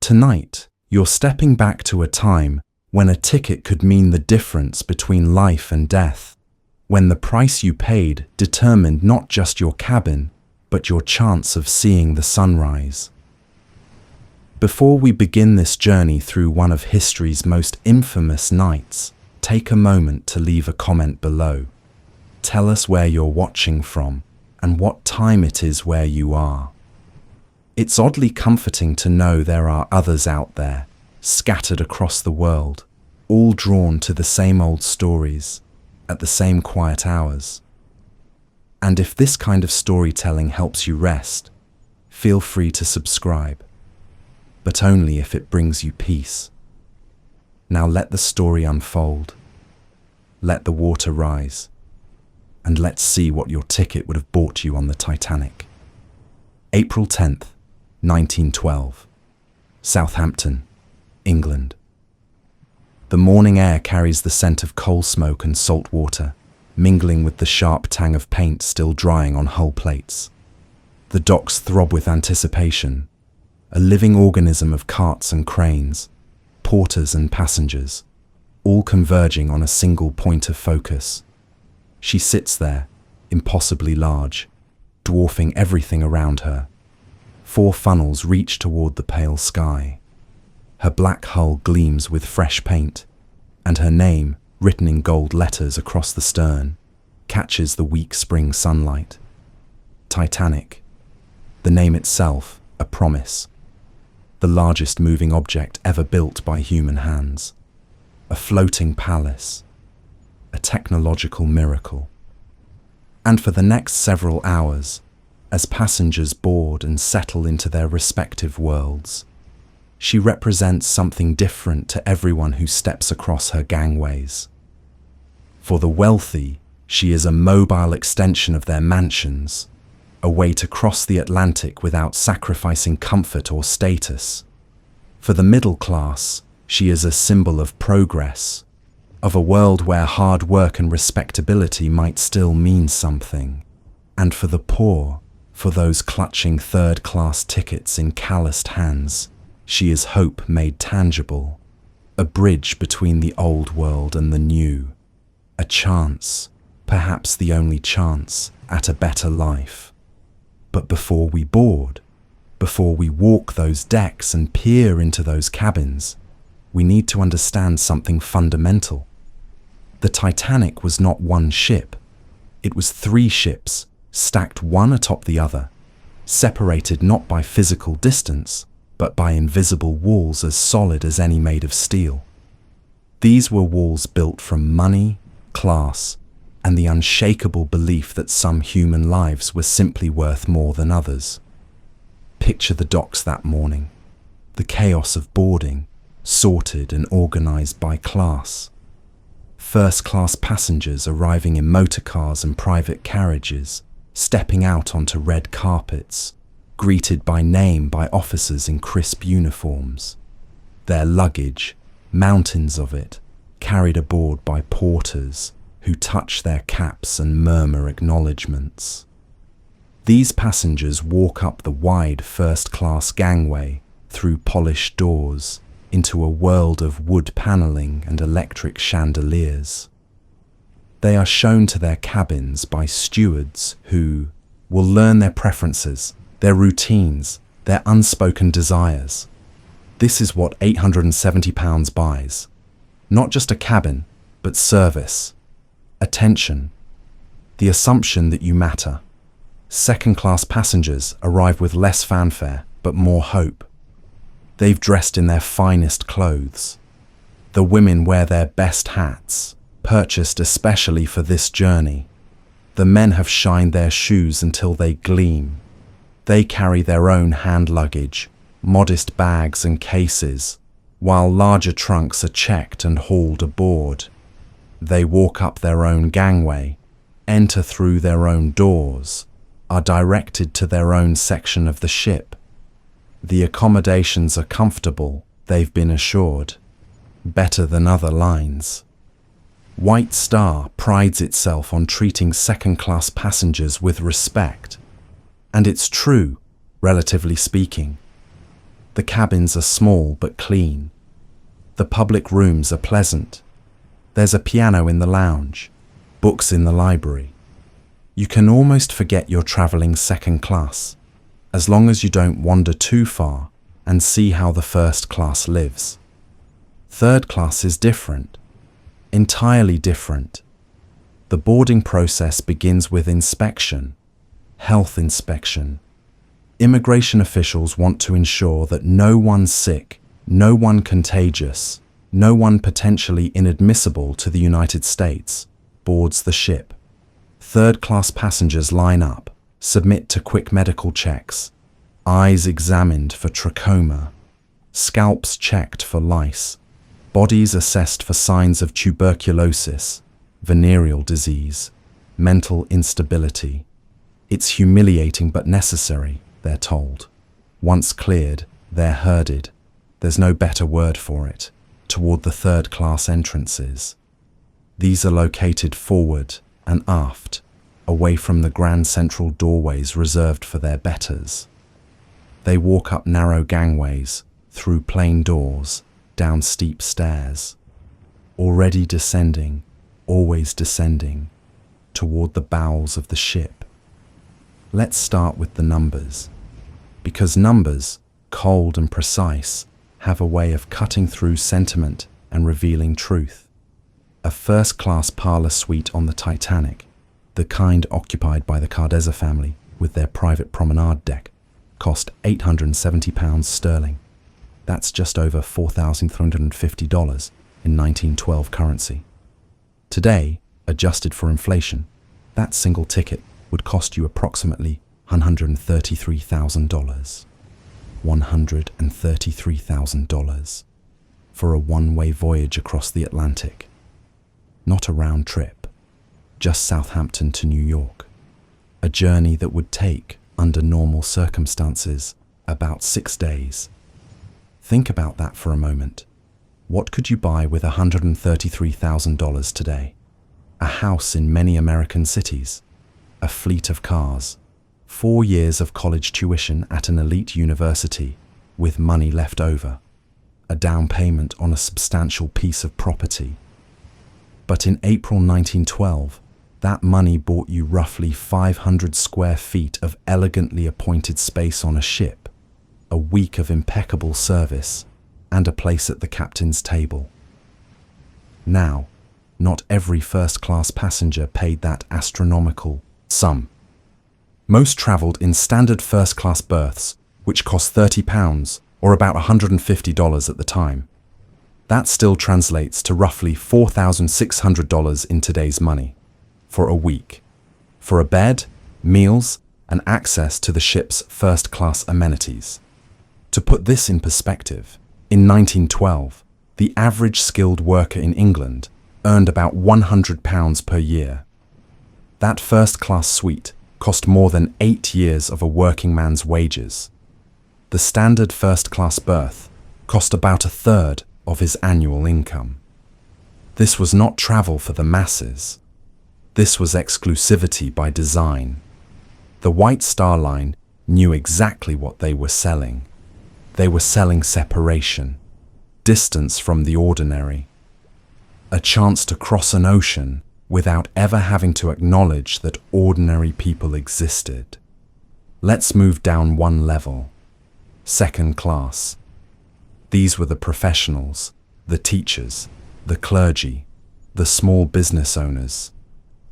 Tonight, you're stepping back to a time when a ticket could mean the difference between life and death, when the price you paid determined not just your cabin, but your chance of seeing the sunrise. Before we begin this journey through one of history's most infamous nights, take a moment to leave a comment below. Tell us where you're watching from and what time it is where you are. It's oddly comforting to know there are others out there, scattered across the world, all drawn to the same old stories, at the same quiet hours. And if this kind of storytelling helps you rest, feel free to subscribe, but only if it brings you peace. Now let the story unfold. Let the water rise, and let's see what your ticket would have bought you on the Titanic. April 10th, 1912, Southampton, England. The morning air carries the scent of coal smoke and salt water, mingling with the sharp tang of paint still drying on hull plates. The docks throb with anticipation, a living organism of carts and cranes, porters and passengers, all converging on a single point of focus. She sits there, impossibly large, dwarfing everything around her. 4 funnels reach toward the pale sky. Her black hull gleams with fresh paint, and her name, written in gold letters across the stern, catches the weak spring sunlight. Titanic. The name itself, a promise. The largest moving object ever built by human hands. A floating palace. A technological miracle. And for the next several hours, as passengers board and settle into their respective worlds, she represents something different to everyone who steps across her gangways. For the wealthy, she is a mobile extension of their mansions, a way to cross the Atlantic without sacrificing comfort or status. For the middle class, she is a symbol of progress, of a world where hard work and respectability might still mean something. And for the poor, for those clutching third-class tickets in calloused hands, she is hope made tangible, a bridge between the old world and the new, a chance, perhaps the only chance, at a better life. But before we board, before we walk those decks and peer into those cabins, we need to understand something fundamental. The Titanic was not one ship. It was 3 ships, stacked one atop the other, separated not by physical distance, but by invisible walls as solid as any made of steel. These were walls built from money, class, and the unshakable belief that some human lives were simply worth more than others. Picture the docks that morning, the chaos of boarding, sorted and organized by class. First-class passengers arriving in motor cars and private carriages, stepping out onto red carpets, greeted by name by officers in crisp uniforms. Their luggage, mountains of it, carried aboard by porters who touch their caps and murmur acknowledgements. These passengers walk up the wide first-class gangway through polished doors into a world of wood paneling and electric chandeliers. They are shown to their cabins by stewards who will learn their preferences, their routines, their unspoken desires. This is what £870 buys. Not just a cabin, but service, attention, the assumption that you matter. Second-class passengers arrive with less fanfare, but more hope. They've dressed in their finest clothes. The women wear their best hats, purchased especially for this journey. The men have shined their shoes until they gleam. They carry their own hand luggage, modest bags and cases, while larger trunks are checked and hauled aboard. They walk up their own gangway, enter through their own doors, are directed to their own section of the ship. The accommodations are comfortable, they've been assured, better than other lines. White Star prides itself on treating second-class passengers with respect. And it's true, relatively speaking. The cabins are small but clean. The public rooms are pleasant. There's a piano in the lounge, books in the library. You can almost forget you're traveling second class, as long as you don't wander too far and see how the first class lives. Third class is different, entirely different. The boarding process begins with inspection, health inspection. Immigration officials want to ensure that no one's sick, no one contagious, no one potentially inadmissible to the United States boards the ship. Third-class passengers line up, submit to quick medical checks, eyes examined for trachoma, scalps checked for lice, bodies assessed for signs of tuberculosis, venereal disease, mental instability. It's humiliating but necessary, they're told. Once cleared, they're herded. There's no better word for it, toward the third-class entrances. These are located forward and aft, away from the grand central doorways reserved for their betters. They walk up narrow gangways, through plain doors, down steep stairs, already descending, always descending, toward the bowels of the ship. Let's start with the numbers, because numbers, cold and precise, have a way of cutting through sentiment and revealing truth. A first-class parlor suite on the Titanic, the kind occupied by the Cardezza family with their private promenade deck, cost £870 sterling. That's just over $4,350 in 1912 currency. Today, adjusted for inflation, that single ticket would cost you approximately $133,000. $133,000 for a one-way voyage across the Atlantic. Not a round trip, just Southampton to New York. A journey that would take, under normal circumstances, about 6 days. Think about that for a moment. What could you buy with $133,000 today? A house in many American cities, a fleet of cars, 4 years of college tuition at an elite university with money left over, a down payment on a substantial piece of property. But in April 1912, that money bought you roughly 500 square feet of elegantly appointed space on a ship, a week of impeccable service, and a place at the captain's table. Now, not every first-class passenger paid that astronomical sum. Most travelled in standard first-class berths, which cost £30 or about $150 at the time. That still translates to roughly $4,600 in today's money, for a week, for a bed, meals, and access to the ship's first-class amenities. To put this in perspective, in 1912, the average skilled worker in England earned about £100 per year. That first-class suite cost more than 8 years of a working man's wages. The standard first-class berth cost about a third of his annual income. This was not travel for the masses. This was exclusivity by design. The White Star Line knew exactly what they were selling. They were selling separation, distance from the ordinary, a chance to cross an ocean without ever having to acknowledge that ordinary people existed. Let's move down one level. Second class. These were the professionals, the teachers, the clergy, the small business owners,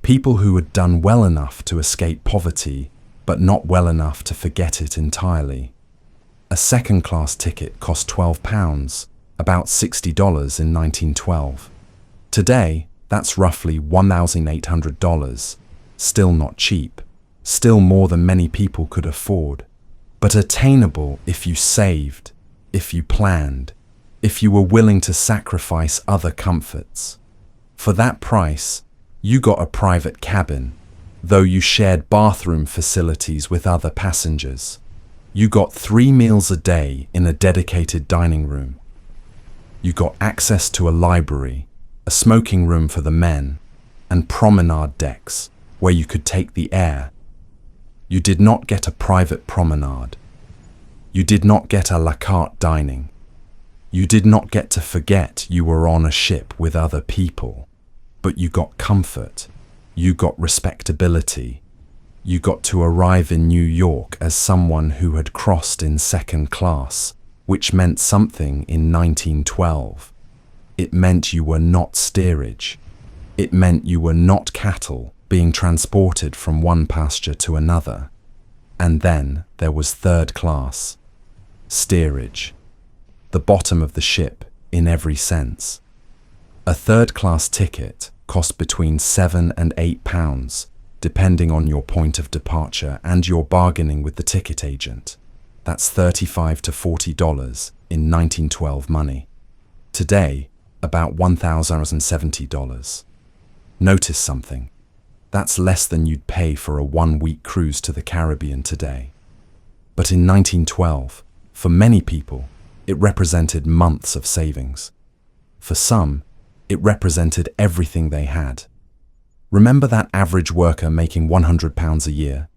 people who had done well enough to escape poverty, but not well enough to forget it entirely. A second-class ticket cost £12, about $60 in 1912. Today, that's roughly $1,800, still not cheap, still more than many people could afford, but attainable if you saved, if you planned, if you were willing to sacrifice other comforts. For that price, you got a private cabin, though you shared bathroom facilities with other passengers. You got 3 meals a day in a dedicated dining room. You got access to a library, a smoking room for the men, and promenade decks where you could take the air. You did not get a private promenade. You did not get a la carte dining. You did not get to forget you were on a ship with other people, but you got comfort. You got respectability. You got to arrive in New York as someone who had crossed in second class, which meant something in 1912. It meant you were not steerage. It meant you were not cattle being transported from one pasture to another. And then there was third class. Steerage. The bottom of the ship in every sense. A third-class ticket cost between £7 and £8, depending on your point of departure and your bargaining with the ticket agent. That's $35 to $40 in 1912 money. Today, about $1,070. Notice something. That's less than you'd pay for a one-week cruise to the Caribbean today. But in 1912, for many people, it represented months of savings. For some, it represented everything they had. Remember that average worker making £100 a year?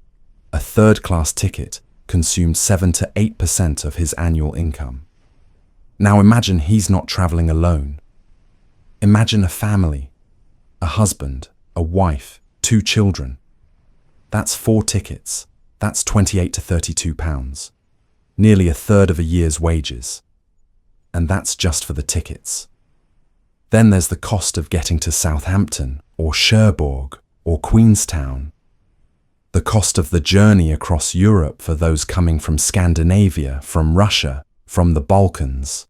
A third-class ticket consumed 7 to 8% of his annual income. Now imagine he's not traveling alone. Imagine a family, a husband, a wife, 2 children. That's 4 tickets. That's £28 to £32. Nearly a third of a year's wages. And that's just for the tickets. Then there's the cost of getting to Southampton, or Cherbourg, or Queenstown. The cost of the journey across Europe for those coming from Scandinavia, from Russia, from the Balkans.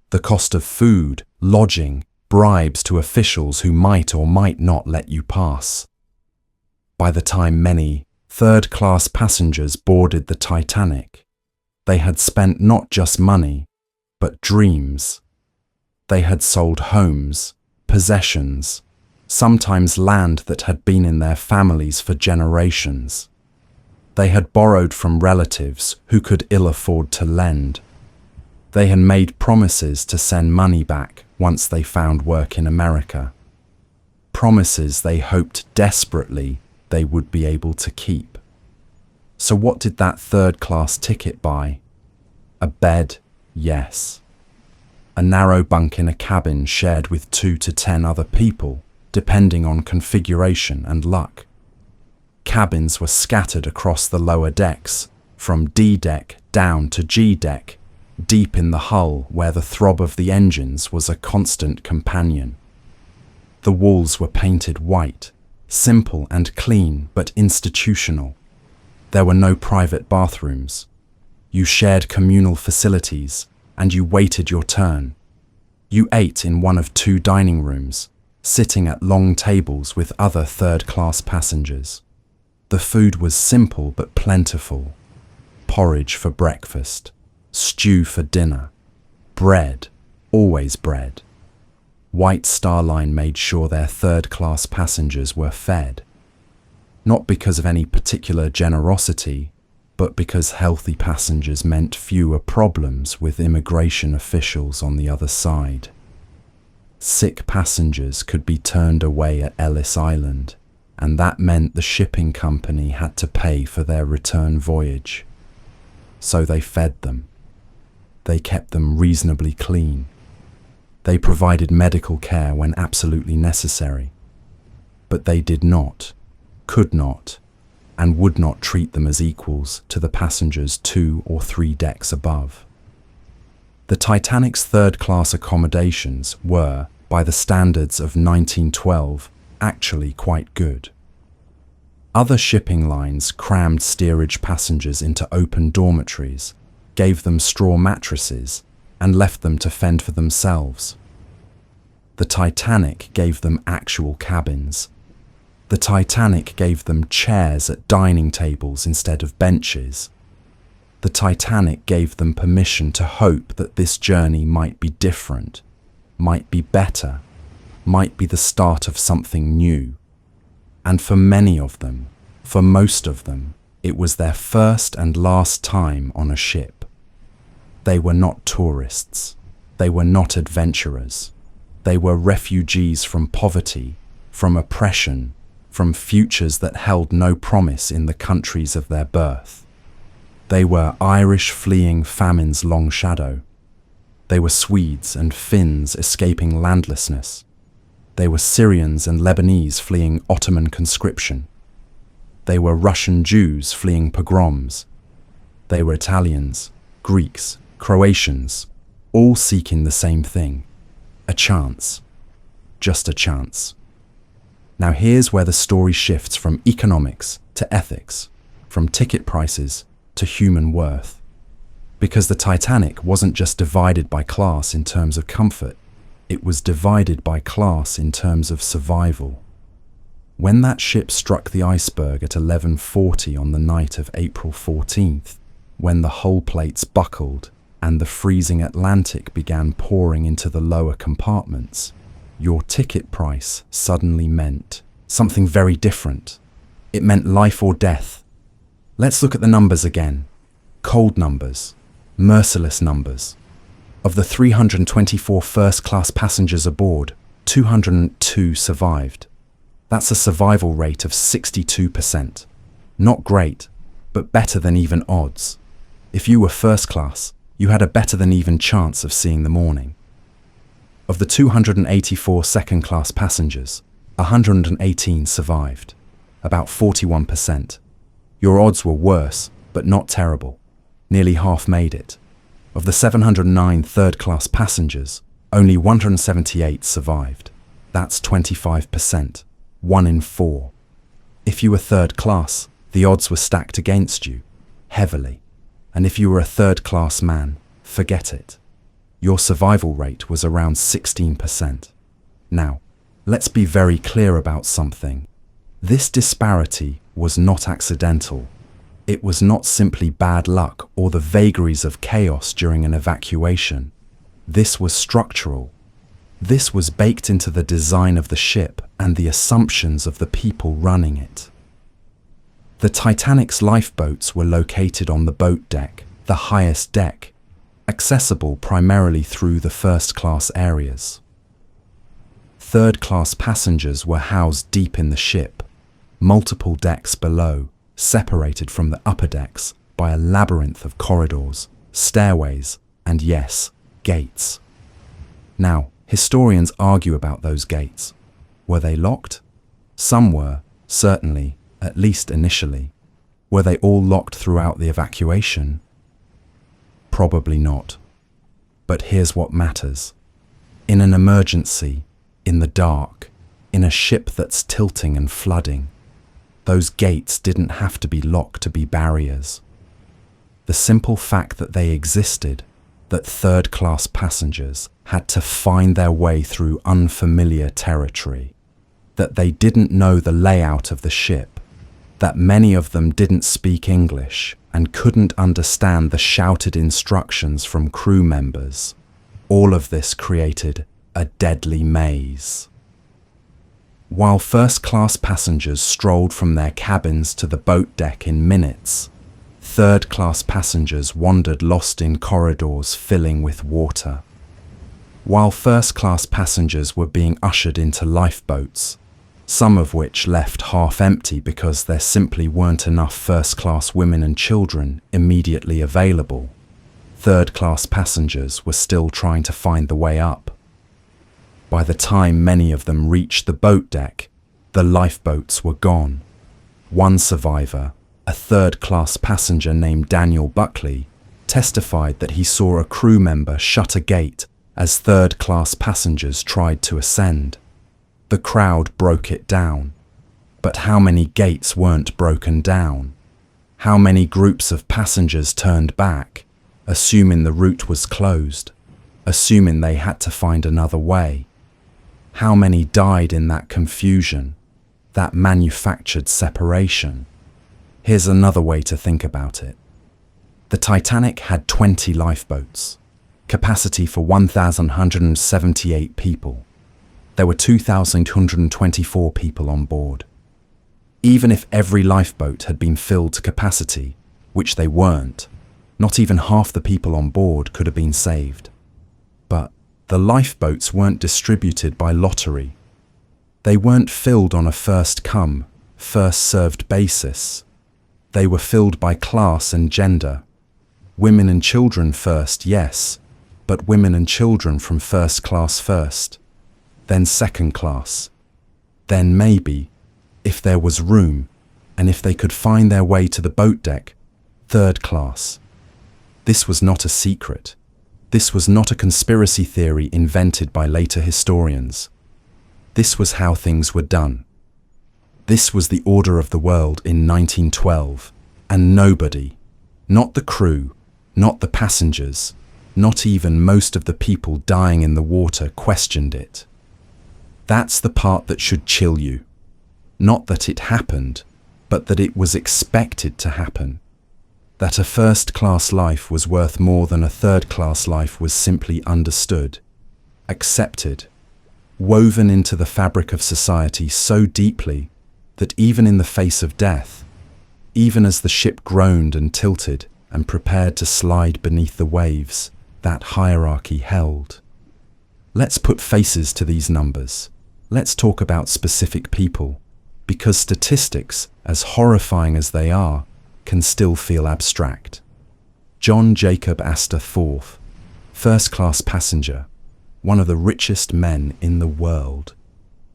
The cost of food, lodging, bribes to officials who might or might not let you pass. By the time many third-class passengers boarded the Titanic, they had spent not just money, but dreams. They had sold homes, possessions, sometimes land that had been in their families for generations. They had borrowed from relatives who could ill afford to lend. They had made promises to send money back once they found work in America. Promises they hoped desperately they would be able to keep. So what did that third-class ticket buy? A bed, yes. A narrow bunk in a cabin shared with 2 to 10 other people, depending on configuration and luck. Cabins were scattered across the lower decks, from D deck down to G deck, deep in the hull where the throb of the engines was a constant companion. The walls were painted white, simple and clean but institutional. There were no private bathrooms. You shared communal facilities, and you waited your turn. You ate in one of 2 dining rooms, sitting at long tables with other third-class passengers. The food was simple but plentiful. Porridge for breakfast, stew for dinner, bread, always bread. White Star Line made sure their third-class passengers were fed. Not because of any particular generosity, but because healthy passengers meant fewer problems with immigration officials on the other side. Sick passengers could be turned away at Ellis Island, and that meant the shipping company had to pay for their return voyage. So they fed them. They kept them reasonably clean. They provided medical care when absolutely necessary. But they did not, could not, and would not treat them as equals to the passengers 2 or 3 decks above. The Titanic's third-class accommodations were, by the standards of 1912, actually quite good. Other shipping lines crammed steerage passengers into open dormitories, gave them straw mattresses, and left them to fend for themselves. The Titanic gave them actual cabins. The Titanic gave them chairs at dining tables instead of benches. The Titanic gave them permission to hope that this journey might be different, might be better, might be the start of something new. And for many of them, for most of them, it was their first and last time on a ship. They were not tourists. They were not adventurers. They were refugees from poverty, from oppression, from futures that held no promise in the countries of their birth. They were Irish fleeing famine's long shadow. They were Swedes and Finns escaping landlessness. They were Syrians and Lebanese fleeing Ottoman conscription. They were Russian Jews fleeing pogroms. They were Italians, Greeks, Croatians, all seeking the same thing: a chance. Just a chance. Now here's where the story shifts from economics to ethics, from ticket prices to human worth. Because the Titanic wasn't just divided by class in terms of comfort, it was divided by class in terms of survival. When that ship struck the iceberg at 11:40 on the night of April 14th, when the hull plates buckled and the freezing Atlantic began pouring into the lower compartments, your ticket price suddenly meant something very different. It meant life or death. Let's look at the numbers again. Cold numbers, merciless numbers. Of the 324 first-class passengers aboard, 202 survived. That's a survival rate of 62%. Not great, but better than even odds. If you were first class, you had a better than even chance of seeing the morning. Of the 284 second-class passengers, 118 survived, about 41%. Your odds were worse, but not terrible. Nearly half made it. Of the 709 third-class passengers, only 178 survived. That's 25%, 1 in 4. If you were third class, the odds were stacked against you, heavily. And if you were a third-class man, forget it. Your survival rate was around 16%. Now, let's be very clear about something. This disparity was not accidental. It was not simply bad luck or the vagaries of chaos during an evacuation. This was structural. This was baked into the design of the ship and the assumptions of the people running it. The Titanic's lifeboats were located on the boat deck, the highest deck, accessible primarily through the first-class areas. Third-class passengers were housed deep in the ship, multiple decks below, separated from the upper decks by a labyrinth of corridors, stairways, and yes, gates. Now, historians argue about those gates. Were they locked? Some were, certainly, at least initially. Were they all locked throughout the evacuation? Probably not. But here's what matters. In an emergency, in the dark, in a ship that's tilting and flooding, those gates didn't have to be locked to be barriers. The simple fact that they existed, that third-class passengers had to find their way through unfamiliar territory, that they didn't know the layout of the ship, that many of them didn't speak English and couldn't understand the shouted instructions from crew members. All of this created a deadly maze. While first-class passengers strolled from their cabins to the boat deck in minutes, third-class passengers wandered lost in corridors filling with water. While first-class passengers were being ushered into lifeboats, some of which left half empty because there simply weren't enough first-class women and children immediately available, third-class passengers were still trying to find the way up. By the time many of them reached the boat deck, the lifeboats were gone. One survivor, a third-class passenger named Daniel Buckley, testified that he saw a crew member shut a gate as third-class passengers tried to ascend. The crowd broke it down. But how many gates weren't broken down? How many groups of passengers turned back, assuming the route was closed, assuming they had to find another way? How many died in that confusion, that manufactured separation? Here's another way to think about it. The Titanic had 20 lifeboats, capacity for 1,178 people. There were 2,224 people on board. Even if every lifeboat had been filled to capacity, which they weren't, not even half the people on board could have been saved. But the lifeboats weren't distributed by lottery. They weren't filled on a first-come, first-served basis. They were filled by class and gender. Women and children first, yes, but women and children from first class first, then second class, then maybe, if there was room, and if they could find their way to the boat deck, third class. This was not a secret. This was not a conspiracy theory invented by later historians. This was how things were done. This was the order of the world in 1912, and nobody, not the crew, not the passengers, not even most of the people dying in the water, questioned it. That's the part that should chill you. Not that it happened, but that it was expected to happen. That a first-class life was worth more than a third-class life was simply understood, accepted, woven into the fabric of society so deeply that even in the face of death, even as the ship groaned and tilted and prepared to slide beneath the waves, that hierarchy held. Let's put faces to these numbers. Let's talk about specific people, because statistics, as horrifying as they are, can still feel abstract. John Jacob Astor IV, first-class passenger, one of the richest men in the world.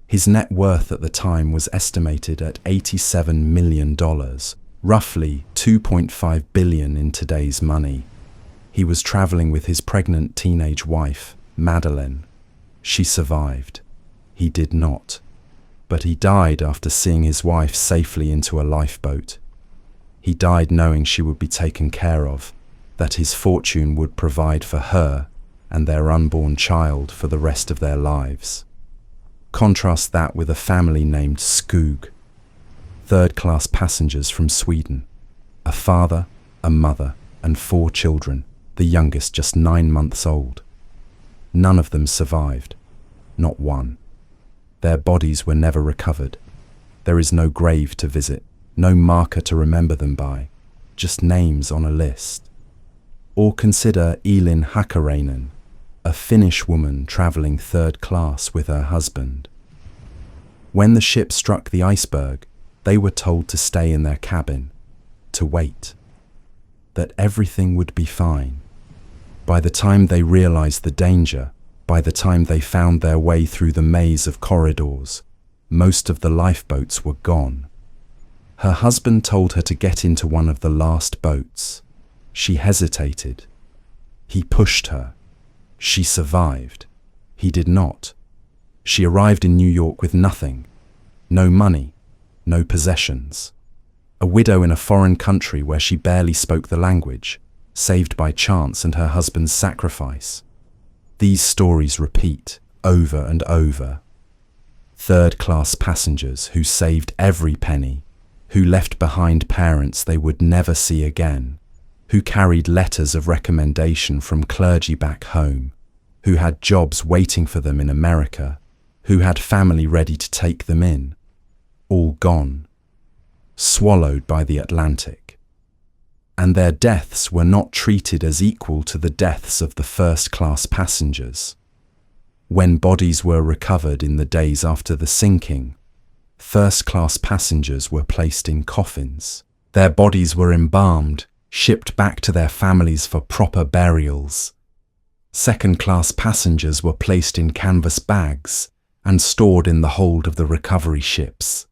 His net worth at the time was estimated at $87 million, roughly $2.5 billion in today's money. He was traveling with his pregnant teenage wife, Madeleine. She survived. He did not. But he died after seeing his wife safely into a lifeboat. He died knowing she would be taken care of, that his fortune would provide for her and their unborn child for the rest of their lives. Contrast that with a family named Skog, third-class passengers from Sweden, a father, a mother, and 4 children, the youngest just 9 months old. None of them survived, not one. Their bodies were never recovered. There is no grave to visit, no marker to remember them by, just names on a list. Or consider Elin Hakkarainen, a Finnish woman traveling third class with her husband. When the ship struck the iceberg, they were told to stay in their cabin, to wait, that everything would be fine. By the time they realized the danger, by the time they found their way through the maze of corridors, most of the lifeboats were gone. Her husband told her to get into one of the last boats. She hesitated. He pushed her. She survived. He did not. She arrived in New York with nothing. No money, no possessions. A widow in a foreign country where she barely spoke the language, saved by chance and her husband's sacrifice. These stories repeat over and over. Third-class passengers who saved every penny, who left behind parents they would never see again, who carried letters of recommendation from clergy back home, who had jobs waiting for them in America, who had family ready to take them in, all gone, swallowed by the Atlantic. And their deaths were not treated as equal to the deaths of the first-class passengers. When bodies were recovered in the days after the sinking, first-class passengers were placed in coffins. Their bodies were embalmed, shipped back to their families for proper burials. Second-class passengers were placed in canvas bags and stored in the hold of the recovery ships.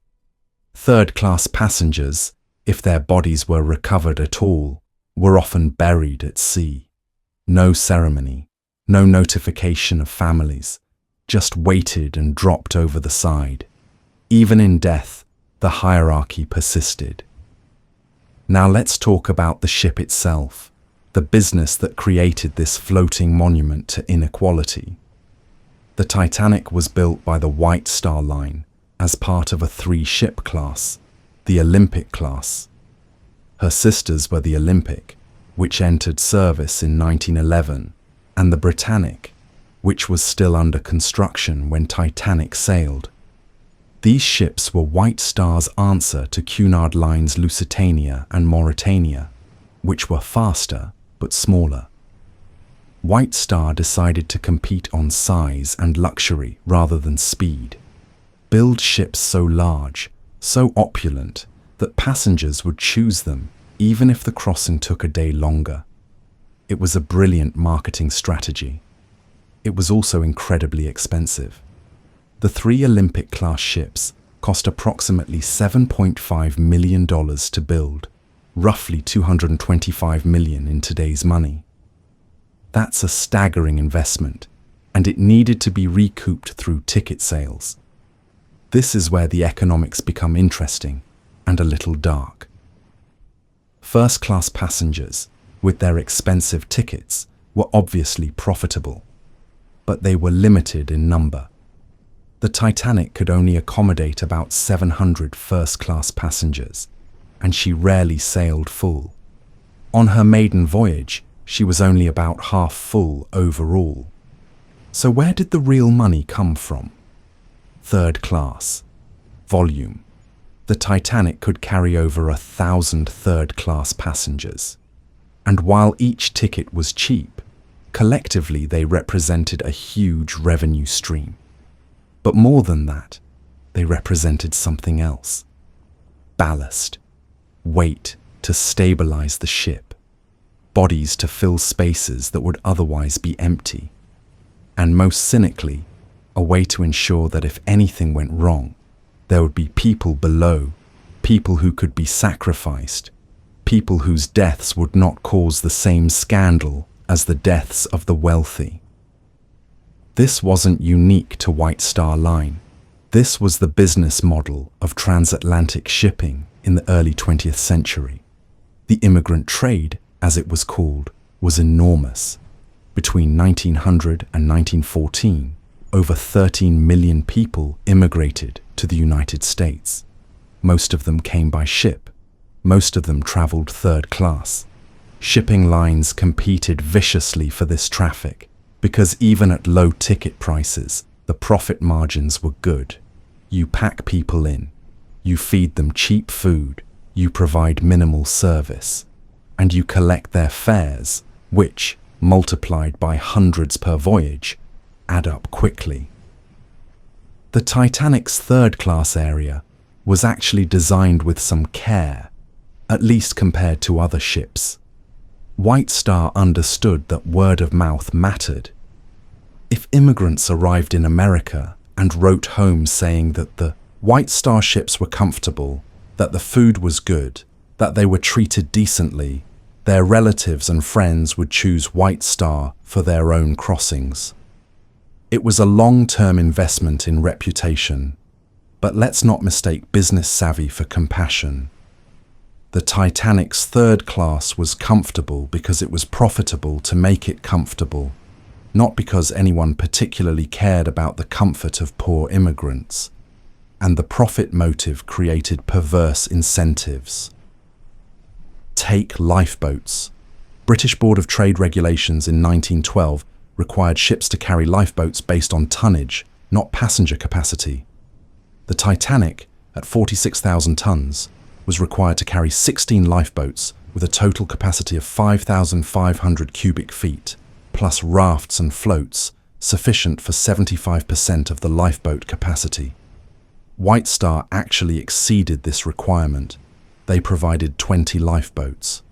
Third-class passengers, if their bodies were recovered at all, were often buried at sea. No ceremony, no notification of families, just weighted and dropped over the side. Even in death, the hierarchy persisted. Now let's talk about the ship itself, the business that created this floating monument to inequality. The Titanic was built by the White Star Line as part of a 3-ship class, the Olympic class. Her sisters were the Olympic, which entered service in 1911, and the Britannic, which was still under construction when Titanic sailed. These ships were White Star's answer to Cunard Line's Lusitania and Mauretania, which were faster but smaller. White Star decided to compete on size and luxury rather than speed. Build ships so large, so opulent, that passengers would choose them even if the crossing took a day longer. It was a brilliant marketing strategy. It was also incredibly expensive. The 3 Olympic-class ships cost approximately $7.5 million to build, roughly $225 million in today's money. That's a staggering investment, and it needed to be recouped through ticket sales. This is where the economics become interesting and a little dark. First-class passengers, with their expensive tickets, were obviously profitable, but they were limited in number. The Titanic could only accommodate about 700 first-class passengers, and she rarely sailed full. On her maiden voyage, she was only about half full overall. So where did the real money come from? Third class. Volume. The Titanic could carry over 1,000 third-class passengers. And while each ticket was cheap, collectively they represented a huge revenue stream. But more than that, they represented something else. Ballast. Weight to stabilize the ship. Bodies to fill spaces that would otherwise be empty. And most cynically, a way to ensure that if anything went wrong, there would be people below, people who could be sacrificed, people whose deaths would not cause the same scandal as the deaths of the wealthy. This wasn't unique to White Star Line. This was the business model of transatlantic shipping in the early 20th century. The immigrant trade, as it was called, was enormous. Between 1900 and 1914, over 13 million people immigrated to the United States. Most of them came by ship. Most of them traveled third class. Shipping lines competed viciously for this traffic because even at low ticket prices, the profit margins were good. You pack people in, you feed them cheap food, you provide minimal service, and you collect their fares, which, multiplied by hundreds per voyage, add up quickly. The Titanic's third-class area was actually designed with some care, at least compared to other ships. White Star understood that word of mouth mattered. If immigrants arrived in America and wrote home saying that the White Star ships were comfortable, that the food was good, that they were treated decently, their relatives and friends would choose White Star for their own crossings. It was a long-term investment in reputation, but let's not mistake business savvy for compassion. The Titanic's third class was comfortable because it was profitable to make it comfortable, not because anyone particularly cared about the comfort of poor immigrants. And the profit motive created perverse incentives. Take lifeboats. British Board of Trade regulations in 1912 required ships to carry lifeboats based on tonnage, not passenger capacity. The Titanic, at 46,000 tons, was required to carry 16 lifeboats with a total capacity of 5,500 cubic feet, plus rafts and floats, sufficient for 75% of the lifeboat capacity. White Star actually exceeded this requirement. They provided 20 lifeboats.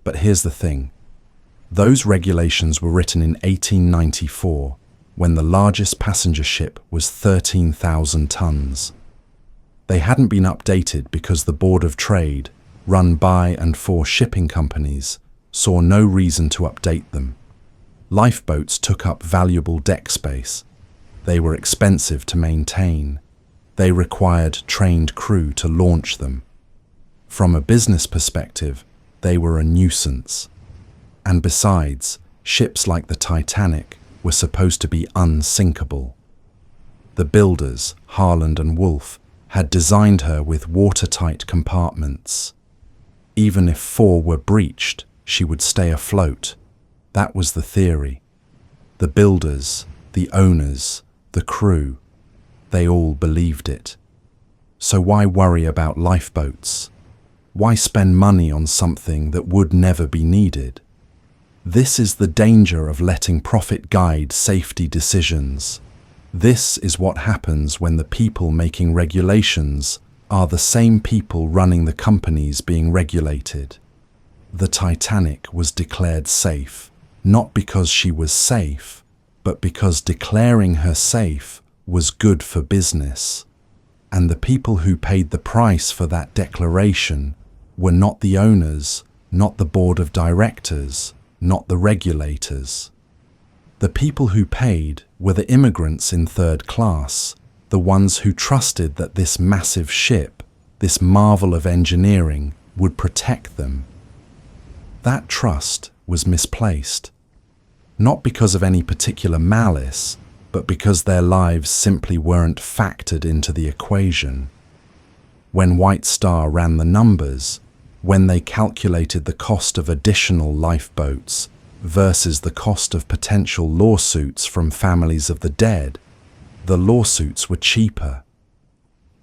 But here's the thing. Those regulations were written in 1894, when the largest passenger ship was 13,000 tons. They hadn't been updated because the Board of Trade, run by and for shipping companies, saw no reason to update them. Lifeboats took up valuable deck space. They were expensive to maintain. They required trained crew to launch them. From a business perspective, they were a nuisance. And besides, ships like the Titanic were supposed to be unsinkable. The builders, Harland and Wolff, had designed her with watertight compartments. Even if 4 were breached, she would stay afloat. That was the theory. The builders, the owners, the crew, they all believed it. So why worry about lifeboats? Why spend money on something that would never be needed? This is the danger of letting profit guide safety decisions. This is what happens when the people making regulations are the same people running the companies being regulated. The Titanic was declared safe, not because she was safe, but because declaring her safe was good for business. And the people who paid the price for that declaration were not the owners, not the board of directors, not the regulators. The people who paid were the immigrants in third class, the ones who trusted that this massive ship, this marvel of engineering, would protect them. That trust was misplaced, not because of any particular malice, but because their lives simply weren't factored into the equation. When White Star ran the numbers, when they calculated the cost of additional lifeboats versus the cost of potential lawsuits from families of the dead, the lawsuits were cheaper.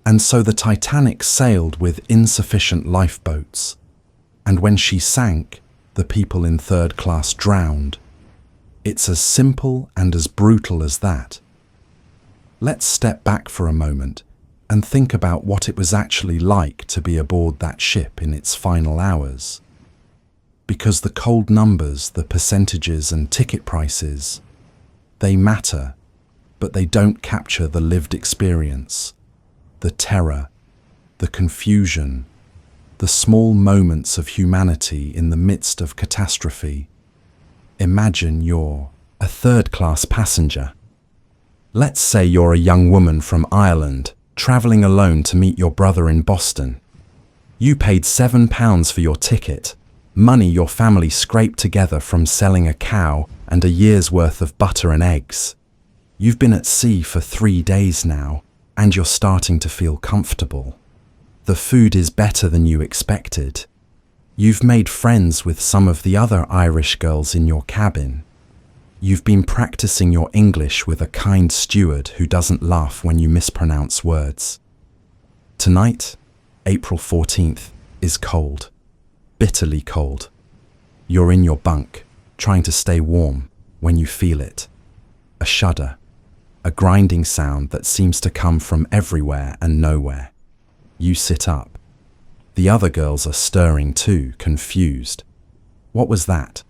And so the Titanic sailed with insufficient lifeboats, and when she sank, the people in third class drowned. It's as simple and as brutal as that. Let's step back for a moment and think about what it was actually like to be aboard that ship in its final hours. Because the cold numbers, the percentages and ticket prices, they matter, but they don't capture the lived experience, the terror, the confusion, the small moments of humanity in the midst of catastrophe. Imagine you're a third-class passenger. Let's say you're a young woman from Ireland, travelling alone to meet your brother in Boston. You paid £7 for your ticket, money your family scraped together from selling a cow and a year's worth of butter and eggs. You've been at sea for 3 days now, and you're starting to feel comfortable. The food is better than you expected. You've made friends with some of the other Irish girls in your cabin. You've been practicing your English with a kind steward who doesn't laugh when you mispronounce words. Tonight, April 14th, is cold. Bitterly cold. You're in your bunk, trying to stay warm, when you feel it. A shudder. A grinding sound that seems to come from everywhere and nowhere. You sit up. The other girls are stirring too, confused. What was that?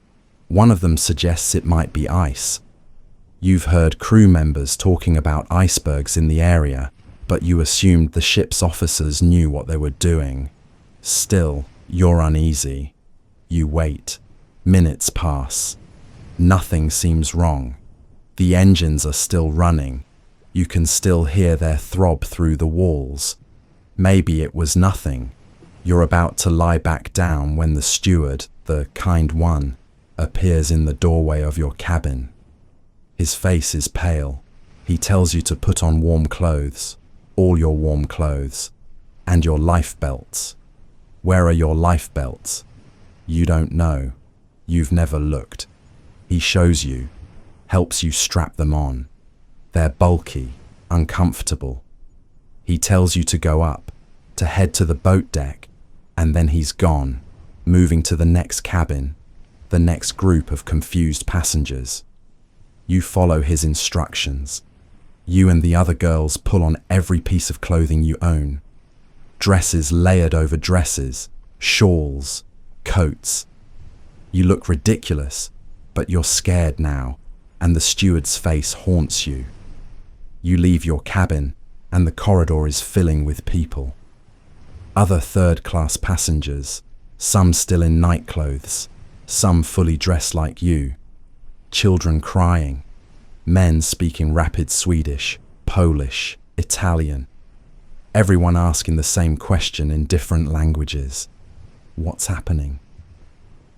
One of them suggests it might be ice. You've heard crew members talking about icebergs in the area, but you assumed the ship's officers knew what they were doing. Still, you're uneasy. You wait. Minutes pass. Nothing seems wrong. The engines are still running. You can still hear their throb through the walls. Maybe it was nothing. You're about to lie back down when the steward, the kind one, appears in the doorway of your cabin. His face is pale. He tells you to put on warm clothes, all your warm clothes, and your life belts. Where are your life belts? You don't know. You've never looked. He shows you, helps you strap them on. They're bulky, uncomfortable. He tells you to go up, to head to the boat deck, and then he's gone, moving to the next cabin, the next group of confused passengers. You follow his instructions. You and the other girls pull on every piece of clothing you own. Dresses layered over dresses, shawls, coats. You look ridiculous, but you're scared now, and the steward's face haunts you. You leave your cabin, and the corridor is filling with people. Other third-class passengers, some still in nightclothes, some fully dressed like you. Children crying, men speaking rapid Swedish, Polish, Italian. Everyone asking the same question in different languages. What's happening?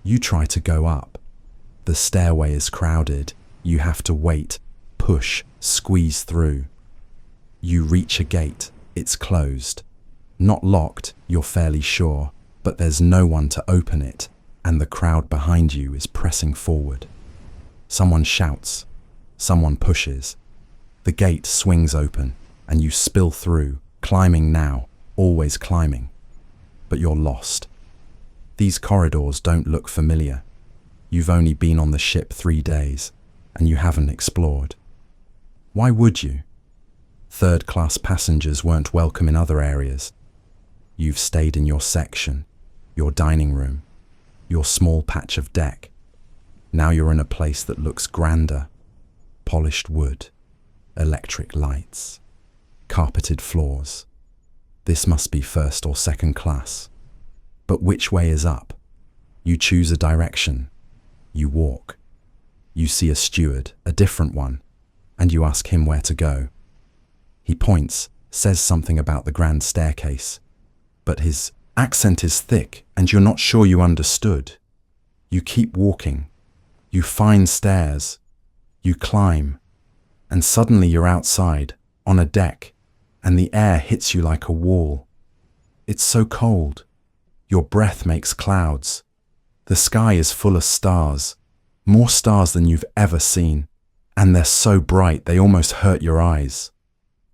You try to go up. The stairway is crowded. You have to wait, push, squeeze through. You reach a gate. It's closed. Not locked, you're fairly sure, but there's no one to open it, and the crowd behind you is pressing forward. Someone shouts. Someone pushes. The gate swings open, and you spill through, climbing now, always climbing. But you're lost. These corridors don't look familiar. You've only been on the ship 3 days, and you haven't explored. Why would you? Third-class passengers weren't welcome in other areas. You've stayed in your section, your dining room, your small patch of deck. Now you're in a place that looks grander. Polished wood, electric lights, carpeted floors. This must be first or second class. But which way is up? You choose a direction. You walk. You see a steward, a different one, and you ask him where to go. He points, says something about the grand staircase, but his accent is thick and you're not sure you understood. You keep walking. You find stairs. You climb. And suddenly you're outside, on a deck, and the air hits you like a wall. It's so cold. Your breath makes clouds. The sky is full of stars, more stars than you've ever seen, and they're so bright they almost hurt your eyes.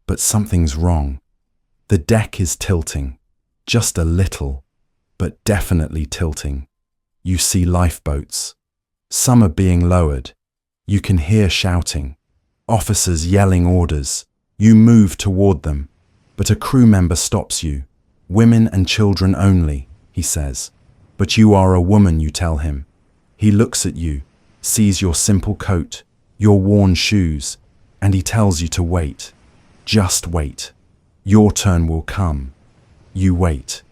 But something's wrong. The deck is tilting, just a little, but definitely tilting. You see lifeboats. Some are being lowered. You can hear shouting, officers yelling orders. You move toward them, but a crew member stops you. Women and children only, he says. But you are a woman, you tell him. He looks at you, sees your simple coat, your worn shoes, and he tells you to wait. Just wait. Your turn will come. You wait.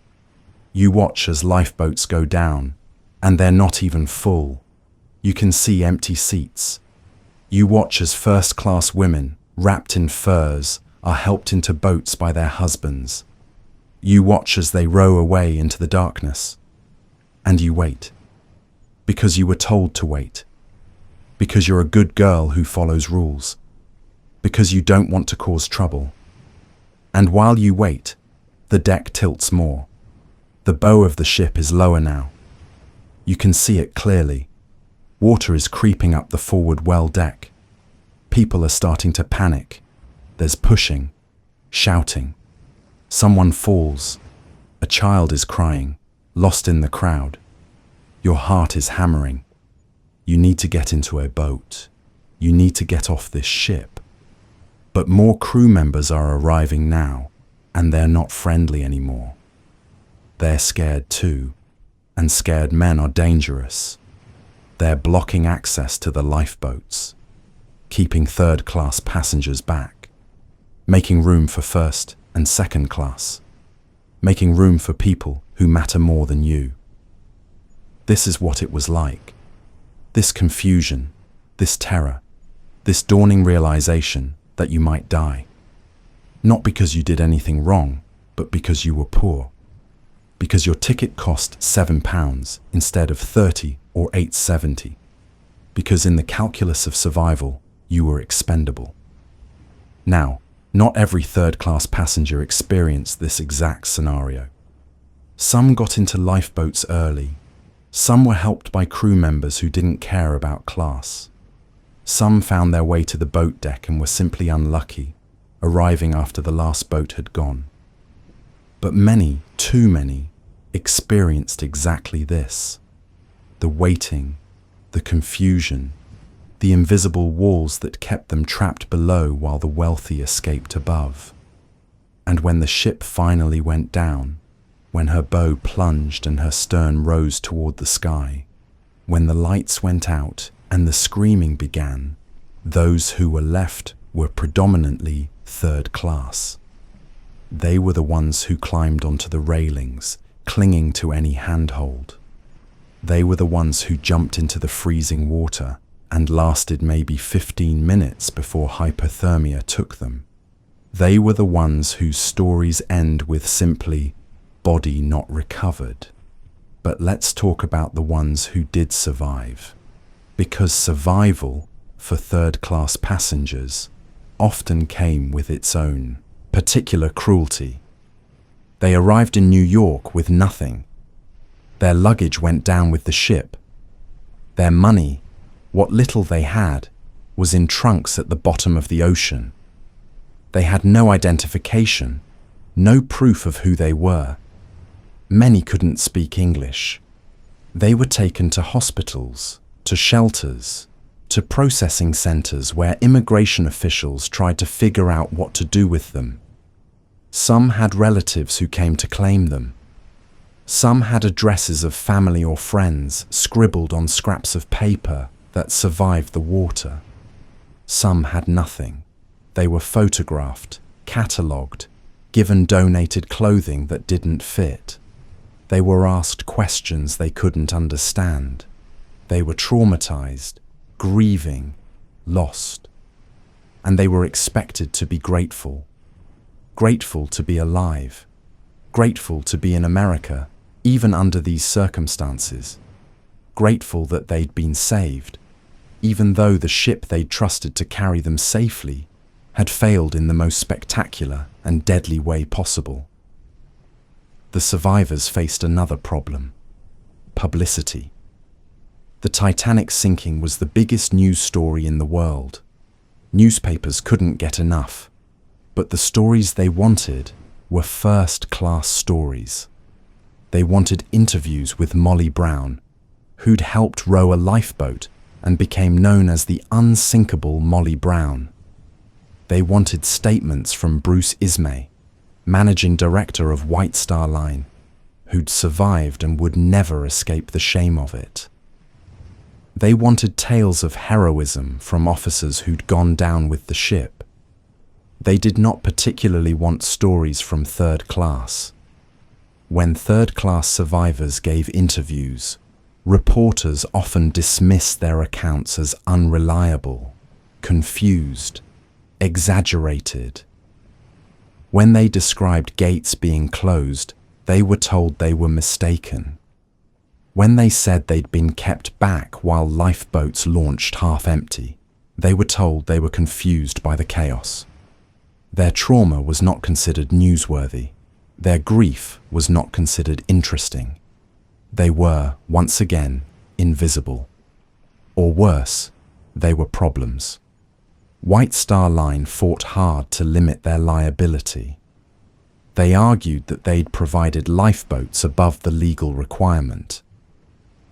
You watch as lifeboats go down, and they're not even full. You can see empty seats. You watch as first-class women, wrapped in furs, are helped into boats by their husbands. You watch as they row away into the darkness. And you wait. Because you were told to wait. Because you're a good girl who follows rules. Because you don't want to cause trouble. And while you wait, the deck tilts more. The bow of the ship is lower now. You can see it clearly. Water is creeping up the forward well deck. People are starting to panic. There's pushing, shouting. Someone falls. A child is crying, lost in the crowd. Your heart is hammering. You need to get into a boat. You need to get off this ship. But more crew members are arriving now, and they're not friendly anymore. They're scared too, and scared men are dangerous. They're blocking access to the lifeboats, keeping third-class passengers back, making room for first and second class, making room for people who matter more than you. This is what it was like. This confusion, this terror, this dawning realization that you might die. Not because you did anything wrong, but because you were poor. Because your ticket cost £7 instead of 30 or 8.70. Because in the calculus of survival, you were expendable. Now, not every third-class passenger experienced this exact scenario. Some got into lifeboats early. Some were helped by crew members who didn't care about class. Some found their way to the boat deck and were simply unlucky, arriving after the last boat had gone. But many, too many, experienced exactly this. The waiting, the confusion, the invisible walls that kept them trapped below while the wealthy escaped above. And when the ship finally went down, when her bow plunged and her stern rose toward the sky, when the lights went out and the screaming began, those who were left were predominantly third class. They were the ones who climbed onto the railings, clinging to any handhold. They were the ones who jumped into the freezing water and lasted maybe 15 minutes before hypothermia took them. They were the ones whose stories end with simply, body not recovered. But let's talk about the ones who did survive. Because survival, for third-class passengers, often came with its own particular cruelty. They arrived in New York with nothing. Their luggage went down with the ship. Their money, what little they had, was in trunks at the bottom of the ocean. They had no identification, no proof of who they were. Many couldn't speak English. They were taken to hospitals, to shelters, to processing centers where immigration officials tried to figure out what to do with them. Some had relatives who came to claim them. Some had addresses of family or friends scribbled on scraps of paper that survived the water. Some had nothing. They were photographed, catalogued, given donated clothing that didn't fit. They were asked questions they couldn't understand. They were traumatized, grieving, lost. And they were expected to be grateful. Grateful to be alive. Grateful to be in America, even under these circumstances. Grateful that they'd been saved, even though the ship they'd trusted to carry them safely had failed in the most spectacular and deadly way possible. The survivors faced another problem: publicity. The Titanic sinking was the biggest news story in the world. Newspapers couldn't get enough, but the stories they wanted were first-class stories. They wanted interviews with Molly Brown, who'd helped row a lifeboat and became known as the unsinkable Molly Brown. They wanted statements from Bruce Ismay, managing director of White Star Line, who'd survived and would never escape the shame of it. They wanted tales of heroism from officers who'd gone down with the ship. They did not particularly want stories from third class. When third-class survivors gave interviews, reporters often dismissed their accounts as unreliable, confused, exaggerated. When they described gates being closed, they were told they were mistaken. When they said they'd been kept back while lifeboats launched half empty, they were told they were confused by the chaos. Their trauma was not considered newsworthy. Their grief was not considered interesting. They were, once again, invisible. Or worse, they were problems. White Star Line fought hard to limit their liability. They argued that they'd provided lifeboats above the legal requirement.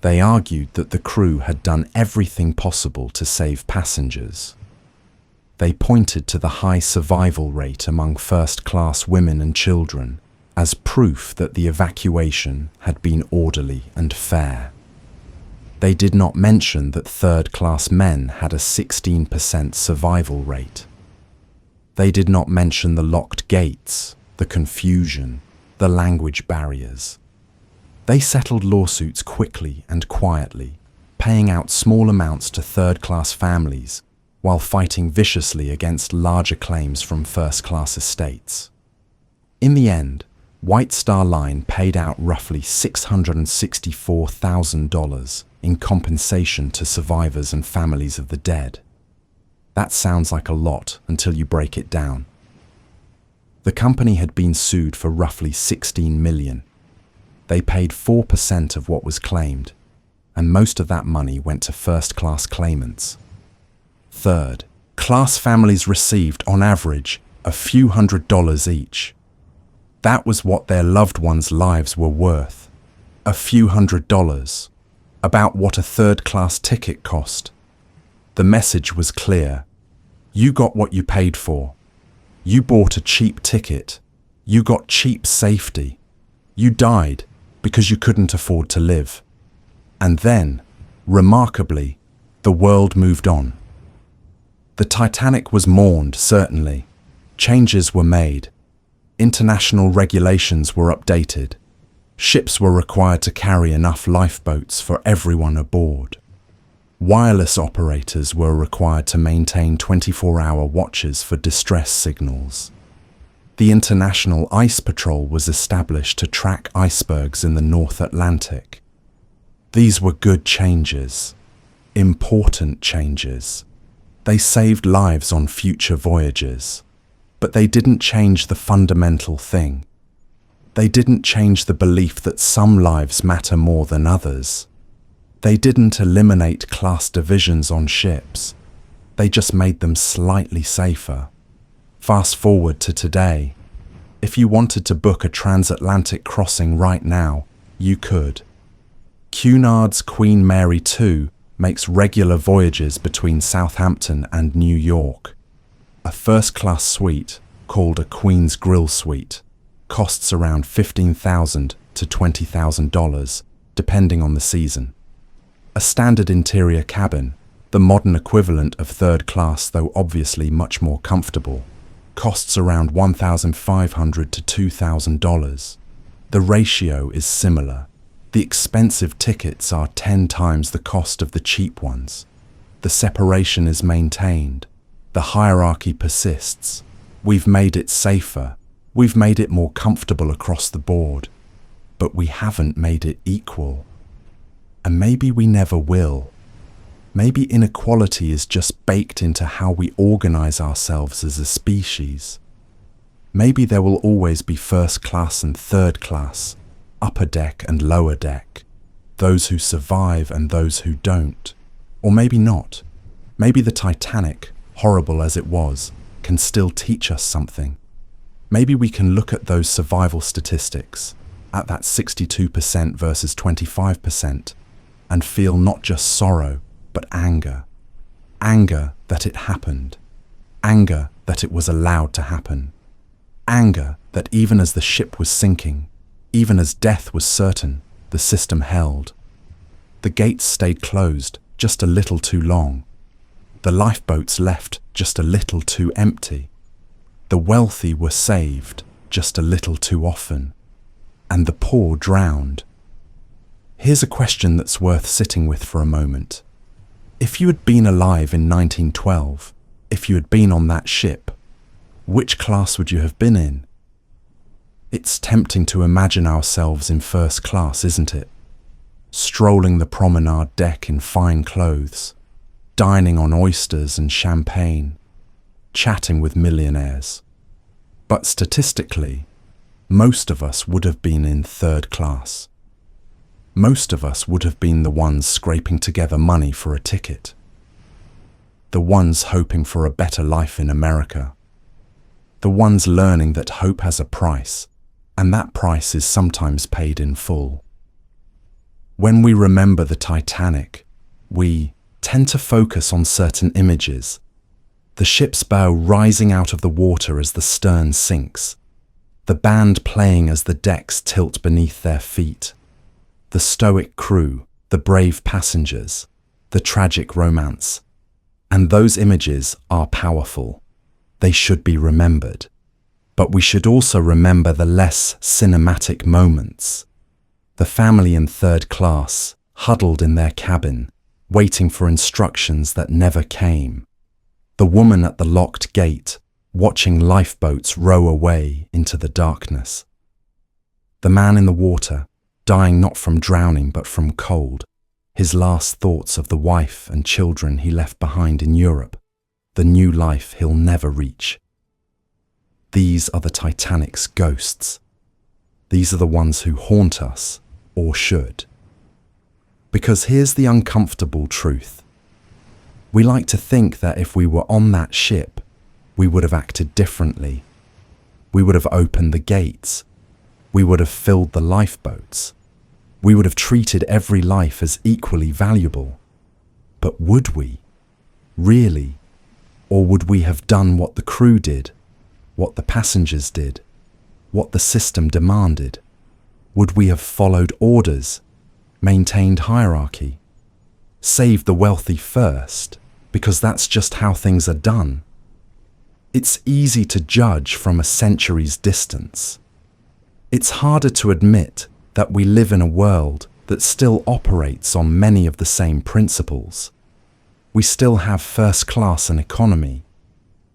They argued that the crew had done everything possible to save passengers. They pointed to the high survival rate among first-class women and children as proof that the evacuation had been orderly and fair. They did not mention that third-class men had a 16% survival rate. They did not mention the locked gates, the confusion, the language barriers. They settled lawsuits quickly and quietly, paying out small amounts to third-class families while fighting viciously against larger claims from first-class estates. In the end, White Star Line paid out roughly $664,000 in compensation to survivors and families of the dead. That sounds like a lot until you break it down. The company had been sued for roughly $16 million. They paid 4% of what was claimed, and most of that money went to first-class claimants. Third-class families received, on average, a few $100s each. That was what their loved ones' lives were worth. A few $100s. About what a third-class ticket cost. The message was clear. You got what you paid for. You bought a cheap ticket. You got cheap safety. You died because you couldn't afford to live. And then, remarkably, the world moved on. The Titanic was mourned, certainly. Changes were made. International regulations were updated. Ships were required to carry enough lifeboats for everyone aboard. Wireless operators were required to maintain 24-hour watches for distress signals. The International Ice Patrol was established to track icebergs in the North Atlantic. These were good changes, important changes. They saved lives on future voyages. But they didn't change the fundamental thing. They didn't change the belief that some lives matter more than others. They didn't eliminate class divisions on ships. They just made them slightly safer. Fast forward to today. If you wanted to book a transatlantic crossing right now, you could. Cunard's Queen Mary 2 makes regular voyages between Southampton and New York. A first-class suite, called a Queen's Grill Suite, costs around $15,000 to $20,000, depending on the season. A standard interior cabin, the modern equivalent of third class though obviously much more comfortable, costs around $1,500 to $2,000. The ratio is similar. The expensive tickets are 10 times the cost of the cheap ones. The separation is maintained. The hierarchy persists. We've made it safer. We've made it more comfortable across the board. But we haven't made it equal. And maybe we never will. Maybe inequality is just baked into how we organize ourselves as a species. Maybe there will always be first class and third class, upper deck and lower deck, those who survive and those who don't. Or maybe not. Maybe the Titanic, horrible as it was, can still teach us something. Maybe we can look at those survival statistics, at that 62% versus 25%, and feel not just sorrow, but anger. Anger that it happened. Anger that it was allowed to happen. Anger that even as the ship was sinking, even as death was certain, the system held. The gates stayed closed just a little too long. The lifeboats left just a little too empty. The wealthy were saved just a little too often. And the poor drowned. Here's a question that's worth sitting with for a moment. If you had been alive in 1912, if you had been on that ship, which class would you have been in? It's tempting to imagine ourselves in first class, isn't it? Strolling the promenade deck in fine clothes, dining on oysters and champagne, chatting with millionaires. But statistically, most of us would have been in third class. Most of us would have been the ones scraping together money for a ticket. The ones hoping for a better life in America. The ones learning that hope has a price, and that price is sometimes paid in full. When we remember the Titanic, we tend to focus on certain images. The ship's bow rising out of the water as the stern sinks. The band playing as the decks tilt beneath their feet. The stoic crew, the brave passengers, the tragic romance. And those images are powerful. They should be remembered. But we should also remember the less cinematic moments. The family in third class, huddled in their cabin, waiting for instructions that never came. The woman at the locked gate, watching lifeboats row away into the darkness. The man in the water, dying not from drowning but from cold, his last thoughts of the wife and children he left behind in Europe, the new life he'll never reach. These are the Titanic's ghosts. These are the ones who haunt us, or should. Because here's the uncomfortable truth. We like to think that if we were on that ship, we would have acted differently. We would have opened the gates. We would have filled the lifeboats. We would have treated every life as equally valuable. But would we? Really? Or would we have done what the crew did, what the passengers did, what the system demanded? Would we have followed orders, maintained hierarchy, saved the wealthy first, because that's just how things are done? It's easy to judge from a century's distance. It's harder to admit that we live in a world that still operates on many of the same principles. We still have first class and economy.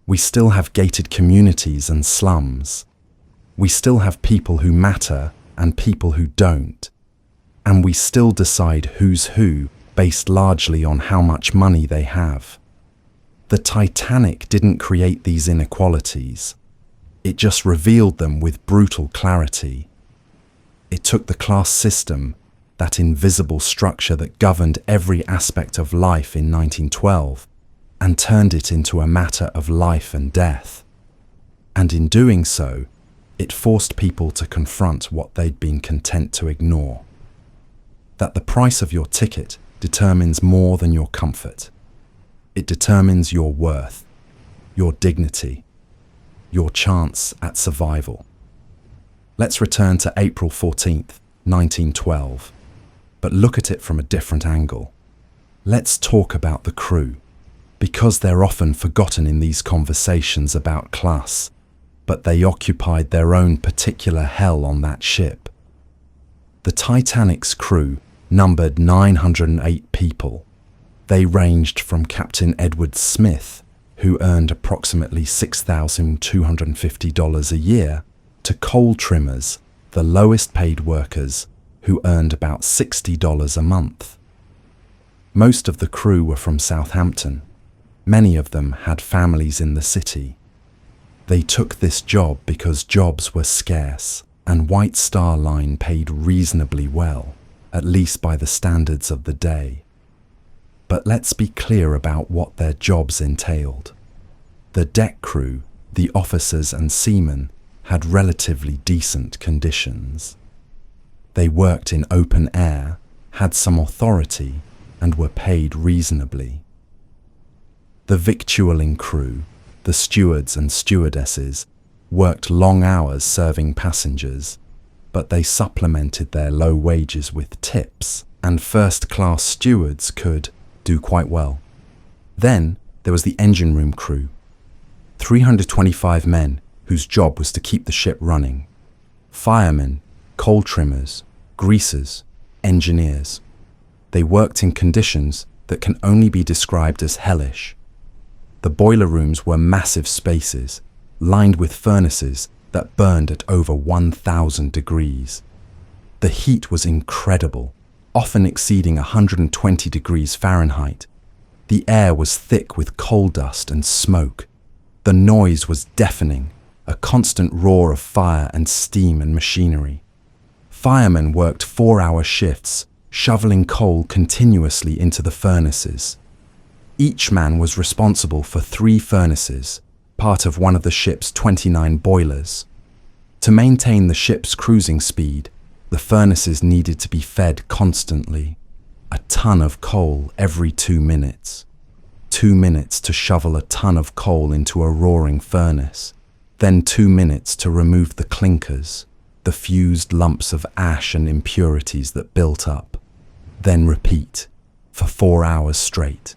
We still have gated communities and slums. We still have people who matter and people who don't. And we still decide who's who based largely on how much money they have. The Titanic didn't create these inequalities. It just revealed them with brutal clarity. It took the class system, that invisible structure that governed every aspect of life in 1912, and turned it into a matter of life and death. And in doing so, it forced people to confront what they'd been content to ignore. That the price of your ticket determines more than your comfort. It determines your worth, your dignity. your chance at survival. Let's return to April 14th, 1912, but look at it from a different angle. Let's talk about the crew, because they're often forgotten in these conversations about class, but they occupied their own particular hell on that ship. The Titanic's crew numbered 908 people. They ranged from Captain Edward Smith, who earned approximately $6,250 a year, to coal trimmers, the lowest paid workers, who earned about $60 a month. Most of the crew were from Southampton. Many of them had families in the city. They took this job because jobs were scarce and White Star Line paid reasonably well, at least by the standards of the day. But let's be clear about what their jobs entailed. The deck crew, the officers and seamen, had relatively decent conditions. They worked in open air, had some authority, and were paid reasonably. The victualling crew, the stewards and stewardesses, worked long hours serving passengers, but they supplemented their low wages with tips, and first-class stewards could do quite well. Then there was the engine room crew, 325 men whose job was to keep the ship running. Firemen, coal trimmers, greasers, engineers. They worked in conditions that can only be described as hellish. The boiler rooms were massive spaces, lined with furnaces that burned at over 1,000 degrees. The heat was incredible, often exceeding 120 degrees Fahrenheit. The air was thick with coal dust and smoke. The noise was deafening, a constant roar of fire and steam and machinery. Firemen worked 4-hour shifts, shoveling coal continuously into the furnaces. Each man was responsible for 3 furnaces, part of one of the ship's 29 boilers. To maintain the ship's cruising speed, the furnaces needed to be fed constantly, a ton of coal every 2 minutes. 2 minutes to shovel a ton of coal into a roaring furnace, then 2 minutes to remove the clinkers, the fused lumps of ash and impurities that built up, then repeat for 4 hours straight.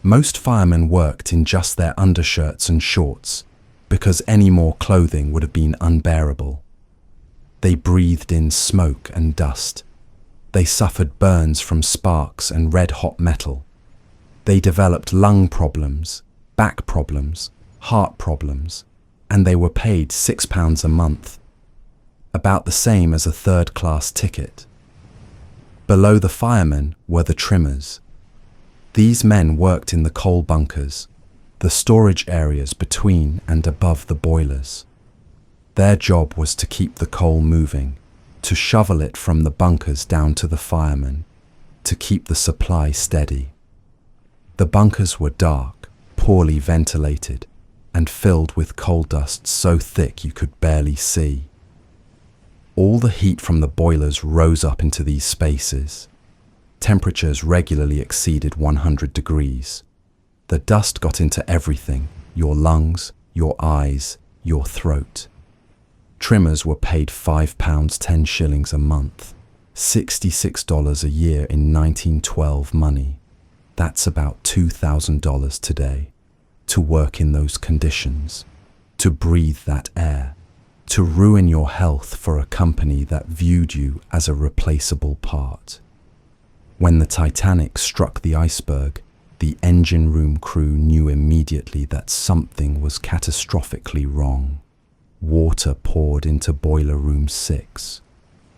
Most firemen worked in just their undershirts and shorts because any more clothing would have been unbearable. They breathed in smoke and dust. They suffered burns from sparks and red-hot metal. They developed lung problems, back problems, heart problems, and they were paid £6 a month, about the same as a third-class ticket. Below the firemen were the trimmers. These men worked in the coal bunkers, the storage areas between and above the boilers. Their job was to keep the coal moving, to shovel it from the bunkers down to the firemen, to keep the supply steady. The bunkers were dark, poorly ventilated, and filled with coal dust so thick you could barely see. All the heat from the boilers rose up into these spaces. Temperatures regularly exceeded 100 degrees. The dust got into everything, your lungs, your eyes, your throat. Trimmers were paid £5 10 shillings a month, $66 a year in 1912 money. That's about $2,000 today. To work in those conditions, to breathe that air, to ruin your health for a company that viewed you as a replaceable part. When the Titanic struck the iceberg, the engine room crew knew immediately that something was catastrophically wrong. Water poured into boiler room 6.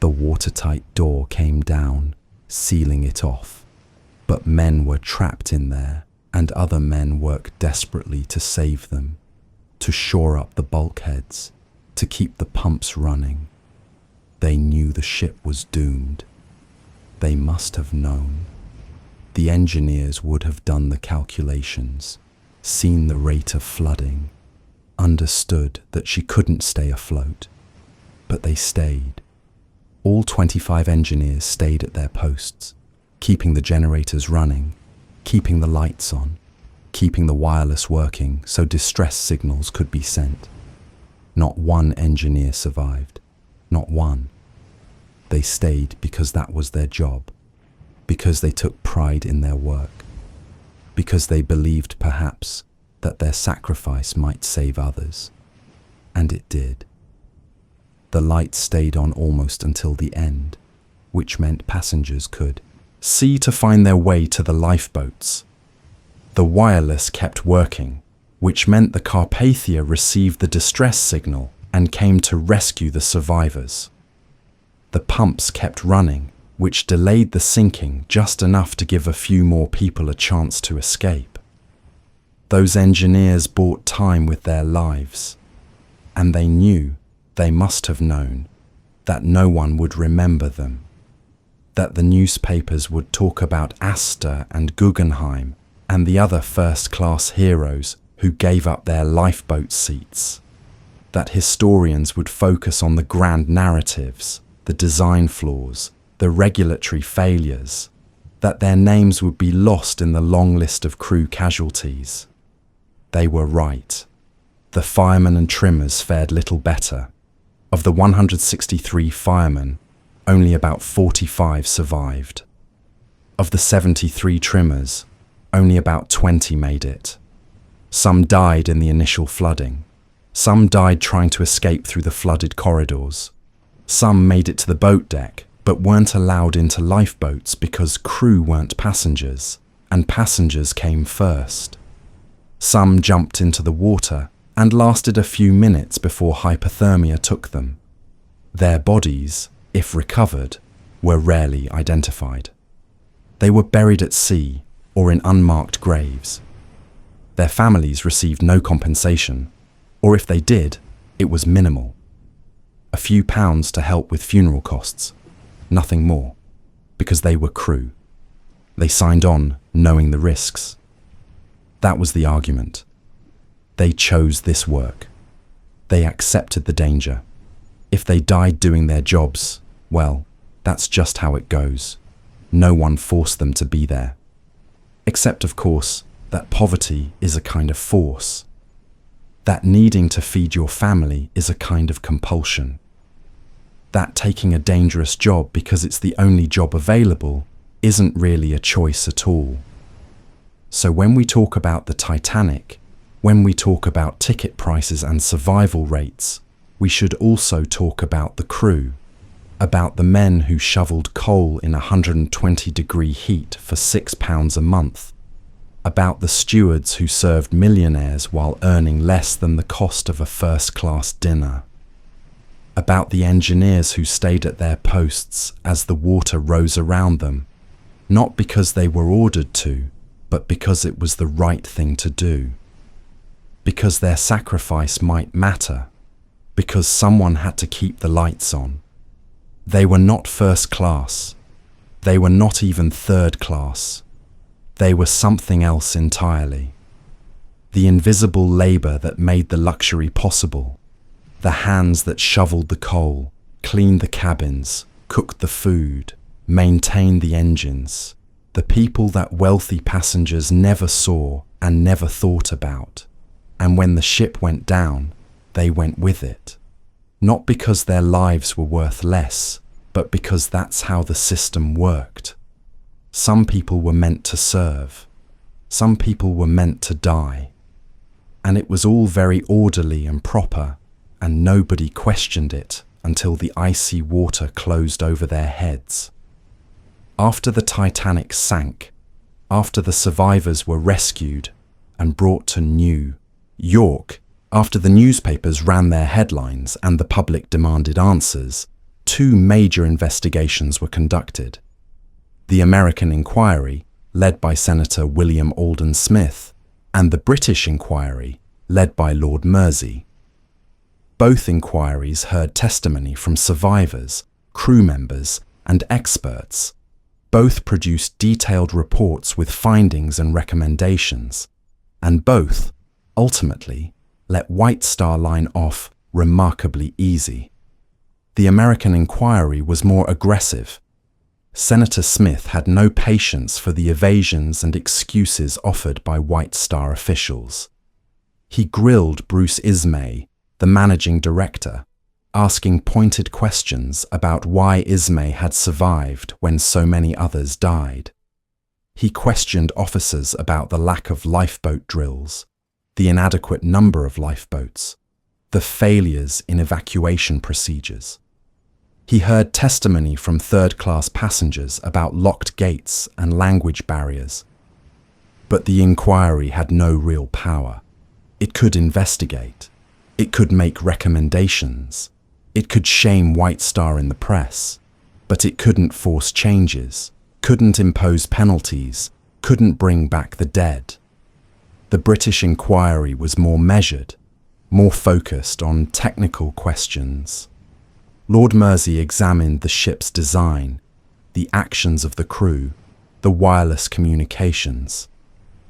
The watertight door came down, sealing it off. But men were trapped in there, and other men worked desperately to save them, to shore up the bulkheads, to keep the pumps running. They knew the ship was doomed. They must have known. The engineers would have done the calculations, seen the rate of flooding, understood that she couldn't stay afloat. But they stayed. All 25 engineers stayed at their posts, keeping the generators running, keeping the lights on, keeping the wireless working so distress signals could be sent. Not one engineer survived. Not one. They stayed because that was their job, because they took pride in their work, because they believed perhaps that their sacrifice might save others. And it did. The light stayed on almost until the end, which meant passengers could see to find their way to the lifeboats. The wireless kept working, which meant the Carpathia received the distress signal and came to rescue the survivors. The pumps kept running, which delayed the sinking just enough to give a few more people a chance to escape. Those engineers bought time with their lives, and they knew, they must have known, that no one would remember them, that the newspapers would talk about Astor and Guggenheim and the other first-class heroes who gave up their lifeboat seats, that historians would focus on the grand narratives, the design flaws, the regulatory failures, that their names would be lost in the long list of crew casualties. They were right. The firemen and trimmers fared little better. Of the 163 firemen, only about 45 survived. Of the 73 trimmers, only about 20 made it. Some died in the initial flooding. Some died trying to escape through the flooded corridors. Some made it to the boat deck, but weren't allowed into lifeboats because crew weren't passengers, and passengers came first. Some jumped into the water and lasted a few minutes before hypothermia took them. Their bodies, if recovered, were rarely identified. They were buried at sea or in unmarked graves. Their families received no compensation, or if they did, it was minimal. A few pounds to help with funeral costs, nothing more, because they were crew. They signed on knowing the risks. That was the argument. They chose this work. They accepted the danger. If they died doing their jobs, well, that's just how it goes. No one forced them to be there. Except, of course, that poverty is a kind of force. That needing to feed your family is a kind of compulsion. That taking a dangerous job because it's the only job available isn't really a choice at all. So when we talk about the Titanic, when we talk about ticket prices and survival rates, we should also talk about the crew, about the men who shoveled coal in 120-degree heat for £6 a month, about the stewards who served millionaires while earning less than the cost of a first-class dinner, about the engineers who stayed at their posts as the water rose around them, not because they were ordered to, but because it was the right thing to do, because their sacrifice might matter, because someone had to keep the lights on. They were not first class. They were not even third class. They were something else entirely. The invisible labor that made the luxury possible. The hands that shoveled the coal, cleaned the cabins, cooked the food, maintained the engines. The people that wealthy passengers never saw and never thought about. And when the ship went down, they went with it. Not because their lives were worth less, but because that's how the system worked. Some people were meant to serve. Some people were meant to die. And it was all very orderly and proper, and nobody questioned it until the icy water closed over their heads. After the Titanic sank, after the survivors were rescued and brought to New York, after the newspapers ran their headlines and the public demanded answers, two major investigations were conducted. The American inquiry, led by Senator William Alden Smith, and the British inquiry, led by Lord Mersey. Both inquiries heard testimony from survivors, crew members, and experts. Both produced detailed reports with findings and recommendations, and both, ultimately, let White Star Line off remarkably easy. The American inquiry was more aggressive. Senator Smith had no patience for the evasions and excuses offered by White Star officials. He grilled Bruce Ismay, the managing director, asking pointed questions about why Ismay had survived when so many others died. He questioned officers about the lack of lifeboat drills, the inadequate number of lifeboats, the failures in evacuation procedures. He heard testimony from third-class passengers about locked gates and language barriers. But the inquiry had no real power. It could investigate. It could make recommendations. It could shame White Star in the press. But it couldn't force changes, couldn't impose penalties, couldn't bring back the dead. The British inquiry was more measured, more focused on technical questions. Lord Mersey examined the ship's design, the actions of the crew, the wireless communications.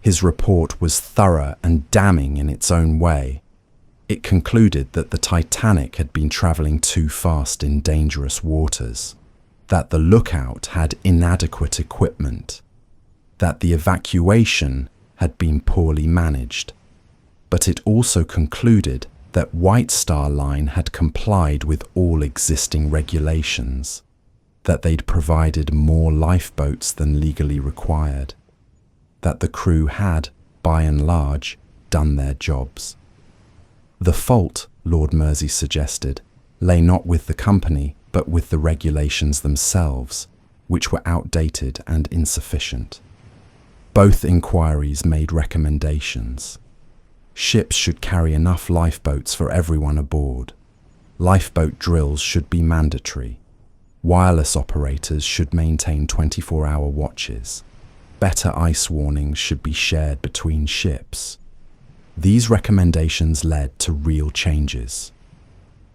His report was thorough and damning in its own way. It concluded that the Titanic had been travelling too fast in dangerous waters, that the lookout had inadequate equipment, that the evacuation had been poorly managed. But it also concluded that White Star Line had complied with all existing regulations, that they'd provided more lifeboats than legally required, that the crew had, by and large, done their jobs. The fault, Lord Mersey suggested, lay not with the company, but with the regulations themselves, which were outdated and insufficient. Both inquiries made recommendations. Ships should carry enough lifeboats for everyone aboard. Lifeboat drills should be mandatory. Wireless operators should maintain 24-hour watches. Better ice warnings should be shared between ships. These recommendations led to real changes.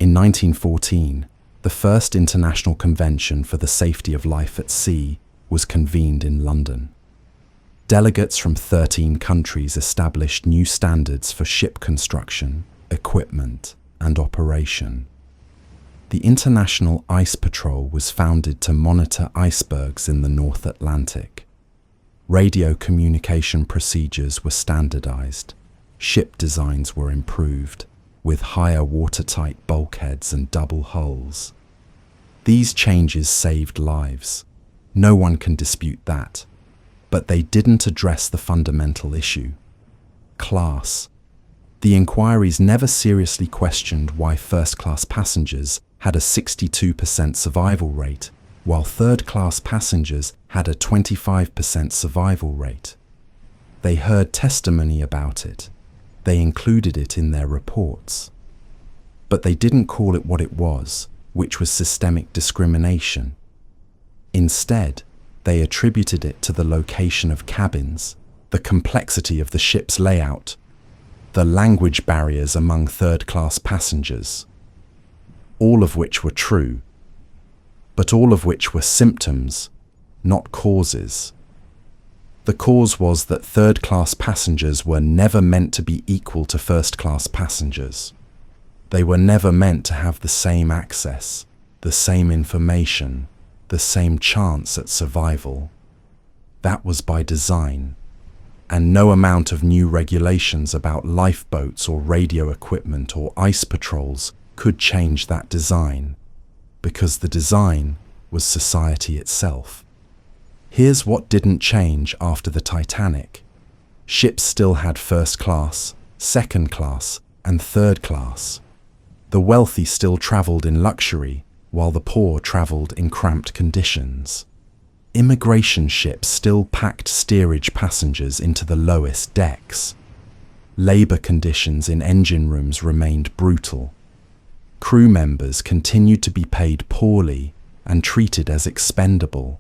In 1914, the first International Convention for the Safety of Life at Sea was convened in London. Delegates from 13 countries established new standards for ship construction, equipment, and operation. The International Ice Patrol was founded to monitor icebergs in the North Atlantic. Radio communication procedures were standardized. Ship designs were improved, with higher watertight bulkheads and double hulls. These changes saved lives. No one can dispute that. But they didn't address the fundamental issue: class. The inquiries never seriously questioned why first-class passengers had a 62% survival rate, while third-class passengers had a 25% survival rate. They heard testimony about it. They included it in their reports. But they didn't call it what it was, which was systemic discrimination. Instead, they attributed it to the location of cabins, the complexity of the ship's layout, the language barriers among third-class passengers. All of which were true, but all of which were symptoms, not causes. The cause was that third-class passengers were never meant to be equal to first-class passengers. They were never meant to have the same access, the same information, the same chance at survival. That was by design, and no amount of new regulations about lifeboats or radio equipment or ice patrols could change that design, because the design was society itself. Here's what didn't change after the Titanic. Ships still had first class, second class, and third class. The wealthy still travelled in luxury, while the poor travelled in cramped conditions. Immigration ships still packed steerage passengers into the lowest decks. Labour conditions in engine rooms remained brutal. Crew members continued to be paid poorly and treated as expendable.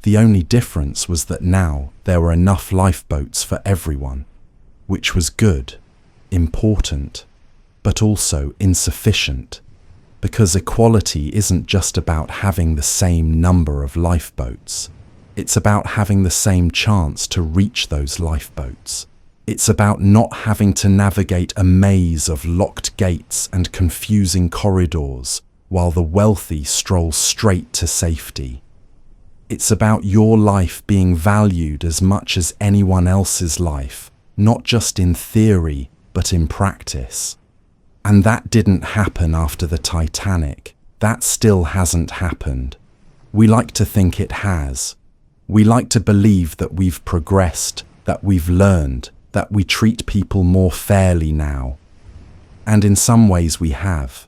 The only difference was that now there were enough lifeboats for everyone, which was good, important, but also insufficient. Because equality isn't just about having the same number of lifeboats. It's about having the same chance to reach those lifeboats. It's about not having to navigate a maze of locked gates and confusing corridors while the wealthy stroll straight to safety. It's about your life being valued as much as anyone else's life, not just in theory, but in practice. And that didn't happen after the Titanic. That still hasn't happened. We like to think it has. We like to believe that we've progressed, that we've learned, that we treat people more fairly now. And in some ways we have.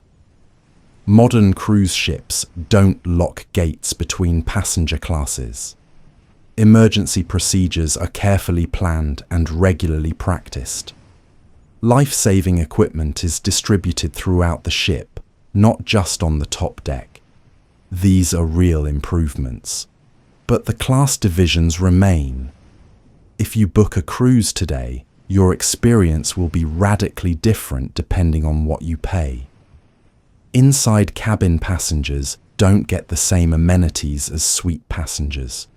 Modern cruise ships don't lock gates between passenger classes. Emergency procedures are carefully planned and regularly practiced. Life-saving equipment is distributed throughout the ship, not just on the top deck. These are real improvements. But the class divisions remain. If you book a cruise today, your experience will be radically different depending on what you pay. Inside cabin passengers don't get the same amenities as suite passengers.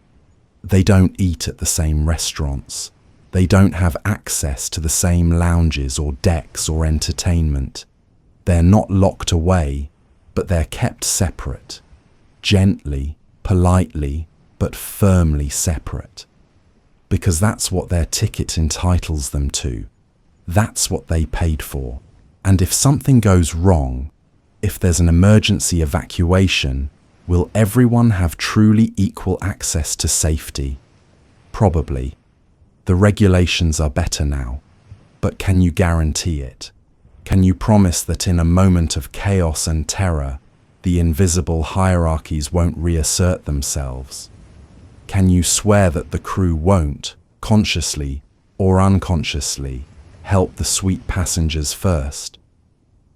They don't eat at the same restaurants. They don't have access to the same lounges or decks or entertainment. They're not locked away, but they're kept separate. Gently, politely, but firmly separate. Because that's what their ticket entitles them to. That's what they paid for. And if something goes wrong, if there's an emergency evacuation, will everyone have truly equal access to safety? Probably. The regulations are better now. But can you guarantee it? Can you promise that in a moment of chaos and terror, the invisible hierarchies won't reassert themselves? Can you swear that the crew won't, consciously or unconsciously, help the suite passengers first?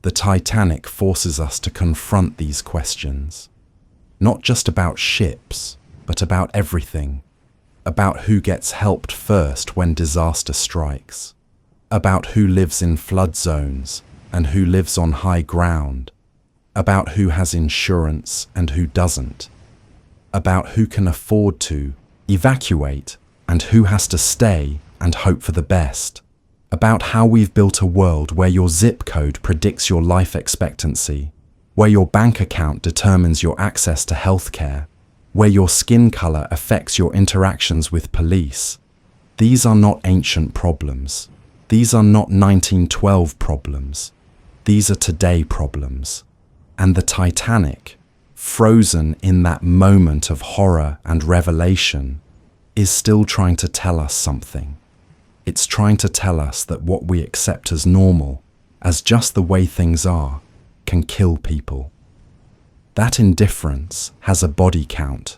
The Titanic forces us to confront these questions. Not just about ships, but about everything. About who gets helped first when disaster strikes. About who lives in flood zones and who lives on high ground. About who has insurance and who doesn't. About who can afford to evacuate and who has to stay and hope for the best. About how we've built a world where your zip code predicts your life expectancy, where your bank account determines your access to healthcare, where your skin color affects your interactions with police. These are not ancient problems. These are not 1912 problems. These are today problems. And the Titanic, frozen in that moment of horror and revelation, is still trying to tell us something. It's trying to tell us that what we accept as normal, as just the way things are, can kill people. That indifference has a body count.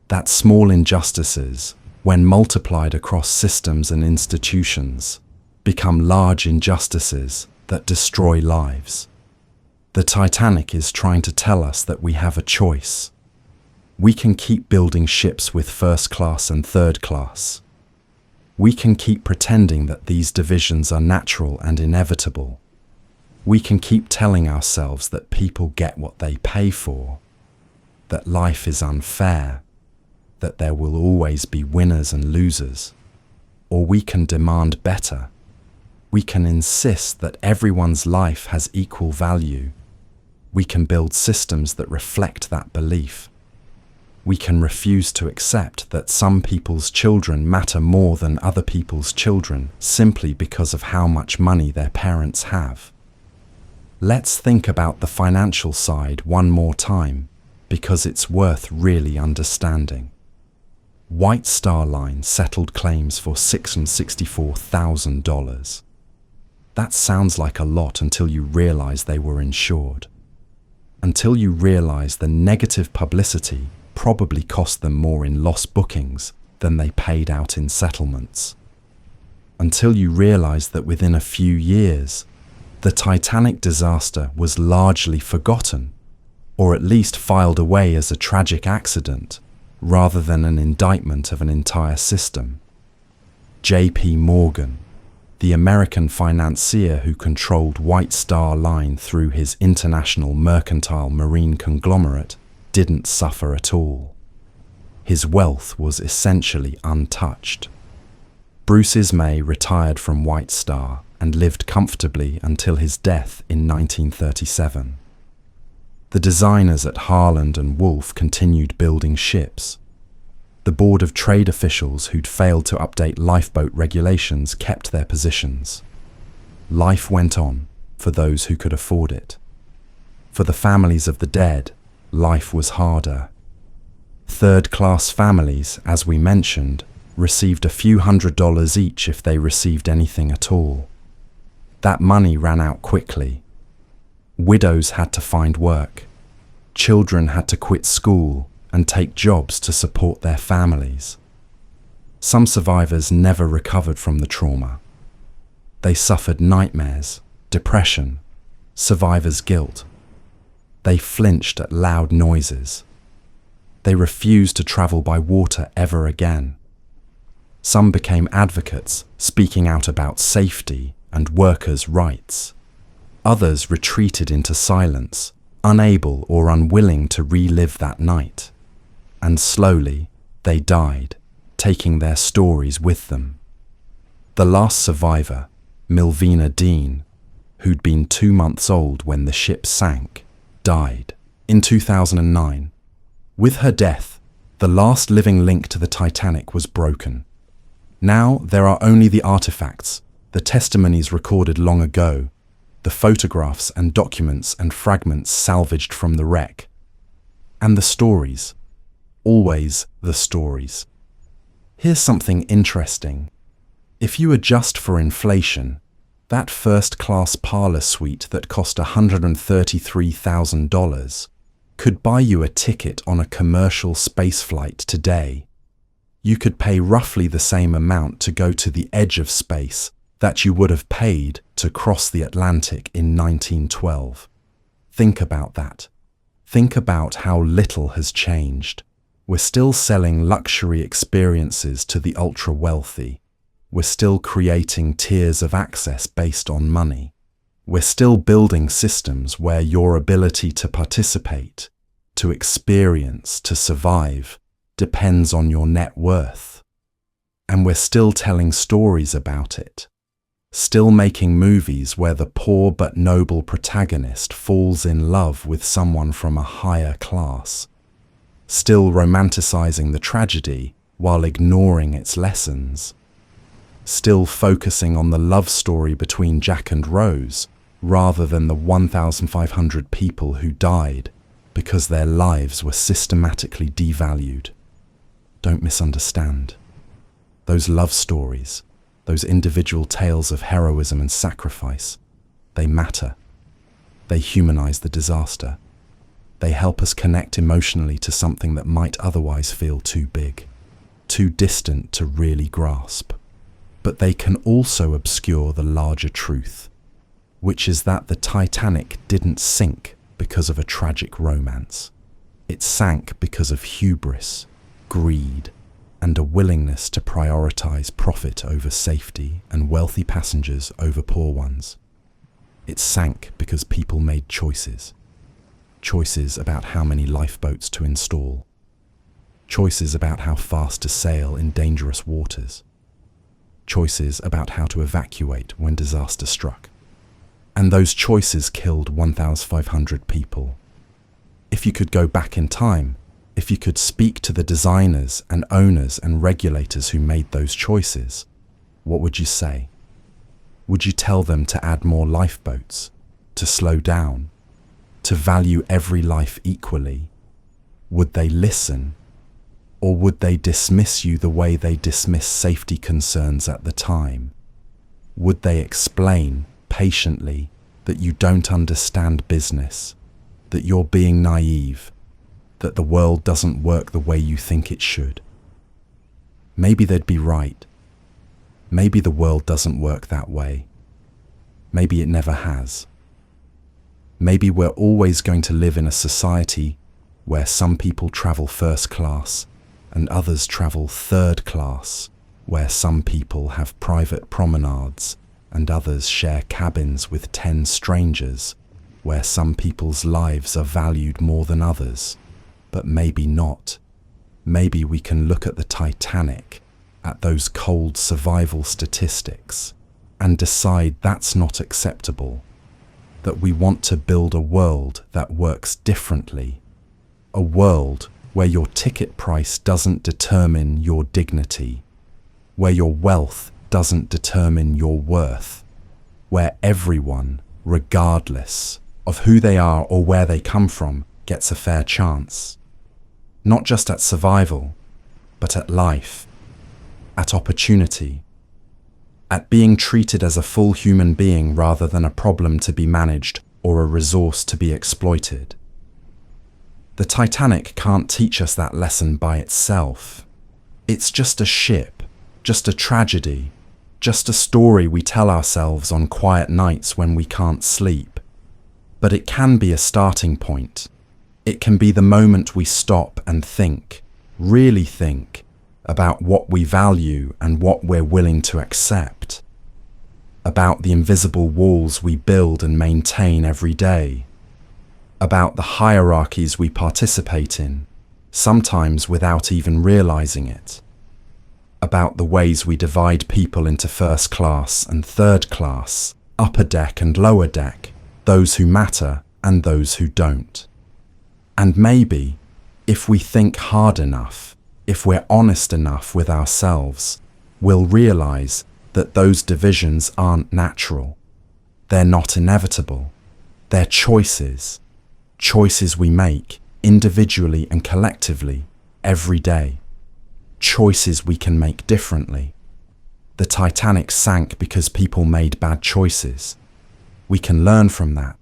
That small injustices, when multiplied across systems and institutions, become large injustices that destroy lives. The Titanic is trying to tell us that we have a choice. We can keep building ships with first class and third class. We can keep pretending that these divisions are natural and inevitable. We can keep telling ourselves that people get what they pay for, that life is unfair, that there will always be winners and losers. Or we can demand better. We can insist that everyone's life has equal value. We can build systems that reflect that belief. We can refuse to accept that some people's children matter more than other people's children simply because of how much money their parents have. Let's think about the financial side one more time, because it's worth really understanding. White Star Line settled claims for $664,000. That sounds like a lot until you realize they were insured. Until you realize the negative publicity probably cost them more in lost bookings than they paid out in settlements. Until you realize that within a few years, the Titanic disaster was largely forgotten, or at least filed away as a tragic accident, rather than an indictment of an entire system. J.P. Morgan, the American financier who controlled White Star Line through his international mercantile marine conglomerate, didn't suffer at all. His wealth was essentially untouched. Bruce Ismay retired from White Star and lived comfortably until his death in 1937. The designers at Harland and Wolff continued building ships. The Board of Trade officials who'd failed to update lifeboat regulations kept their positions. Life went on. for those who could afford it. For the families of the dead, life was harder. Third-class families, as we mentioned, received a few $100s each if they received anything at all. That money ran out quickly. Widows had to find work. Children had to quit school and take jobs to support their families. Some survivors never recovered from the trauma. They suffered nightmares, depression, survivor's guilt. They flinched at loud noises. They refused to travel by water ever again. Some became advocates, speaking out about safety and workers' rights. Others retreated into silence, unable or unwilling to relive that night. And slowly, they died, taking their stories with them. The last survivor, Milvina Dean, who'd been 2 months old when the ship sank, died in 2009. With her death, the last living link to the Titanic was broken. Now there are only the artifacts, the testimonies recorded long ago, the photographs and documents and fragments salvaged from the wreck. And the stories. Always the stories. Here's something interesting. If you adjust for inflation, that first-class parlor suite that cost $133,000 could buy you a ticket on a commercial spaceflight today. You could pay roughly the same amount to go to the edge of space that you would have paid to cross the Atlantic in 1912. Think about that. Think about how little has changed. We're still selling luxury experiences to the ultra-wealthy. We're still creating tiers of access based on money. We're still building systems where your ability to participate, to experience, to survive, depends on your net worth. And we're still telling stories about it. Still making movies where the poor but noble protagonist falls in love with someone from a higher class. Still romanticizing the tragedy while ignoring its lessons. Still focusing on the love story between Jack and Rose rather than the 1,500 people who died because their lives were systematically devalued. Don't misunderstand. Those love stories, those individual tales of heroism and sacrifice, they matter. They humanize the disaster. They help us connect emotionally to something that might otherwise feel too big, too distant to really grasp. But they can also obscure the larger truth, which is that the Titanic didn't sink because of a tragic romance. It sank because of hubris, greed, and a willingness to prioritize profit over safety and wealthy passengers over poor ones. It sank because people made choices. Choices about how many lifeboats to install. Choices about how fast to sail in dangerous waters. Choices about how to evacuate when disaster struck. And those choices killed 1,500 people. If you could go back in time, if you could speak to the designers and owners and regulators who made those choices, what would you say? Would you tell them to add more lifeboats, to slow down, to value every life equally? Would they listen? Or would they dismiss you the way they dismissed safety concerns at the time? Would they explain patiently that you don't understand business, that you're being naive, that the world doesn't work the way you think it should? Maybe they'd be right. Maybe the world doesn't work that way. Maybe it never has. Maybe we're always going to live in a society where some people travel first class and others travel third class, where some people have private promenades and others share cabins with 10 strangers, where some people's lives are valued more than others. But maybe not. Maybe we can look at the Titanic, at those cold survival statistics, and decide that's not acceptable, that we want to build a world that works differently, a world where your ticket price doesn't determine your dignity, where your wealth doesn't determine your worth, where everyone, regardless of who they are or where they come from, gets a fair chance. Not just at survival, but at life, at opportunity, at being treated as a full human being rather than a problem to be managed or a resource to be exploited. The Titanic can't teach us that lesson by itself. It's just a ship, just a tragedy, just a story we tell ourselves on quiet nights when we can't sleep. But it can be a starting point. It can be the moment we stop and think, really think, about what we value and what we're willing to accept, about the invisible walls we build and maintain every day, about the hierarchies we participate in, sometimes without even realizing it, about the ways we divide people into first class and third class, upper deck and lower deck, those who matter and those who don't. And maybe, if we think hard enough, if we're honest enough with ourselves, we'll realize that those divisions aren't natural. They're not inevitable. They're choices. Choices we make, individually and collectively, every day. Choices we can make differently. The Titanic sank because people made bad choices. We can learn from that.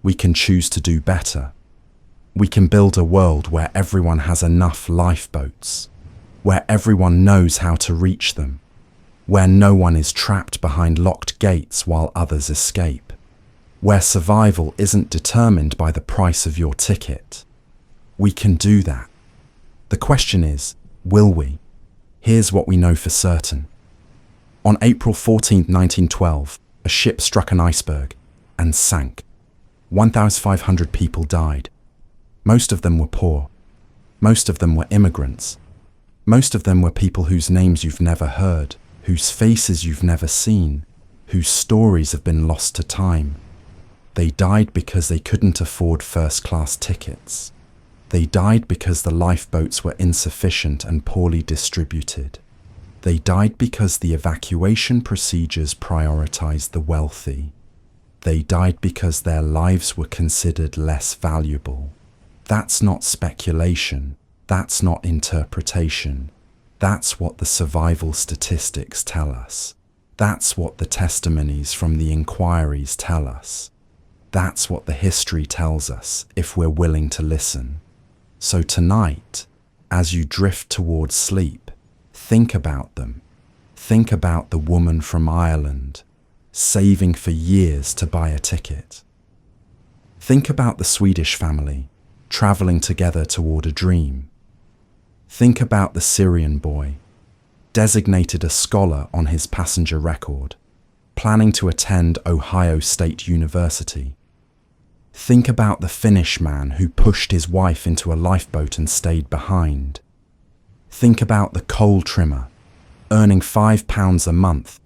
We can choose to do better. We can build a world where everyone has enough lifeboats, where everyone knows how to reach them, where no one is trapped behind locked gates while others escape, where survival isn't determined by the price of your ticket. We can do that. The question is, will we? Here's what we know for certain. On April 14, 1912, a ship struck an iceberg and sank. 1,500 people died. Most of them were poor. Most of them were immigrants. Most of them were people whose names you've never heard, whose faces you've never seen, whose stories have been lost to time. They died because they couldn't afford first-class tickets. They died because the lifeboats were insufficient and poorly distributed. They died because the evacuation procedures prioritized the wealthy. They died because their lives were considered less valuable. That's not speculation. That's not interpretation. That's what the survival statistics tell us. That's what the testimonies from the inquiries tell us. That's what the history tells us if we're willing to listen. So tonight, as you drift towards sleep, think about them. Think about the woman from Ireland, saving for years to buy a ticket. Think about the Swedish family, traveling together toward a dream. Think about the Syrian boy, designated a scholar on his passenger record, planning to attend Ohio State University. Think about the Finnish man who pushed his wife into a lifeboat and stayed behind. Think about the coal trimmer, earning £5 a month,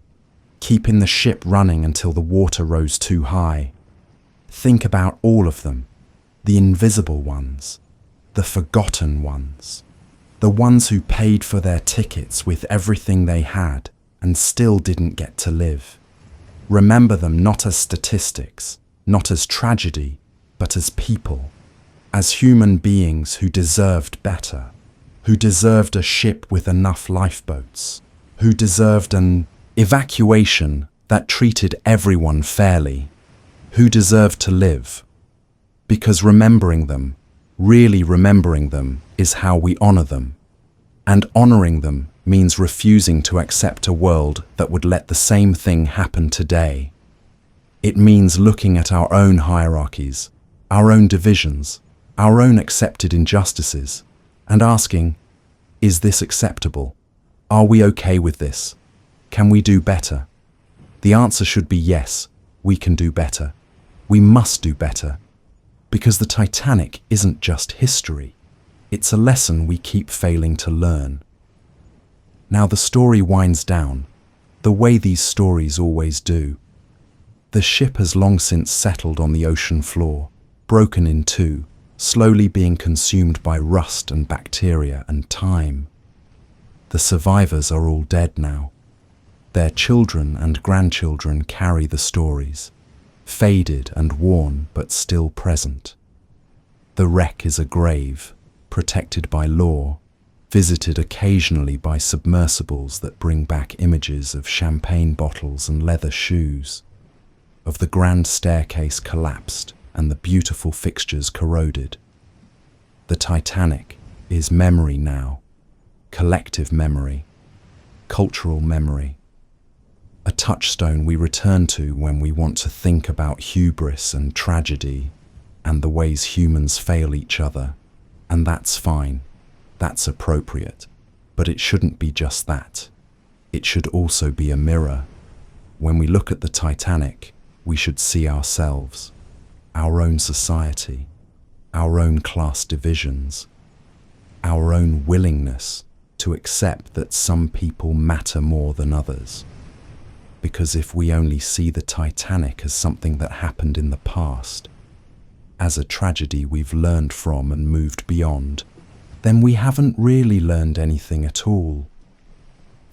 keeping the ship running until the water rose too high. Think about all of them, the invisible ones, the forgotten ones, the ones who paid for their tickets with everything they had and still didn't get to live. Remember them not as statistics, not as tragedy, but as people, as human beings who deserved better, who deserved a ship with enough lifeboats, who deserved an evacuation that treated everyone fairly, who deserved to live. Because remembering them, really remembering them, is how we honor them. And honoring them means refusing to accept a world that would let the same thing happen today. It means looking at our own hierarchies, our own divisions, our own accepted injustices, and asking, is this acceptable? Are we okay with this? Can we do better? The answer should be yes, we can do better. We must do better. Because the Titanic isn't just history. It's a lesson we keep failing to learn. Now the story winds down, the way these stories always do. The ship has long since settled on the ocean floor, broken in two, slowly being consumed by rust and bacteria and time. The survivors are all dead now. Their children and grandchildren carry the stories, faded and worn but still present. The wreck is a grave, protected by law, visited occasionally by submersibles that bring back images of champagne bottles and leather shoes, of the grand staircase collapsed and the beautiful fixtures corroded. The Titanic is memory now, collective memory, cultural memory, a touchstone we return to when we want to think about hubris and tragedy and the ways humans fail each other. And that's fine, that's appropriate, but it shouldn't be just that. It should also be a mirror. When we look at the Titanic, we should see ourselves, our own society, our own class divisions, our own willingness to accept that some people matter more than others. Because if we only see the Titanic as something that happened in the past, as a tragedy we've learned from and moved beyond, then we haven't really learned anything at all.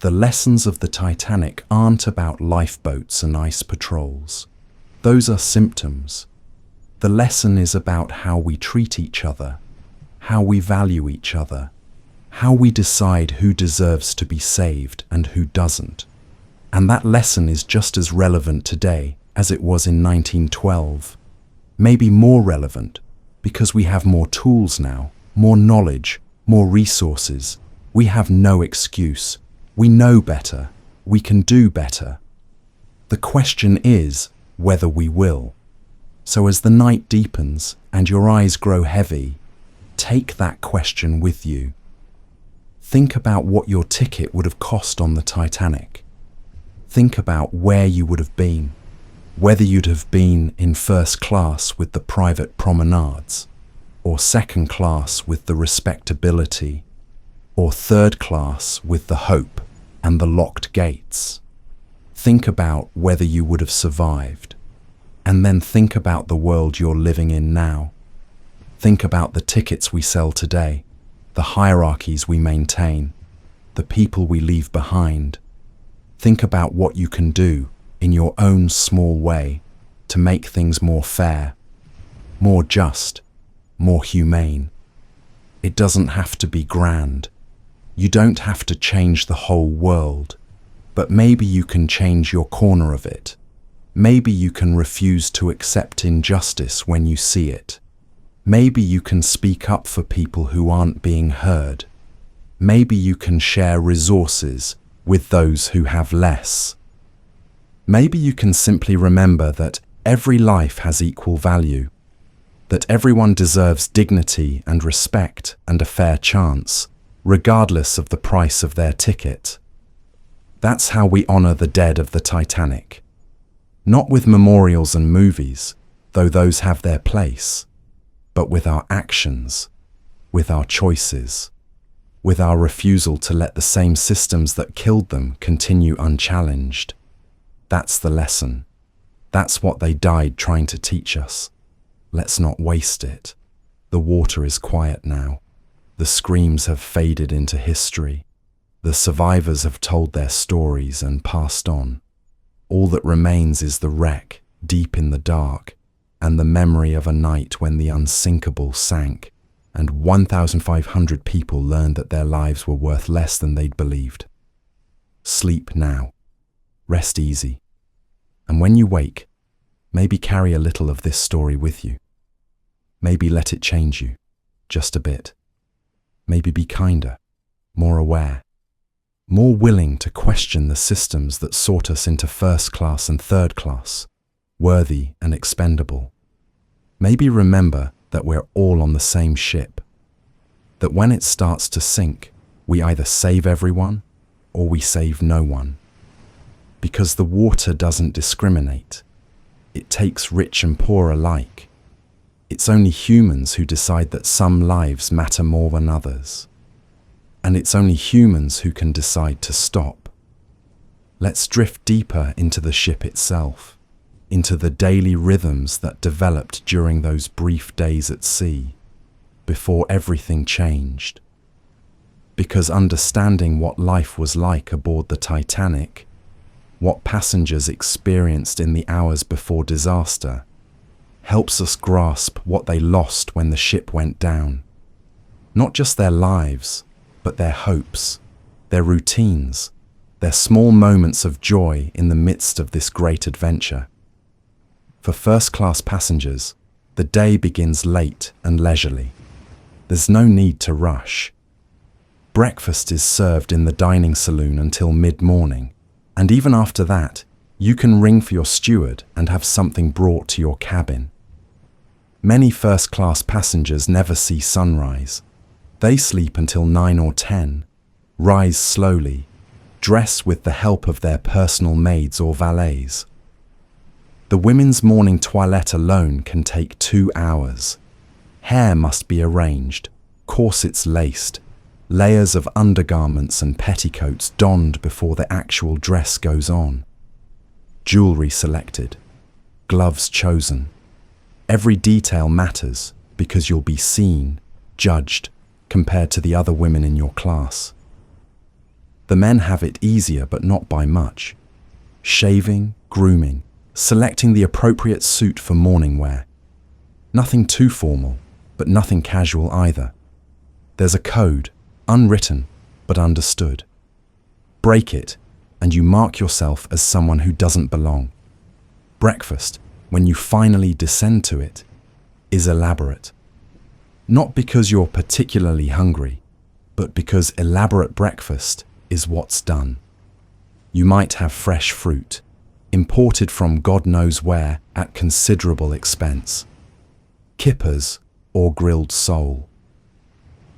The lessons of the Titanic aren't about lifeboats and ice patrols. Those are symptoms. The lesson is about how we treat each other, how we value each other, how we decide who deserves to be saved and who doesn't. And that lesson is just as relevant today as it was in 1912. Maybe more relevant, because we have more tools now, more knowledge, more resources. We have no excuse. We know better. We can do better. The question is whether we will. So as the night deepens and your eyes grow heavy, take that question with you. Think about what your ticket would have cost on the Titanic. Think about where you would have been, whether you'd have been in first class with the private promenades, or second class with the respectability, or third class with the hope and the locked gates. Think about whether you would have survived, and then think about the world you're living in now. Think about the tickets we sell today, the hierarchies we maintain, the people we leave behind. Think about what you can do in your own small way to make things more fair, more just, more humane. It doesn't have to be grand. You don't have to change the whole world, but maybe you can change your corner of it. Maybe you can refuse to accept injustice when you see it. Maybe you can speak up for people who aren't being heard. Maybe you can share resources with those who have less. Maybe you can simply remember that every life has equal value, that everyone deserves dignity and respect and a fair chance, regardless of the price of their ticket. That's how we honor the dead of the Titanic. Not with memorials and movies, though those have their place, but with our actions, with our choices, with our refusal to let the same systems that killed them continue unchallenged. That's the lesson. That's what they died trying to teach us. Let's not waste it. The water is quiet now. The screams have faded into history. The survivors have told their stories and passed on. All that remains is the wreck, deep in the dark, and the memory of a night when the unsinkable sank, and 1,500 people learned that their lives were worth less than they'd believed. Sleep now. Rest easy. And when you wake, maybe carry a little of this story with you. Maybe let it change you, just a bit. Maybe be kinder, more aware, more willing to question the systems that sort us into first class and third class, worthy and expendable. Maybe remember that we're all on the same ship, that when it starts to sink, we either save everyone or we save no one. Because the water doesn't discriminate. It takes rich and poor alike. It's only humans who decide that some lives matter more than others. And it's only humans who can decide to stop. Let's drift deeper into the ship itself, into the daily rhythms that developed during those brief days at sea, before everything changed. Because understanding what life was like aboard the Titanic what passengers experienced in the hours before disaster, helps us grasp what they lost when the ship went down. Not just their lives, but their hopes, their routines, their small moments of joy in the midst of this great adventure. For first-class passengers, the day begins late and leisurely. There's no need to rush. Breakfast is served in the dining saloon until mid-morning, and even after that, you can ring for your steward and have something brought to your cabin. Many first-class passengers never see sunrise. They sleep until 9 or 10, rise slowly, dress with the help of their personal maids or valets. The women's morning toilette alone can take 2 hours. Hair must be arranged, corsets laced, layers of undergarments and petticoats donned before the actual dress goes on. Jewelry selected, gloves chosen. Every detail matters because you'll be seen, judged, compared to the other women in your class. The men have it easier, but not by much. Shaving, grooming, selecting the appropriate suit for morning wear. Nothing too formal, but nothing casual either. There's a code, unwritten, but understood. Break it, and you mark yourself as someone who doesn't belong. Breakfast, when you finally descend to it, is elaborate. Not because you're particularly hungry, but because elaborate breakfast is what's done. You might have fresh fruit, imported from God knows where at considerable expense. Kippers or grilled sole.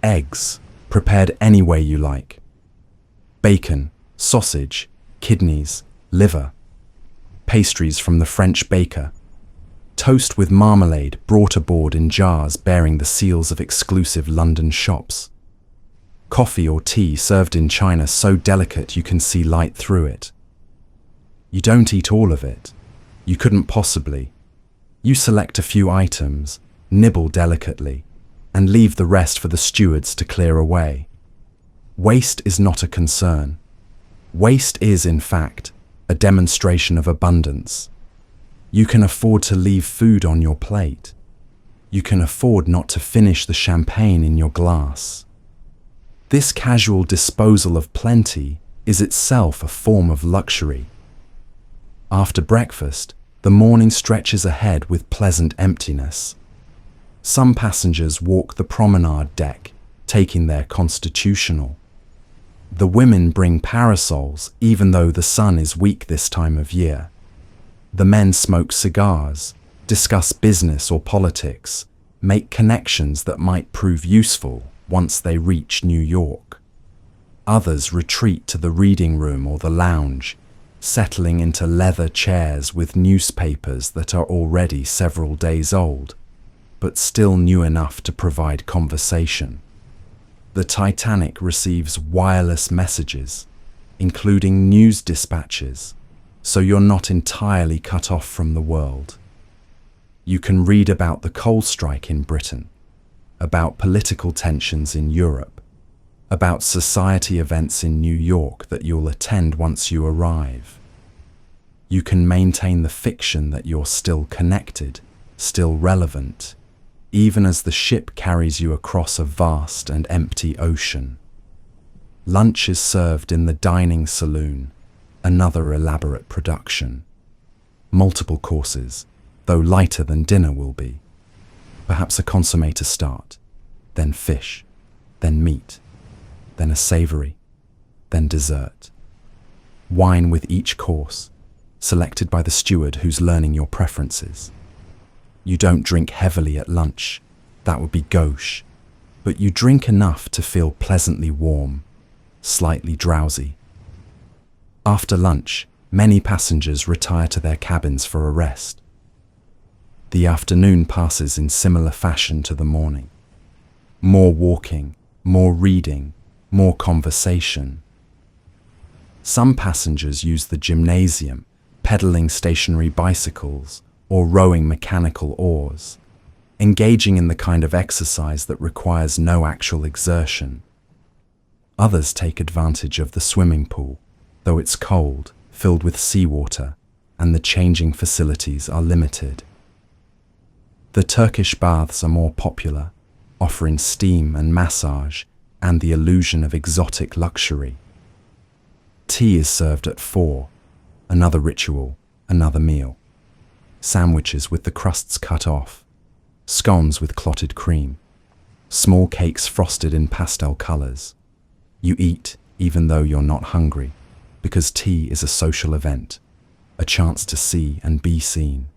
Eggs, prepared any way you like. Bacon, sausage, kidneys, liver. Pastries from the French baker. Toast with marmalade brought aboard in jars bearing the seals of exclusive London shops. Coffee or tea served in china so delicate you can see light through it. You don't eat all of it. You couldn't possibly. You select a few items, nibble delicately, and leave the rest for the stewards to clear away. Waste is not a concern. Waste is, in fact, a demonstration of abundance. You can afford to leave food on your plate. You can afford not to finish the champagne in your glass. This casual disposal of plenty is itself a form of luxury. After breakfast, the morning stretches ahead with pleasant emptiness. Some passengers walk the promenade deck, taking their constitutional. The women bring parasols, even though the sun is weak this time of year. The men smoke cigars, discuss business or politics, make connections that might prove useful once they reach New York. Others retreat to the reading room or the lounge, settling into leather chairs with newspapers that are already several days old, but still new enough to provide conversation. The Titanic receives wireless messages, including news dispatches, so you're not entirely cut off from the world. You can read about the coal strike in Britain, about political tensions in Europe, about society events in New York that you'll attend once you arrive. You can maintain the fiction that you're still connected, still relevant, even as the ship carries you across a vast and empty ocean. Lunch is served in the dining saloon, another elaborate production. Multiple courses, though lighter than dinner will be. Perhaps a consommé to start, then fish, then meat, then a savoury, then dessert. Wine with each course, selected by the steward who's learning your preferences. You don't drink heavily at lunch, that would be gauche, but you drink enough to feel pleasantly warm, slightly drowsy. After lunch, many passengers retire to their cabins for a rest. The afternoon passes in similar fashion to the morning. More walking, more reading, more conversation. Some passengers use the gymnasium, pedaling stationary bicycles or rowing mechanical oars, engaging in the kind of exercise that requires no actual exertion. Others take advantage of the swimming pool, though it's cold, filled with seawater, and the changing facilities are limited. The Turkish baths are more popular, offering steam and massage and the illusion of exotic luxury. Tea is served at 4, another ritual, another meal. Sandwiches with the crusts cut off, scones with clotted cream, small cakes frosted in pastel colors. You eat even though you're not hungry, because tea is a social event, a chance to see and be seen.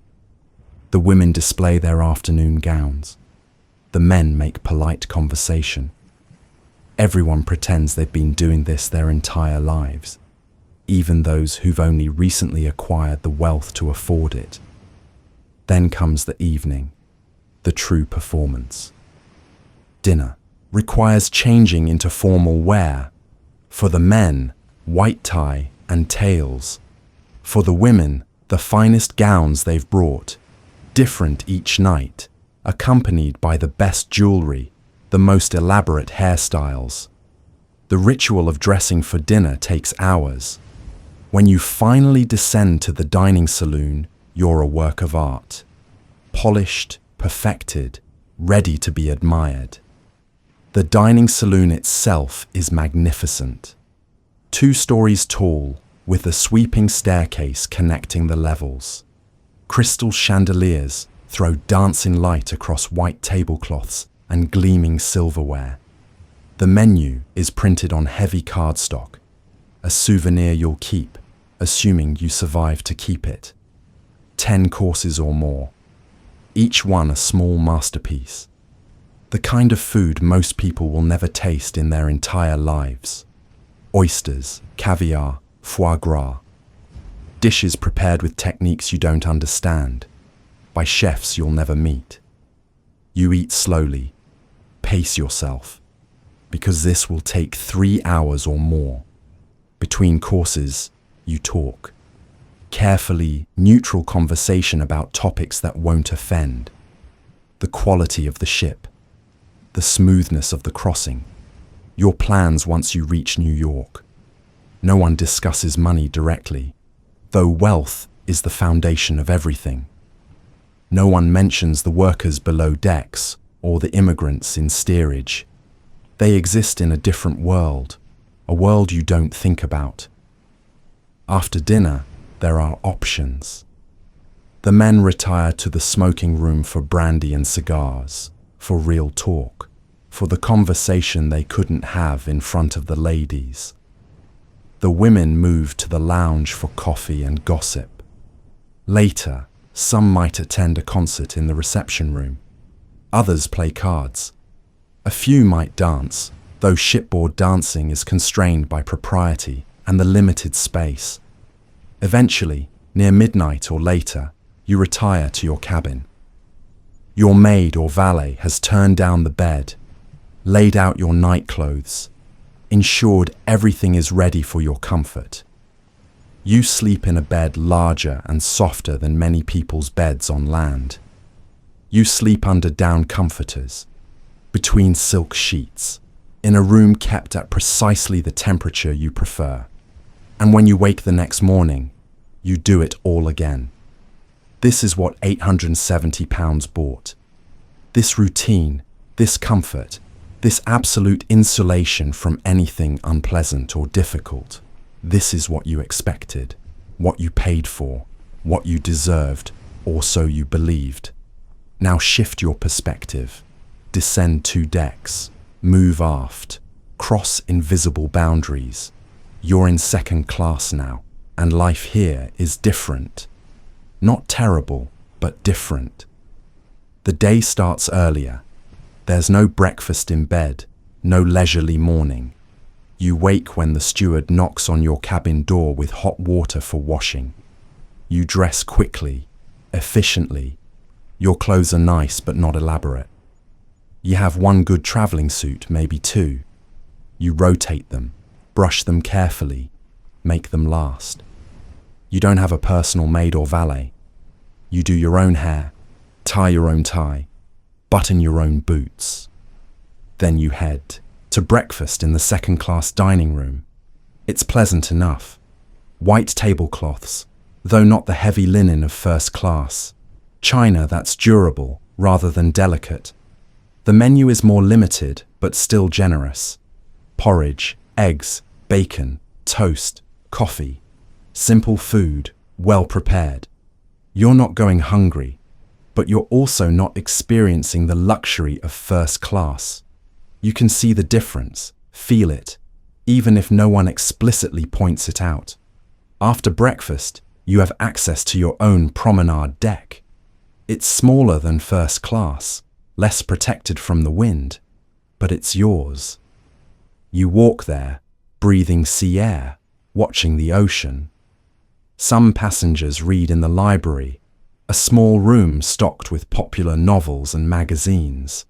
The women display their afternoon gowns. The men make polite conversation. Everyone pretends they've been doing this their entire lives, even those who've only recently acquired the wealth to afford it. Then comes the evening, the true performance. Dinner requires changing into formal wear. For the men, white tie and tails. For the women, the finest gowns they've brought, different each night, accompanied by the best jewelry, the most elaborate hairstyles. The ritual of dressing for dinner takes hours. When you finally descend to the dining saloon, you're a work of art. Polished, perfected, ready to be admired. The dining saloon itself is magnificent. 2 stories tall, with a sweeping staircase connecting the levels. Crystal chandeliers throw dancing light across white tablecloths and gleaming silverware. The menu is printed on heavy cardstock, a souvenir you'll keep, assuming you survive to keep it. 10 courses or more, each one a small masterpiece. The kind of food most people will never taste in their entire lives. Oysters, caviar, foie gras. Dishes prepared with techniques you don't understand, by chefs you'll never meet. You eat slowly, pace yourself, because this will take 3 hours or more. Between courses, you talk. Carefully, neutral conversation about topics that won't offend. The quality of the ship, the smoothness of the crossing, your plans once you reach New York. No one discusses money directly, though wealth is the foundation of everything. No one mentions the workers below decks or the immigrants in steerage. They exist in a different world, a world you don't think about. After dinner, there are options. The men retire to the smoking room for brandy and cigars, for real talk, for the conversation they couldn't have in front of the ladies. The women move to the lounge for coffee and gossip. Later, some might attend a concert in the reception room. Others play cards. A few might dance, though shipboard dancing is constrained by propriety and the limited space. Eventually, near midnight or later, you retire to your cabin. Your maid or valet has turned down the bed, laid out your nightclothes, ensured everything is ready for your comfort. You sleep in a bed larger and softer than many people's beds on land. You sleep under down comforters, between silk sheets, in a room kept at precisely the temperature you prefer. And when you wake the next morning, you do it all again. This is what £870 bought. This routine, this comfort, this absolute insulation from anything unpleasant or difficult. This is what you expected, what you paid for, what you deserved, or so you believed. Now shift your perspective. Descend 2 decks, move aft, cross invisible boundaries. You're in second class now, and life here is different. Not terrible, but different. The day starts earlier. There's no breakfast in bed, no leisurely morning. You wake when the steward knocks on your cabin door with hot water for washing. You dress quickly, efficiently. Your clothes are nice but not elaborate. You have 1 good traveling suit, maybe 2. You rotate them, brush them carefully, make them last. You don't have a personal maid or valet. You do your own hair, tie your own tie, button your own boots. Then you head to breakfast in the second-class dining room. It's pleasant enough. White tablecloths, though not the heavy linen of first class. China that's durable rather than delicate. The menu is more limited, but still generous. Porridge, eggs, bacon, toast, coffee. Simple food, well prepared. You're not going hungry, but you're also not experiencing the luxury of first class. You can see the difference, feel it, even if no one explicitly points it out. After breakfast, you have access to your own promenade deck. It's smaller than first class, less protected from the wind, but it's yours. You walk there, breathing sea air, watching the ocean. Some passengers read in the library, a small room stocked with popular novels and magazines.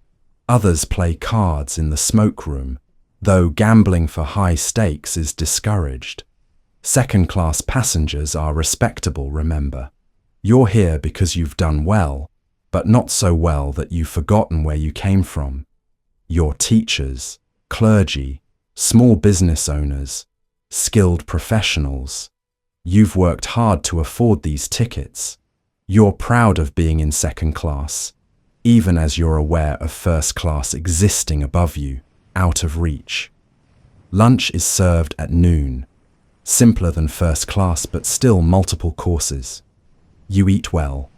Others play cards in the smoke room, though gambling for high stakes is discouraged. Second-class passengers are respectable, remember. You're here because you've done well, but not so well that you've forgotten where you came from. You're teachers, clergy, small business owners, skilled professionals. You've worked hard to afford these tickets. You're proud of being in second class, even as you're aware of first class existing above you, out of reach. Lunch is served at noon, simpler than first class but still multiple courses. You eat well,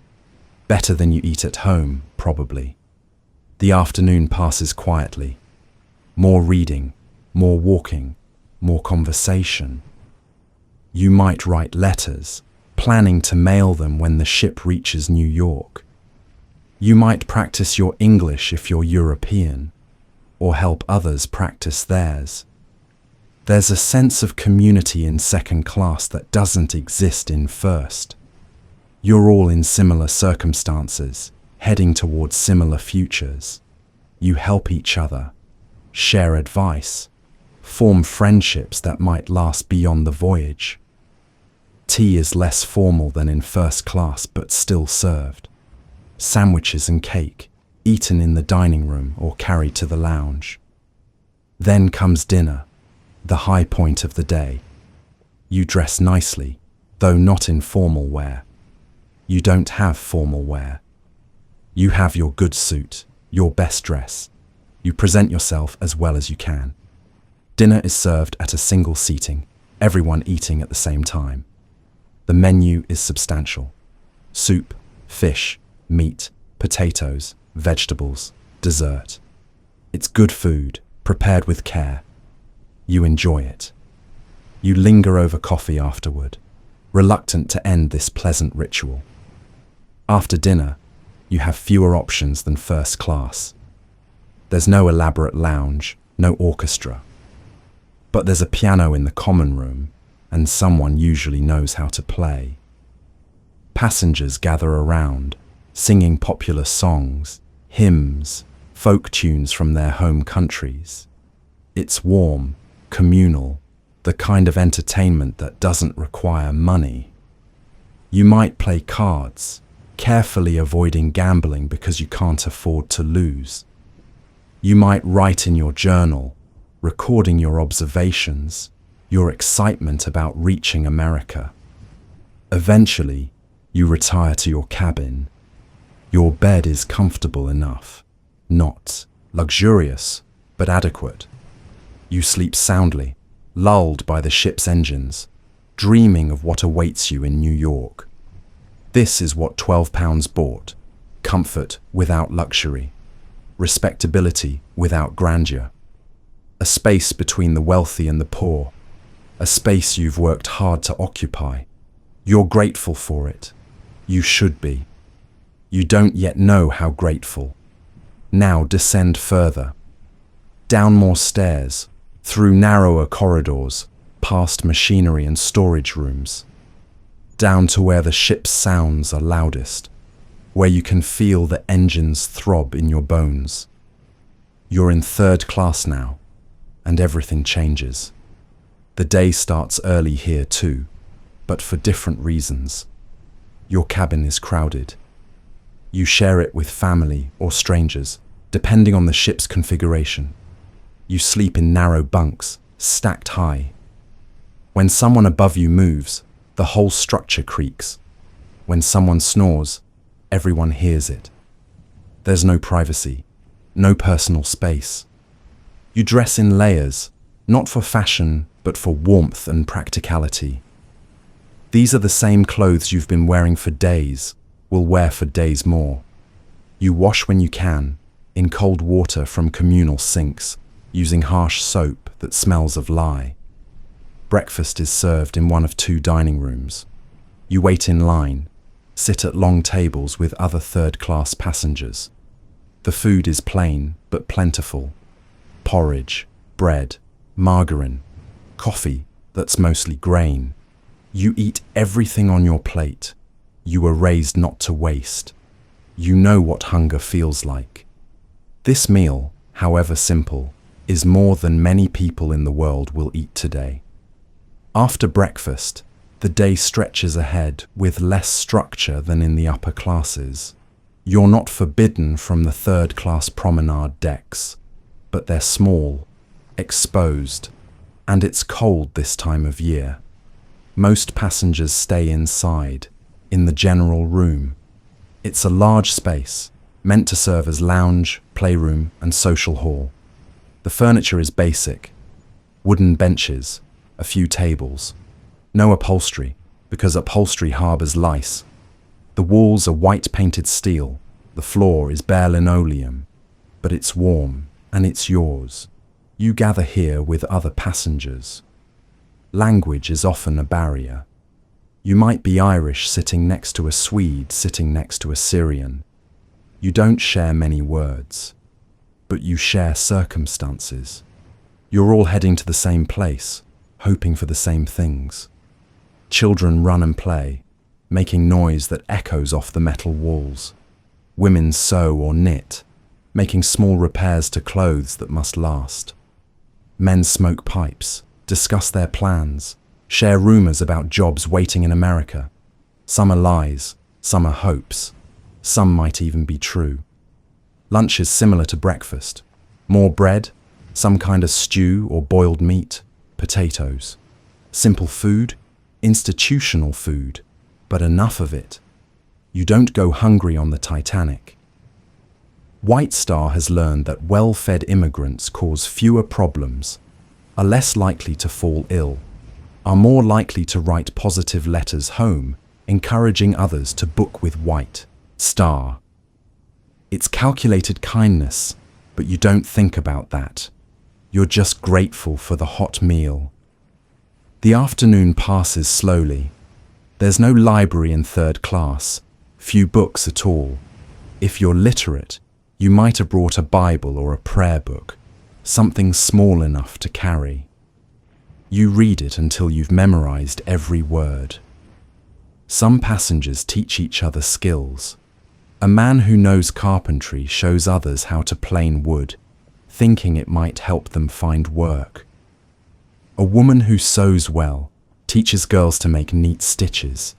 better than you eat at home, probably. The afternoon passes quietly. More reading, more walking, more conversation. You might write letters, planning to mail them when the ship reaches New York. You might practice your English if you're European, or help others practice theirs. There's a sense of community in second class that doesn't exist in first. You're all in similar circumstances, heading towards similar futures. You help each other, share advice, form friendships that might last beyond the voyage. Tea is less formal than in first class but still served. Sandwiches and cake, eaten in the dining room or carried to the lounge. Then comes dinner, the high point of the day. You dress nicely, though not in formal wear. You don't have formal wear. You have your good suit, your best dress. You present yourself as well as you can. Dinner is served at a single seating, everyone eating at the same time. The menu is substantial. Soup, fish, meat, potatoes, vegetables, dessert. It's good food, prepared with care. You enjoy it. You linger over coffee afterward, reluctant to end this pleasant ritual. After dinner, you have fewer options than first class. There's no elaborate lounge, no orchestra. But there's a piano in the common room, and someone usually knows how to play. Passengers gather around, singing popular songs, hymns, folk tunes from their home countries. It's warm, communal, the kind of entertainment that doesn't require money. You might play cards, carefully avoiding gambling because you can't afford to lose. You might write in your journal, recording your observations, your excitement about reaching America. Eventually, you retire to your cabin. Your bed is comfortable enough, not luxurious, but adequate. You sleep soundly, lulled by the ship's engines, dreaming of what awaits you in New York. This is what £12 bought: comfort without luxury, respectability without grandeur, a space between the wealthy and the poor, a space you've worked hard to occupy. You're grateful for it. You should be. You don't yet know how grateful. Now descend further. Down more stairs, through narrower corridors, past machinery and storage rooms. Down to where the ship's sounds are loudest, where you can feel the engines throb in your bones. You're in third class now, and everything changes. The day starts early here too, but for different reasons. Your cabin is crowded. You share it with family or strangers, depending on the ship's configuration. You sleep in narrow bunks, stacked high. When someone above you moves, the whole structure creaks. When someone snores, everyone hears it. There's no privacy, no personal space. You dress in layers, not for fashion, but for warmth and practicality. These are the same clothes you've been wearing for days, will wear for days more. You wash when you can, in cold water from communal sinks, using harsh soap that smells of lye. Breakfast is served in one of 2 dining rooms. You wait in line, sit at long tables with other third-class passengers. The food is plain but plentiful. Porridge, bread, margarine, coffee that's mostly grain. You eat everything on your plate. You were raised not to waste. You know what hunger feels like. This meal, however simple, is more than many people in the world will eat today. After breakfast, the day stretches ahead with less structure than in the upper classes. You're not forbidden from the third-class promenade decks, but they're small, exposed, and it's cold this time of year. Most passengers stay inside, in the general room. It's a large space, meant to serve as lounge, playroom, and social hall. The furniture is basic. Wooden benches, a few tables. No upholstery, because upholstery harbors lice. The walls are white painted steel. The floor is bare linoleum. But it's warm, and it's yours. You gather here with other passengers. Language is often a barrier. You might be Irish sitting next to a Swede sitting next to a Syrian. You don't share many words, but you share circumstances. You're all heading to the same place, hoping for the same things. Children run and play, making noise that echoes off the metal walls. Women sew or knit, making small repairs to clothes that must last. Men smoke pipes, discuss their plans, share rumors about jobs waiting in America. Some are lies, some are hopes, some might even be true. Lunch is similar to breakfast. More bread, some kind of stew or boiled meat, potatoes. Simple food, institutional food, but enough of it. You don't go hungry on the Titanic. White Star has learned that well-fed immigrants cause fewer problems, are less likely to fall ill, are more likely to write positive letters home, encouraging others to book with White Star. It's calculated kindness, but you don't think about that. You're just grateful for the hot meal. The afternoon passes slowly. There's no library in third class, few books at all. If you're literate, you might have brought a Bible or a prayer book, something small enough to carry. You read it until you've memorized every word. Some passengers teach each other skills. A man who knows carpentry shows others how to plane wood, thinking it might help them find work. A woman who sews well teaches girls to make neat stitches.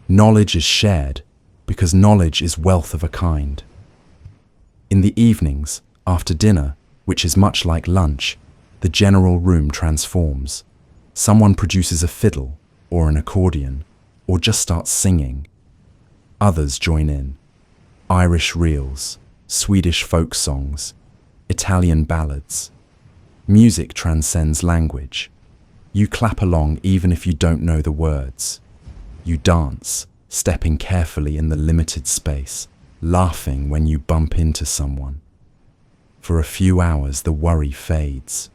Knowledge is shared because knowledge is wealth of a kind. In the evenings, after dinner, which is much like lunch, the general room transforms. Someone produces a fiddle or an accordion or just starts singing. Others join in. Irish reels, Swedish folk songs, Italian ballads. Music transcends language. You clap along even if you don't know the words. You dance, stepping carefully in the limited space, laughing when you bump into someone. For a few hours, the worry fades.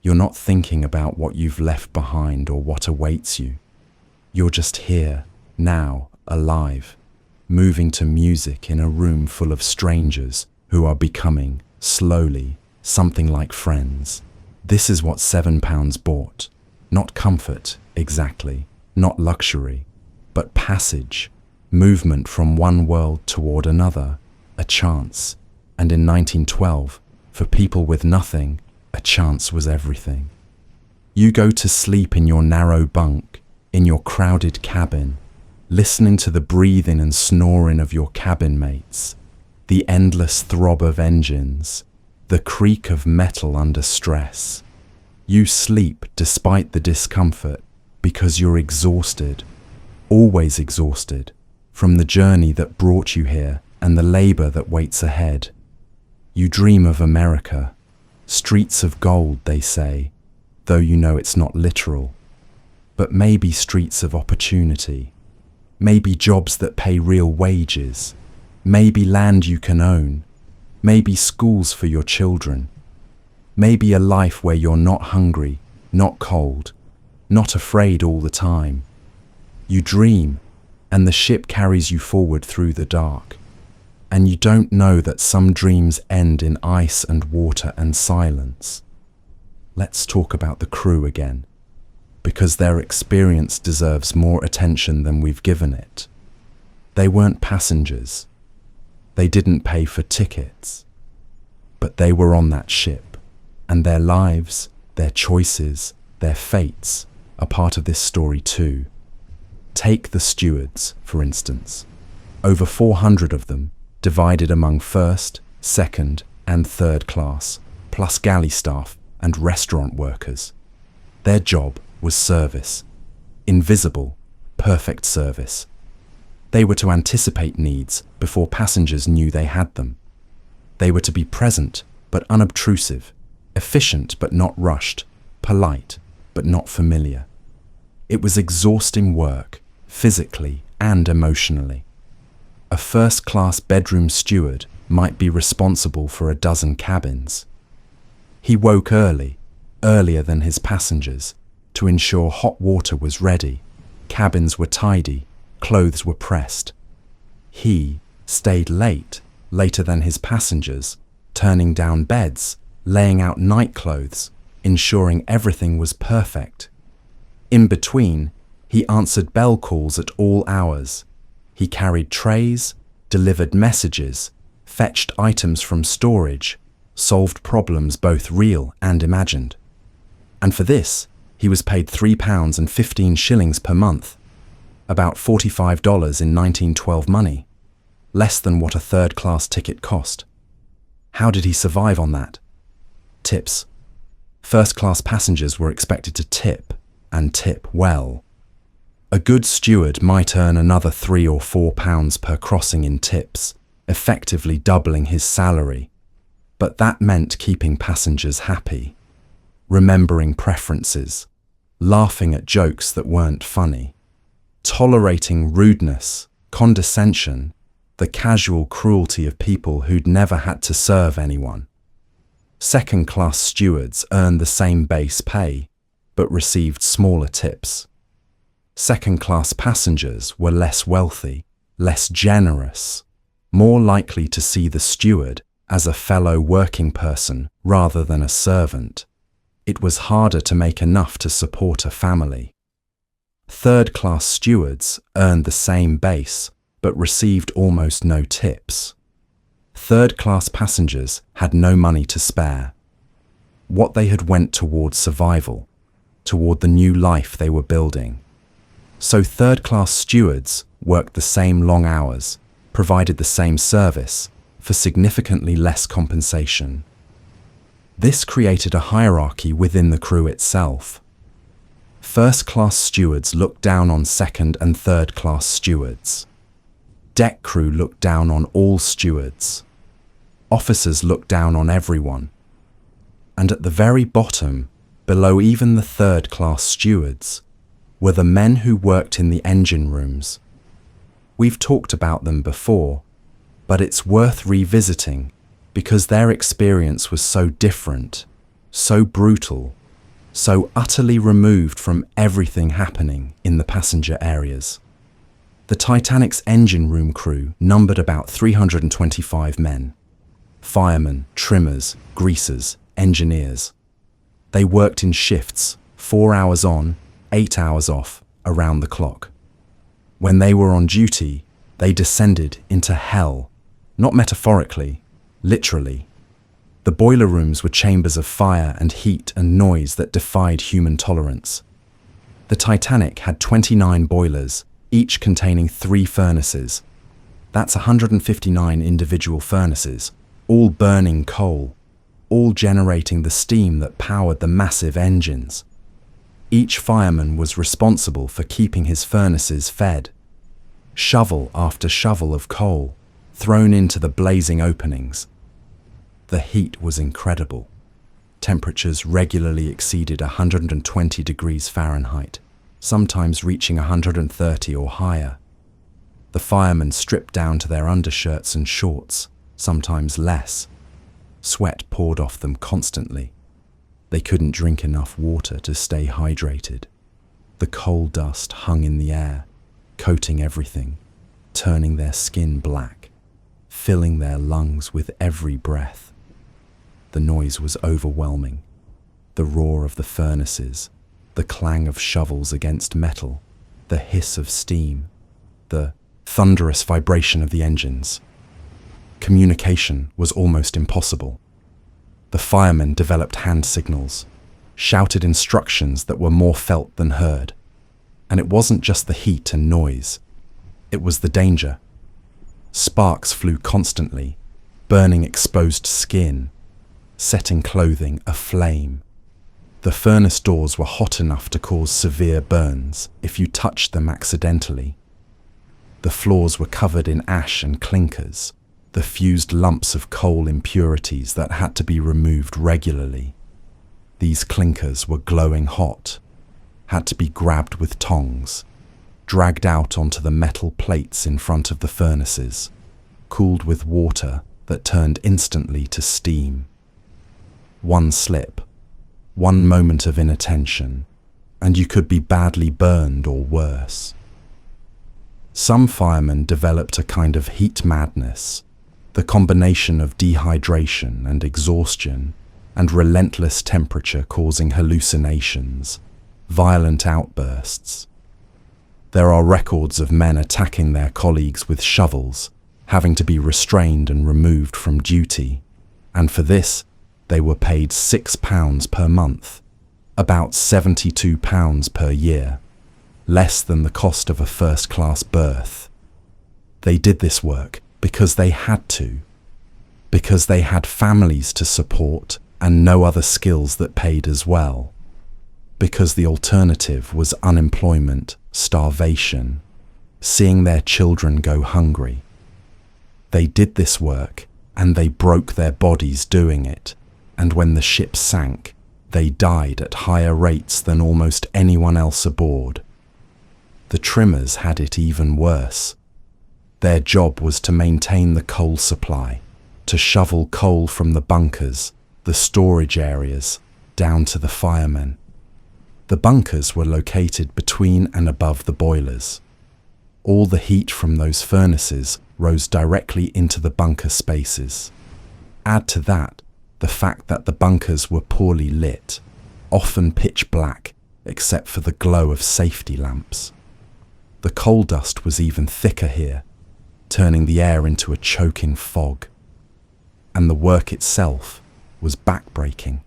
You're not thinking about what you've left behind or what awaits you. You're just here, now, alive, moving to music in a room full of strangers who are becoming, slowly, something like friends. This is what £7 bought. Not comfort, exactly, not luxury, but passage, movement from one world toward another, a chance. And in 1912, for people with nothing, a chance was everything. You go to sleep in your narrow bunk, in your crowded cabin, listening to the breathing and snoring of your cabin mates, the endless throb of engines, the creak of metal under stress. You sleep despite the discomfort because you're exhausted, always exhausted, from the journey that brought you here and the labor that waits ahead. You dream of America, streets of gold, they say, though you know it's not literal. But maybe streets of opportunity, maybe jobs that pay real wages, maybe land you can own, maybe schools for your children, maybe a life where you're not hungry, not cold, not afraid all the time. You dream, and the ship carries you forward through the dark. And you don't know that some dreams end in ice and water and silence. Let's talk about the crew again, because their experience deserves more attention than we've given it. They weren't passengers. They didn't pay for tickets. But they were on that ship, and their lives, their choices, their fates are part of this story too. Take the stewards, for instance. Over 400 of them, divided among first, second, and third class, plus galley staff and restaurant workers. Their job was service. Invisible, perfect service. They were to anticipate needs before passengers knew they had them. They were to be present but unobtrusive, efficient but not rushed, polite but not familiar. It was exhausting work, physically and emotionally. A first-class bedroom steward might be responsible for a dozen cabins. He woke early, earlier than his passengers, to ensure hot water was ready, cabins were tidy, clothes were pressed. He stayed late, later than his passengers, turning down beds, laying out night clothes, ensuring everything was perfect. In between, he answered bell calls at all hours. He carried trays, delivered messages, fetched items from storage, solved problems both real and imagined. And for this, he was paid £3.15 per month, about $45 in 1912 money, less than what a third-class ticket cost. How did he survive on that? Tips. First-class passengers were expected to tip, and tip well. A good steward might earn another £3 or £4 per crossing in tips, effectively doubling his salary. But that meant keeping passengers happy, remembering preferences, laughing at jokes that weren't funny, tolerating rudeness, condescension, the casual cruelty of people who'd never had to serve anyone. Second-class stewards earned the same base pay, but received smaller tips. Second-class passengers were less wealthy, less generous, more likely to see the steward as a fellow working person rather than a servant. It was harder to make enough to support a family. Third-class stewards earned the same base, but received almost no tips. Third-class passengers had no money to spare. What they had went toward survival, toward the new life they were building. So third-class stewards worked the same long hours, provided the same service, for significantly less compensation. This created a hierarchy within the crew itself. First-class stewards looked down on second and third-class stewards. Deck crew looked down on all stewards. Officers looked down on everyone. And at the very bottom, below even the third-class stewards, were the men who worked in the engine rooms. We've talked about them before, but it's worth revisiting because their experience was so different, so brutal, so utterly removed from everything happening in the passenger areas. The Titanic's engine room crew numbered about 325 men. Firemen, trimmers, greasers, engineers. They worked in shifts, 4 hours on, 8 hours off, around the clock. When they were on duty, they descended into hell, not metaphorically, literally. The boiler rooms were chambers of fire and heat and noise that defied human tolerance. The Titanic had 29 boilers, each containing 3 furnaces. That's 159 individual furnaces, all burning coal. all generating the steam that powered the massive engines. Each fireman was responsible for keeping his furnaces fed. Shovel after shovel of coal thrown into the blazing openings. The heat was incredible. Temperatures regularly exceeded 120 degrees Fahrenheit, sometimes reaching 130 or higher. The firemen stripped down to their undershirts and shorts, sometimes less. Sweat poured off them constantly. They couldn't drink enough water to stay hydrated. The coal dust hung in the air, coating everything, turning their skin black, filling their lungs with every breath. The noise was overwhelming. The roar of the furnaces, the clang of shovels against metal, the hiss of steam, the thunderous vibration of the engines. Communication was almost impossible. The firemen developed hand signals, shouted instructions that were more felt than heard. And it wasn't just the heat and noise. It was the danger. Sparks flew constantly, burning exposed skin, setting clothing aflame. The furnace doors were hot enough to cause severe burns if you touched them accidentally. The floors were covered in ash and clinkers, the fused lumps of coal impurities that had to be removed regularly. These clinkers were glowing hot, had to be grabbed with tongs, dragged out onto the metal plates in front of the furnaces, cooled with water that turned instantly to steam. One slip, one moment of inattention, and you could be badly burned or worse. Some firemen developed a kind of heat madness, the combination of dehydration and exhaustion and relentless temperature causing hallucinations, violent outbursts. There are records of men attacking their colleagues with shovels, having to be restrained and removed from duty, and for this they were paid £6 per month, about £72 per year, less than the cost of a first-class berth. They did this work because they had to, because they had families to support and no other skills that paid as well, because the alternative was unemployment, starvation, seeing their children go hungry. They did this work and they broke their bodies doing it, and when the ship sank, they died at higher rates than almost anyone else aboard. The trimmers had it even worse. Their job was to maintain the coal supply, to shovel coal from the bunkers, the storage areas, down to the firemen. The bunkers were located between and above the boilers. All the heat from those furnaces rose directly into the bunker spaces. Add to that the fact that the bunkers were poorly lit, often pitch black, except for the glow of safety lamps. The coal dust was even thicker here, turning the air into a choking fog. And the work itself was backbreaking.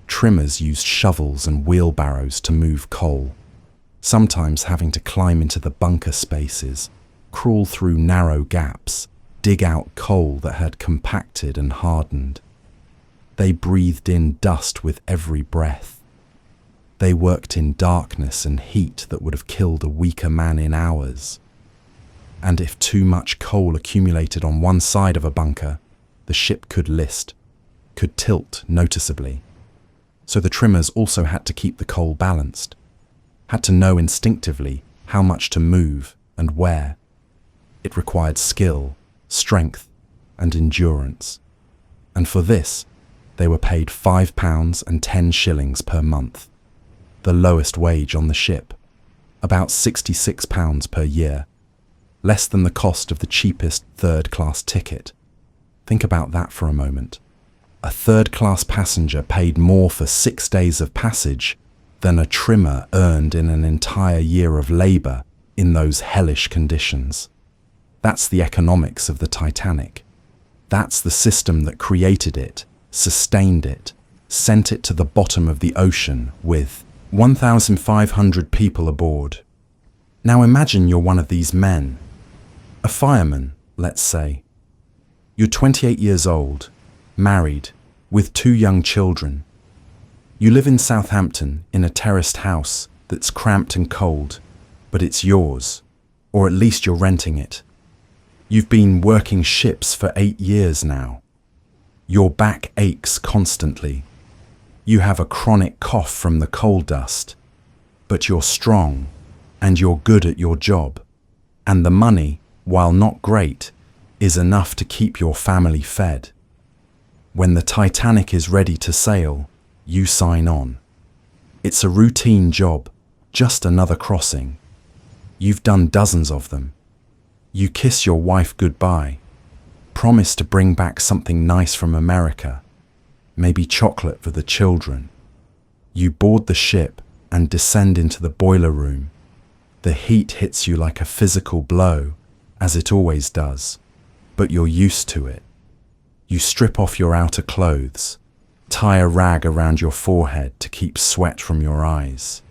Trimmers used shovels and wheelbarrows to move coal, sometimes having to climb into the bunker spaces, crawl through narrow gaps, dig out coal that had compacted and hardened. They breathed in dust with every breath. They worked in darkness and heat that would have killed a weaker man in hours. And if too much coal accumulated on one side of a bunker, the ship could list, could tilt noticeably. So the trimmers also had to keep the coal balanced, had to know instinctively how much to move and where. It required skill, strength, and endurance. And for this, they were paid £5 and 10 shillings per month, the lowest wage on the ship, about £66 per year, less than the cost of the cheapest third-class ticket. Think about that for a moment. A third-class passenger paid more for 6 days of passage than a trimmer earned in an entire year of labour in those hellish conditions. That's the economics of the Titanic. That's the system that created it, sustained it, sent it to the bottom of the ocean with 1,500 people aboard. Now imagine you're one of these men, a fireman, let's say. You're 28 years old, married, with 2 young children. You live in Southampton in a terraced house that's cramped and cold, but it's yours, or at least you're renting it. You've been working ships for 8 years now. Your back aches constantly. You have a chronic cough from the coal dust, but you're strong and you're good at your job. And the money, while not great, is enough to keep your family fed. When the Titanic is ready to sail, you sign on. It's a routine job, just another crossing. You've done dozens of them. You kiss your wife goodbye, promise to bring back something nice from America, maybe chocolate for the children. You board the ship and descend into the boiler room. The heat hits you like a physical blow, as it always does, but you're used to it. You strip off your outer clothes, tie a rag around your forehead to keep sweat from your eyes.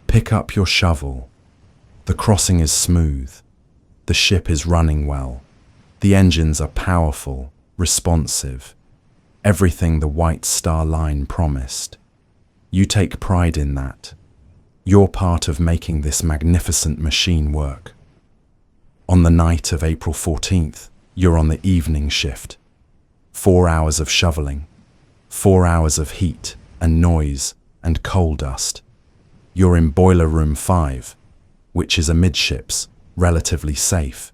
Pick up your shovel. The crossing is smooth. The ship is running well. The engines are powerful, responsive. Everything the White Star Line promised. You take pride in that. You're part of making this magnificent machine work. On the night of April 14th, you're on the evening shift. 4 hours of shoveling, 4 hours of heat and noise and coal dust. You're in Boiler Room 5, which is amidships, relatively safe.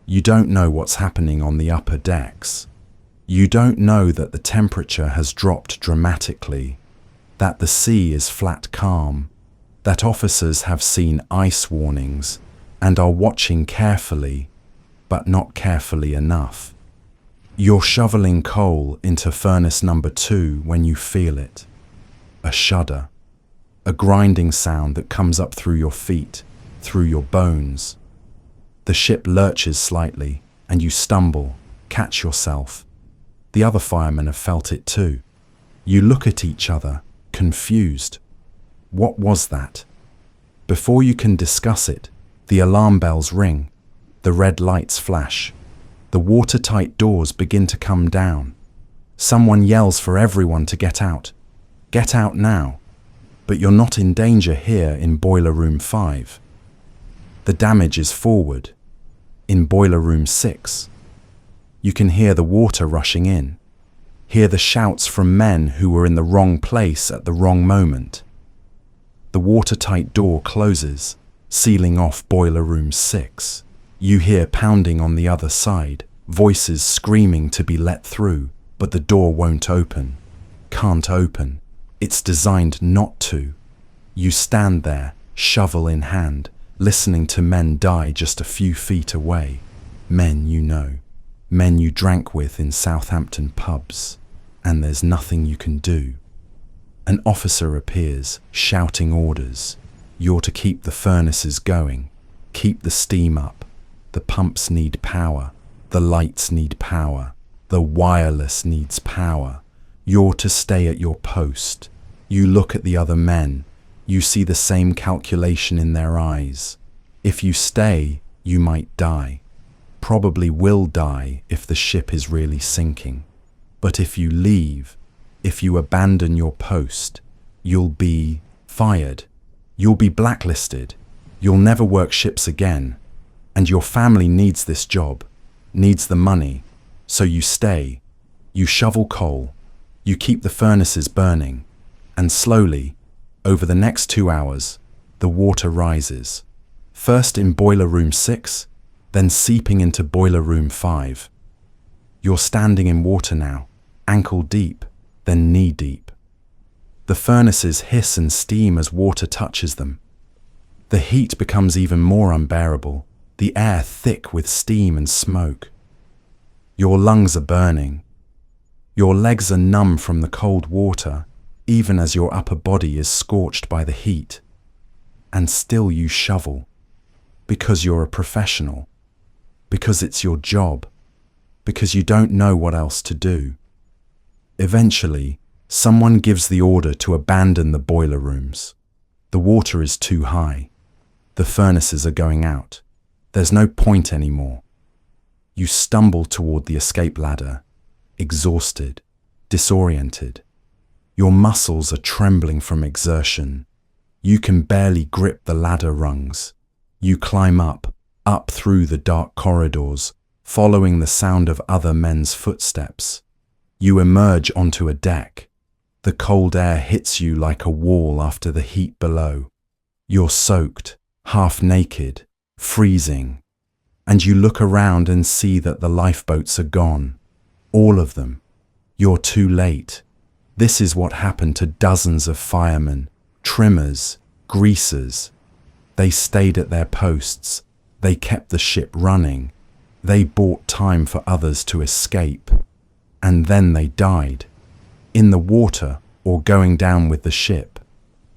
You don't know what's happening on the upper decks. You don't know that the temperature has dropped dramatically, that the sea is flat calm, that officers have seen ice warnings and are watching carefully, but not carefully enough. You're shoveling coal into furnace number 2 when you feel it. A shudder, a grinding sound that comes up through your feet, through your bones. The ship lurches slightly, and you stumble, catch yourself. The other firemen have felt it too. You look at each other, confused. What was that? Before you can discuss it, the alarm bells ring, the red lights flash. The watertight doors begin to come down. Someone yells for everyone to get out. Get out now. But you're not in danger here in Boiler Room 5. The damage is forward, in Boiler Room 6. You can hear the water rushing in, hear the shouts from men who were in the wrong place at the wrong moment. The watertight door closes, sealing off Boiler Room 6. You hear pounding on the other side, voices screaming to be let through, but the door won't open. Can't open. It's designed not to. You stand there, shovel in hand, listening to men die just a few feet away. Men you know. Men you drank with in Southampton pubs. And there's nothing you can do. An officer appears, shouting orders. You're to keep the furnaces going. Keep the steam up. The pumps need power. The lights need power. The wireless needs power. You're to stay at your post. You look at the other men. You see the same calculation in their eyes. If you stay, you might die. Probably will die if the ship is really sinking. But if you leave, if you abandon your post, you'll be fired. You'll be blacklisted. You'll never work ships again. And your family needs this job, needs the money. So you stay. You shovel coal. You keep the furnaces burning. And slowly, over the next 2 hours, the water rises. First in Boiler Room 6, then seeping into Boiler Room 5. You're standing in water now, ankle deep, then knee deep. The furnaces hiss and steam as water touches them. The heat becomes even more unbearable, the air thick with steam and smoke. Your lungs are burning. Your legs are numb from the cold water, even as your upper body is scorched by the heat. And still you shovel, because you're a professional, because it's your job, because you don't know what else to do. Eventually, someone gives the order to abandon the boiler rooms. The water is too high. The furnaces are going out. There's no point anymore. You stumble toward the escape ladder, exhausted. disoriented. Your muscles are trembling from exertion. You can barely grip the ladder rungs. You climb up through the dark corridors, following the sound of other men's footsteps. You emerge onto a deck. The cold air hits you like a wall after the heat below. You're soaked, half naked, freezing. And you look around and see that the lifeboats are gone. All of them. You're too late. This is what happened to dozens of firemen, trimmers, greasers. They stayed at their posts. They kept the ship running. They bought time for others to escape. And then they died. In the water or going down with the ship.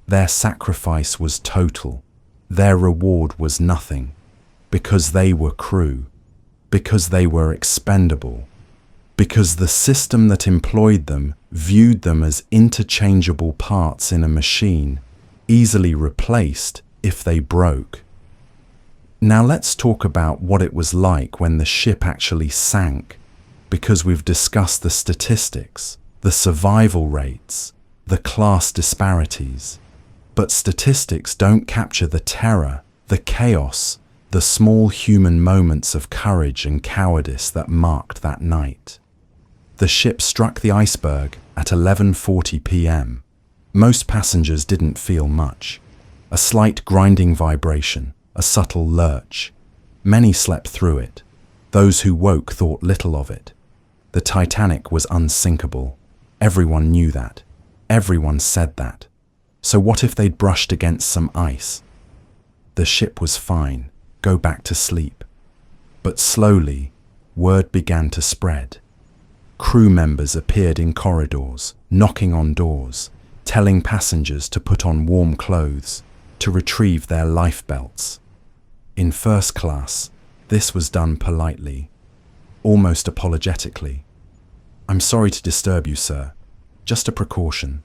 Their sacrifice was total. Their reward was nothing. Because they were crew. Because they were expendable. Because the system that employed them viewed them as interchangeable parts in a machine, easily replaced if they broke. Now let's talk about what it was like when the ship actually sank, because we've discussed the statistics, the survival rates, the class disparities. But statistics don't capture the terror, the chaos, the small human moments of courage and cowardice that marked that night. The ship struck the iceberg at 11:40 p.m. Most passengers didn't feel much. A slight grinding vibration, a subtle lurch. Many slept through it. Those who woke thought little of it. The Titanic was unsinkable. Everyone knew that. Everyone said that. So what if they'd brushed against some ice? The ship was fine. Go back to sleep. But slowly, word began to spread. Crew members appeared in corridors, knocking on doors, telling passengers to put on warm clothes, to retrieve their life belts. In first class, this was done politely, almost apologetically. "I'm sorry to disturb you, sir. Just a precaution.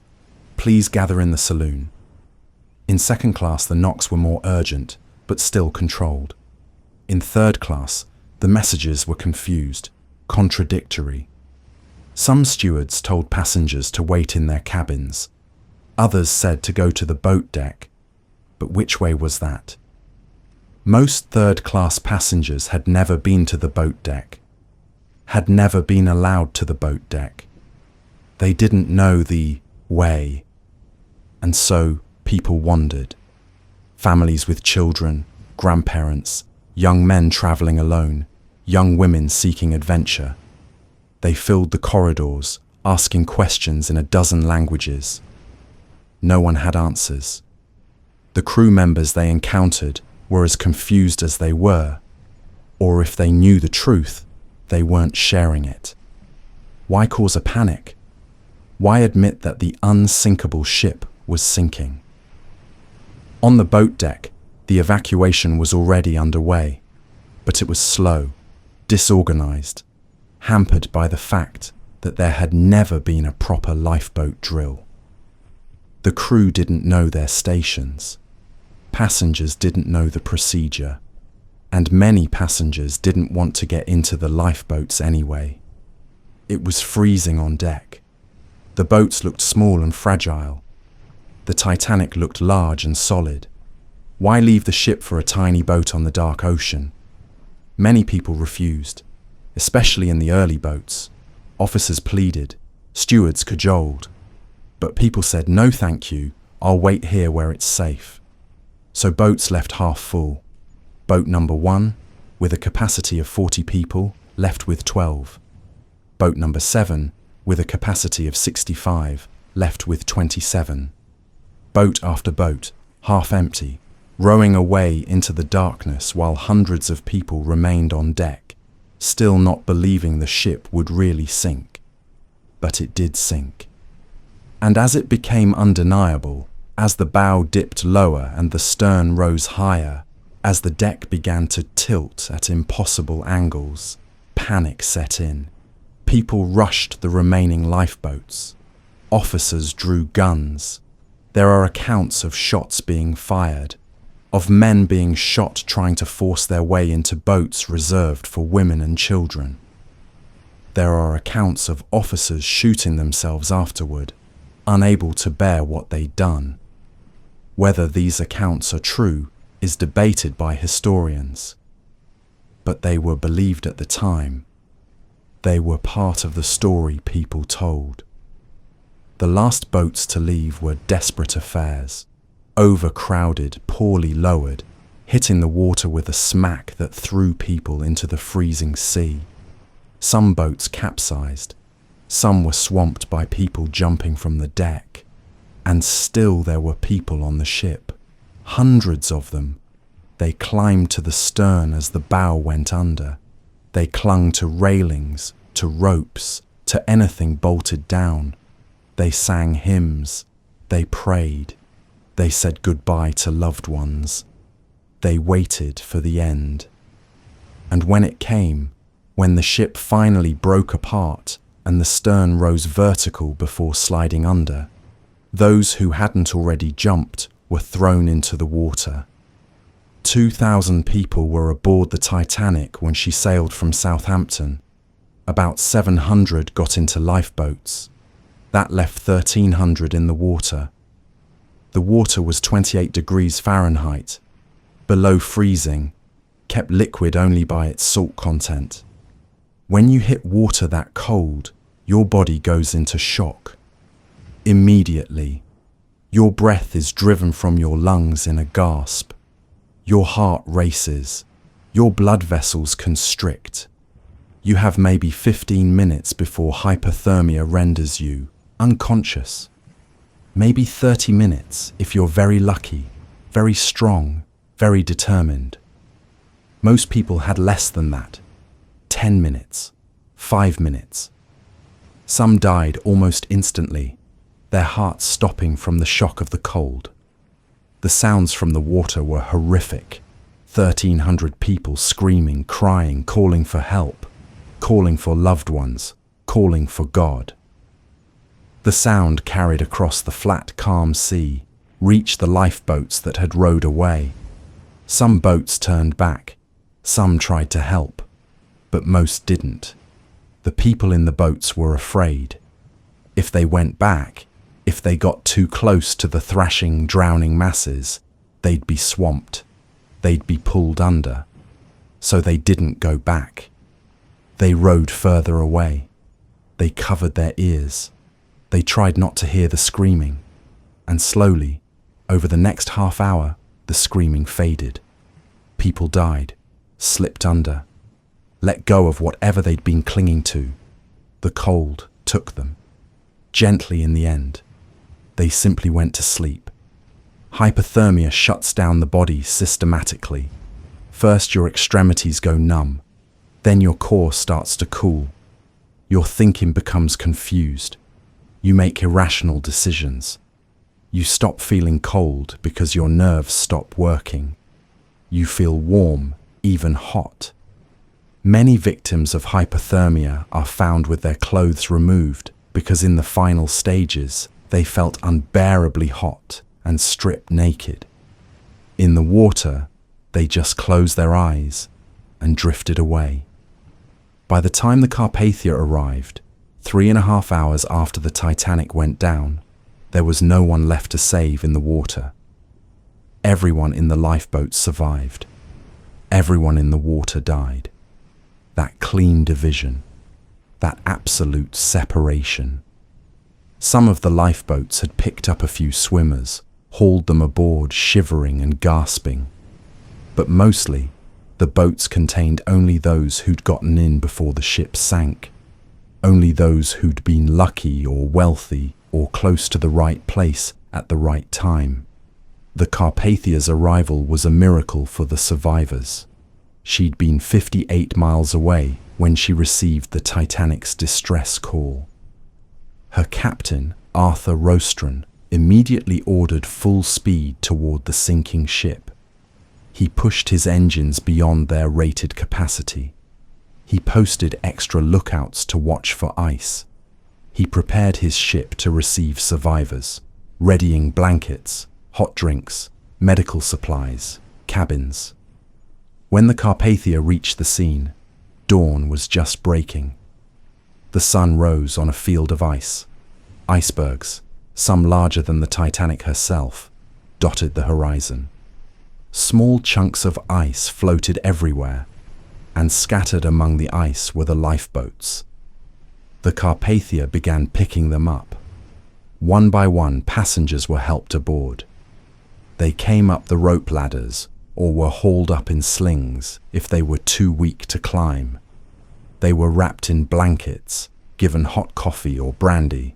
Please gather in the saloon." In second class, the knocks were more urgent, but still controlled. In third class, the messages were confused, contradictory. Some stewards told passengers to wait in their cabins. Others said to go to the boat deck. But which way was that? Most third-class passengers had never been to the boat deck, had never been allowed to the boat deck. They didn't know the way. And so people wandered. Families with children, grandparents, young men traveling alone, young women seeking adventure. They filled the corridors, asking questions in a dozen languages. No one had answers. The crew members they encountered were as confused as they were, or if they knew the truth, they weren't sharing it. Why cause a panic? Why admit that the unsinkable ship was sinking? On the boat deck, the evacuation was already underway, but it was slow, disorganized, hampered by the fact that there had never been a proper lifeboat drill. The crew didn't know their stations. Passengers didn't know the procedure. And many passengers didn't want to get into the lifeboats anyway. It was freezing on deck. The boats looked small and fragile. The Titanic looked large and solid. Why leave the ship for a tiny boat on the dark ocean? Many people refused, especially in the early boats. Officers pleaded, stewards cajoled. But people said, "No thank you, I'll wait here where it's safe." So boats left half full. Boat number 1, with a capacity of 40 people, left with 12. Boat number 7, with a capacity of 65, left with 27. Boat after boat, half empty, rowing away into the darkness while hundreds of people remained on deck, still not believing the ship would really sink. But it did sink. And as it became undeniable, as the bow dipped lower and the stern rose higher, as the deck began to tilt at impossible angles, panic set in. People rushed the remaining lifeboats. Officers drew guns. There are accounts of shots being fired, of men being shot trying to force their way into boats reserved for women and children. There are accounts of officers shooting themselves afterward, unable to bear what they'd done. Whether these accounts are true is debated by historians. But they were believed at the time. They were part of the story people told. The last boats to leave were desperate affairs, overcrowded, poorly lowered, hitting the water with a smack that threw people into the freezing sea. Some boats capsized, some were swamped by people jumping from the deck, and still there were people on the ship, hundreds of them. They climbed to the stern as the bow went under. They clung to railings, to ropes, to anything bolted down. They sang hymns, they prayed, they said goodbye to loved ones. They waited for the end. And when it came, when the ship finally broke apart and the stern rose vertical before sliding under, those who hadn't already jumped were thrown into the water. 2,000 people were aboard the Titanic when she sailed from Southampton. About 700 got into lifeboats. That left 1,300 in the water. The water was 28 degrees Fahrenheit, below freezing, kept liquid only by its salt content. When you hit water that cold, your body goes into shock. Immediately, your breath is driven from your lungs in a gasp. Your heart races. Your blood vessels constrict. You have maybe 15 minutes before hypothermia renders you unconscious. Maybe 30 minutes if you're very lucky, very strong, very determined. Most people had less than that. 10 minutes, 5 minutes. Some died almost instantly, their hearts stopping from the shock of the cold. The sounds from the water were horrific. 1,300 people screaming, crying, calling for help, calling for loved ones, calling for God. The sound carried across the flat, calm sea, reached the lifeboats that had rowed away. Some boats turned back, some tried to help, but most didn't. The people in the boats were afraid. If they went back, if they got too close to the thrashing, drowning masses, they'd be swamped. They'd be pulled under. So they didn't go back. They rowed further away. They covered their ears. They tried not to hear the screaming. And slowly, over the next half hour, the screaming faded. People died, slipped under, let go of whatever they'd been clinging to. The cold took them. Gently in the end, they simply went to sleep. Hypothermia shuts down the body systematically. First your extremities go numb, then your core starts to cool. Your thinking becomes confused. You make irrational decisions. You stop feeling cold because your nerves stop working. You feel warm, even hot. Many victims of hypothermia are found with their clothes removed because in the final stages they felt unbearably hot and stripped naked. In the water, they just closed their eyes and drifted away. By the time the Carpathia arrived, 3.5 hours after the Titanic went down, there was no one left to save in the water. Everyone in the lifeboat survived. Everyone in the water died. That clean division, that absolute separation. Some of the lifeboats had picked up a few swimmers, hauled them aboard shivering and gasping. But mostly, the boats contained only those who'd gotten in before the ship sank. Only those who'd been lucky or wealthy or close to the right place at the right time. The Carpathia's arrival was a miracle for the survivors. She'd been 58 miles away when she received the Titanic's distress call. Her captain, Arthur Rostron, immediately ordered full speed toward the sinking ship. He pushed his engines beyond their rated capacity. He posted extra lookouts to watch for ice. He prepared his ship to receive survivors, readying blankets, hot drinks, medical supplies, cabins. When the Carpathia reached the scene, dawn was just breaking. The sun rose on a field of ice. Icebergs, some larger than the Titanic herself, dotted the horizon. Small chunks of ice floated everywhere, and scattered among the ice were the lifeboats. The Carpathia began picking them up. One by one, passengers were helped aboard. They came up the rope ladders or were hauled up in slings if they were too weak to climb. They were wrapped in blankets, given hot coffee or brandy,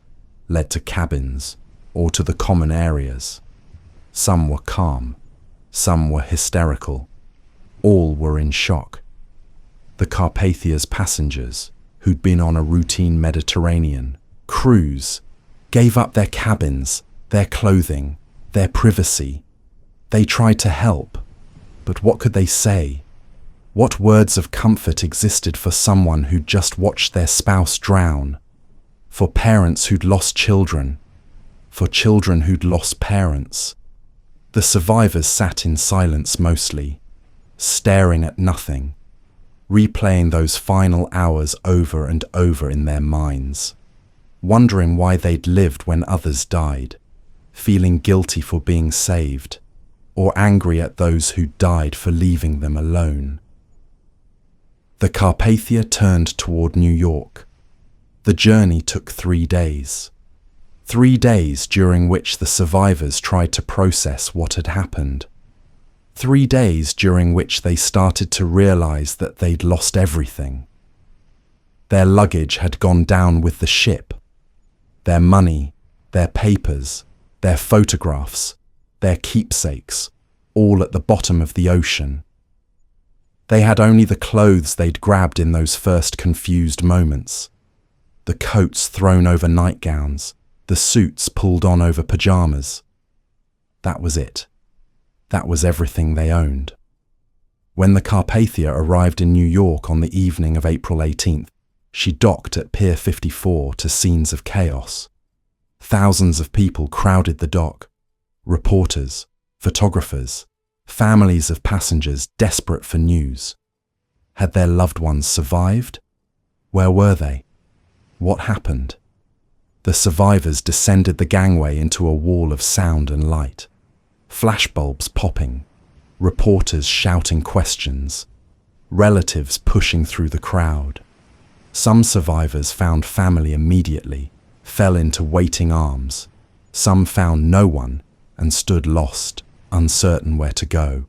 led to cabins or to the common areas. Some were calm, some were hysterical. All were in shock. The Carpathia's passengers, who'd been on a routine Mediterranean cruise, gave up their cabins, their clothing, their privacy. They tried to help, but what could they say? What words of comfort existed for someone who'd just watched their spouse drown? For parents who'd lost children? For children who'd lost parents? The survivors sat in silence mostly, staring at nothing, replaying those final hours over and over in their minds, wondering why they'd lived when others died, feeling guilty for being saved, or angry at those who died for leaving them alone. The Carpathia turned toward New York. The journey took 3 days. 3 days during which the survivors tried to process what had happened. 3 days during which they started to realize that they'd lost everything. Their luggage had gone down with the ship. Their money, their papers, their photographs, their keepsakes, all at the bottom of the ocean. They had only the clothes they'd grabbed in those first confused moments. The coats thrown over nightgowns, the suits pulled on over pajamas. That was it. That was everything they owned. When the Carpathia arrived in New York on the evening of April 18th, she docked at Pier 54 to scenes of chaos. Thousands of people crowded the dock. Reporters, photographers, families of passengers desperate for news. Had their loved ones survived? Where were they? What happened? The survivors descended the gangway into a wall of sound and light. Flashbulbs popping, reporters shouting questions, relatives pushing through the crowd. Some survivors found family immediately, fell into waiting arms. Some found no one and stood lost, uncertain where to go.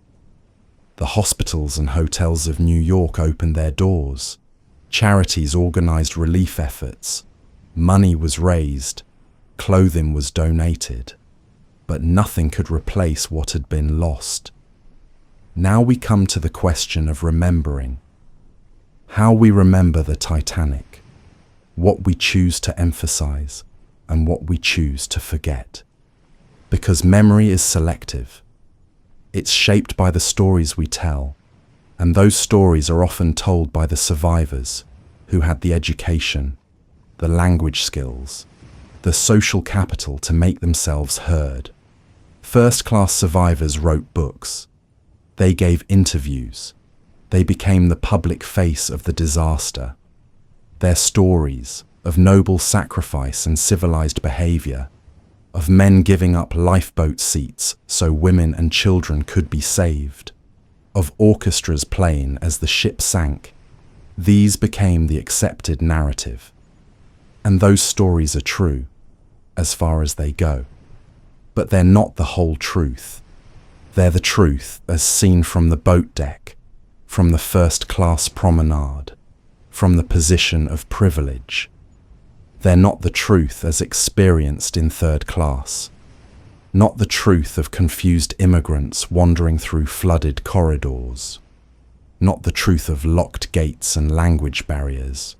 The hospitals and hotels of New York opened their doors. Charities organized relief efforts. Money was raised. Clothing was donated. But nothing could replace what had been lost. Now we come to the question of remembering. How we remember the Titanic, what we choose to emphasize, and what we choose to forget. Because memory is selective. It's shaped by the stories we tell, and those stories are often told by the survivors who had the education, the language skills, the social capital to make themselves heard. First-class survivors wrote books. They gave interviews. They became the public face of the disaster. Their stories of noble sacrifice and civilized behavior, of men giving up lifeboat seats so women and children could be saved, of orchestras playing as the ship sank, these became the accepted narrative. And those stories are true, as far as they go. But they're not the whole truth. They're the truth as seen from the boat deck, from the first-class promenade, from the position of privilege. They're not the truth as experienced in third class, not the truth of confused immigrants wandering through flooded corridors, not the truth of locked gates and language barriers,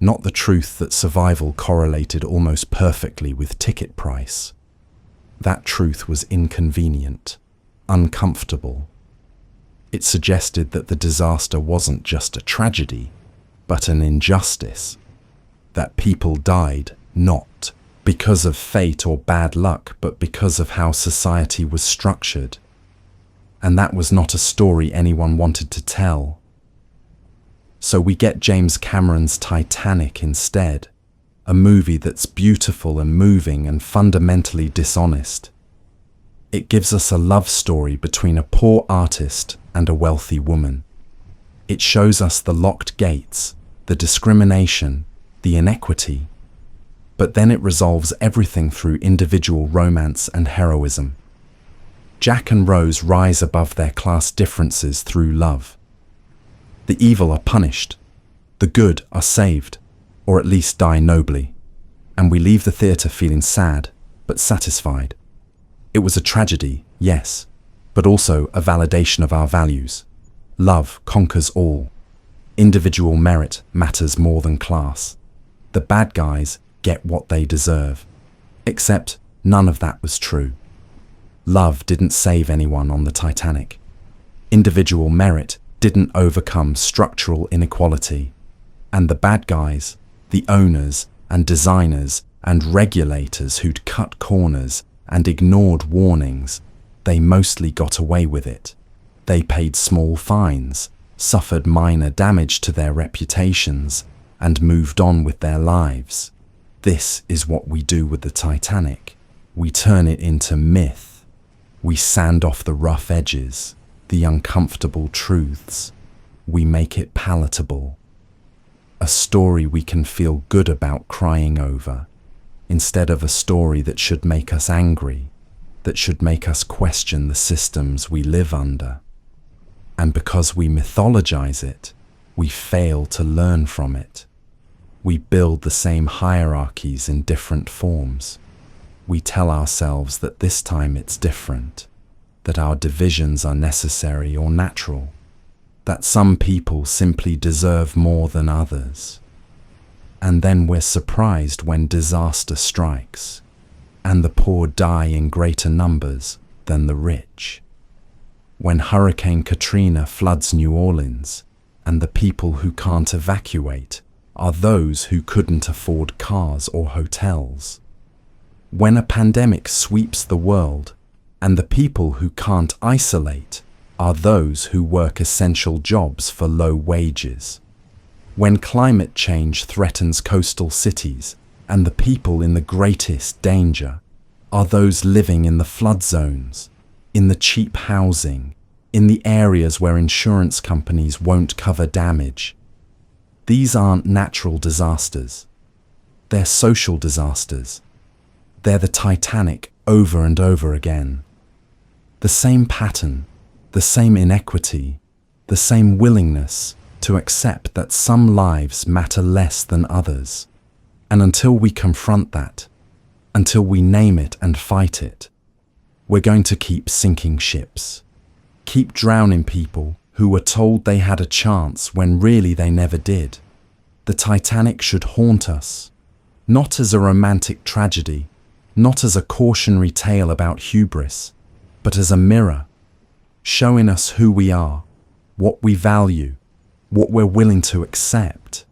not the truth that survival correlated almost perfectly with ticket price. That truth was inconvenient, uncomfortable. It suggested that the disaster wasn't just a tragedy, but an injustice. That people died not because of fate or bad luck, but because of how society was structured. And that was not a story anyone wanted to tell. So we get James Cameron's Titanic instead, a movie that's beautiful and moving and fundamentally dishonest. It gives us a love story between a poor artist and a wealthy woman. It shows us the locked gates, the discrimination, the inequity. But then it resolves everything through individual romance and heroism. Jack and Rose rise above their class differences through love. The evil are punished, the good are saved, or at least die nobly, and we leave the theatre feeling sad, but satisfied. It was a tragedy, yes, but also a validation of our values. Love conquers all. Individual merit matters more than class. The bad guys get what they deserve. Except none of that was true. Love didn't save anyone on the Titanic. Individual merit didn't overcome structural inequality. And the bad guys, the owners and designers and regulators who'd cut corners and ignored warnings, they mostly got away with it. They paid small fines, suffered minor damage to their reputations, and moved on with their lives. This is what we do with the Titanic. We turn it into myth. We sand off the rough edges, the uncomfortable truths. We make it palatable. A story we can feel good about crying over, instead of a story that should make us angry, that should make us question the systems we live under. And because we mythologize it, we fail to learn from it. We build the same hierarchies in different forms. We tell ourselves that this time it's different, that our divisions are necessary or natural, that some people simply deserve more than others. And then we're surprised when disaster strikes, and the poor die in greater numbers than the rich. When Hurricane Katrina floods New Orleans, and the people who can't evacuate are those who couldn't afford cars or hotels. When a pandemic sweeps the world, and the people who can't isolate are those who work essential jobs for low wages. When climate change threatens coastal cities, and the people in the greatest danger are those living in the flood zones, in the cheap housing, in the areas where insurance companies won't cover damage. These aren't natural disasters. They're social disasters. They're the Titanic over and over again. The same pattern, the same inequity, the same willingness to accept that some lives matter less than others. And until we confront that, until we name it and fight it, we're going to keep sinking ships, keep drowning people who were told they had a chance when really they never did. The Titanic should haunt us, not as a romantic tragedy, not as a cautionary tale about hubris, but as a mirror, showing us who we are, what we value, what we're willing to accept.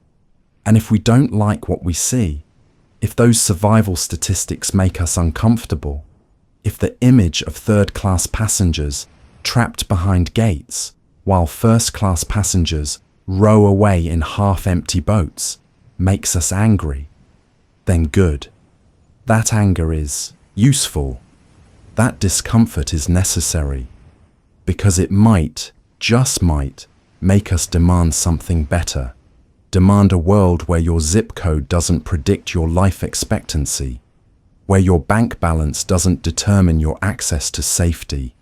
And if we don't like what we see, if those survival statistics make us uncomfortable, if the image of third-class passengers trapped behind gates while first-class passengers row away in half-empty boats makes us angry, then good. That anger is useful. That discomfort is necessary, because it might, just might, make us demand something better. Demand a world where your zip code doesn't predict your life expectancy, where your bank balance doesn't determine your access to safety,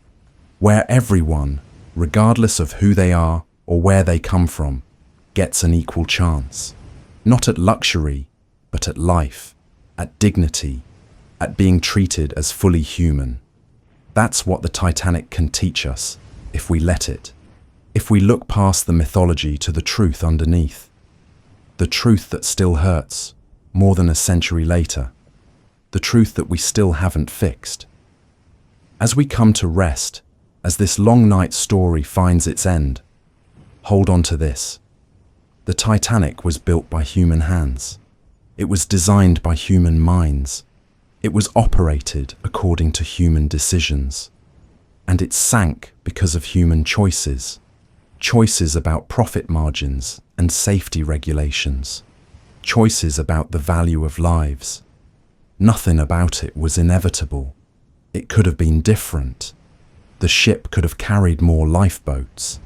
where everyone, regardless of who they are or where they come from, gets an equal chance. Not at luxury, but at life, at dignity, at being treated as fully human. That's what the Titanic can teach us, if we let it. If we look past the mythology to the truth underneath. The truth that still hurts, more than a century later. The truth that we still haven't fixed. As we come to rest, as this long night story finds its end, hold on to this. The Titanic was built by human hands. It was designed by human minds. It was operated according to human decisions. And it sank because of human choices. choices about profit margins and safety regulations, choices about the value of lives. Nothing about it was inevitable. It could have been different. The ship could have carried more lifeboats.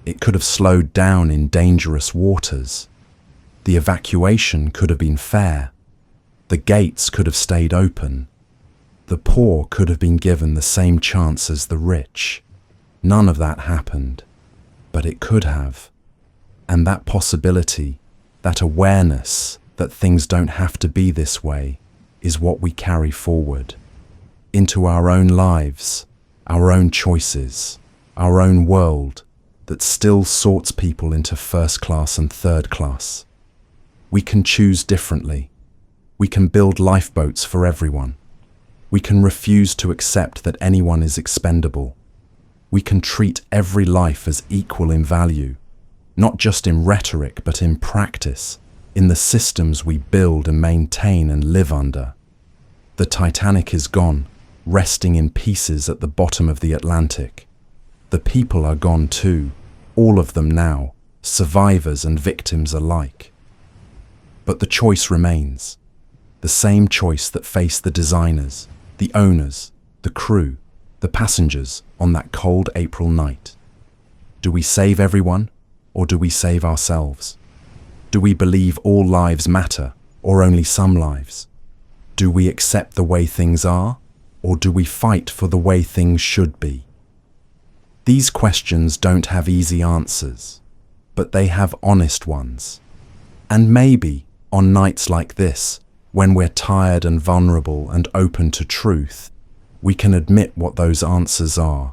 It could have slowed down in dangerous waters. The evacuation could have been fair. The gates could have stayed open. The poor could have been given the same chance as the rich. None of that happened, but it could have. And that possibility, that awareness that things don't have to be this way, is what we carry forward into our own lives, our own choices, our own world that still sorts people into first class and third class. We can choose differently. We can build lifeboats for everyone. We can refuse to accept that anyone is expendable. We can treat every life as equal in value, not just in rhetoric but in practice, in the systems we build and maintain and live under. The Titanic is gone, resting in pieces at the bottom of the Atlantic. The people are gone too, all of them now, survivors and victims alike. But the choice remains, the same choice that faced the designers, the owners, the crew, the passengers on that cold April night. Do we save everyone, or do we save ourselves? Do we believe all lives matter, or only some lives? Do we accept the way things are, or do we fight for the way things should be? These questions don't have easy answers, but they have honest ones. And maybe, on nights like this, when we're tired and vulnerable and open to truth, we can admit what those answers are.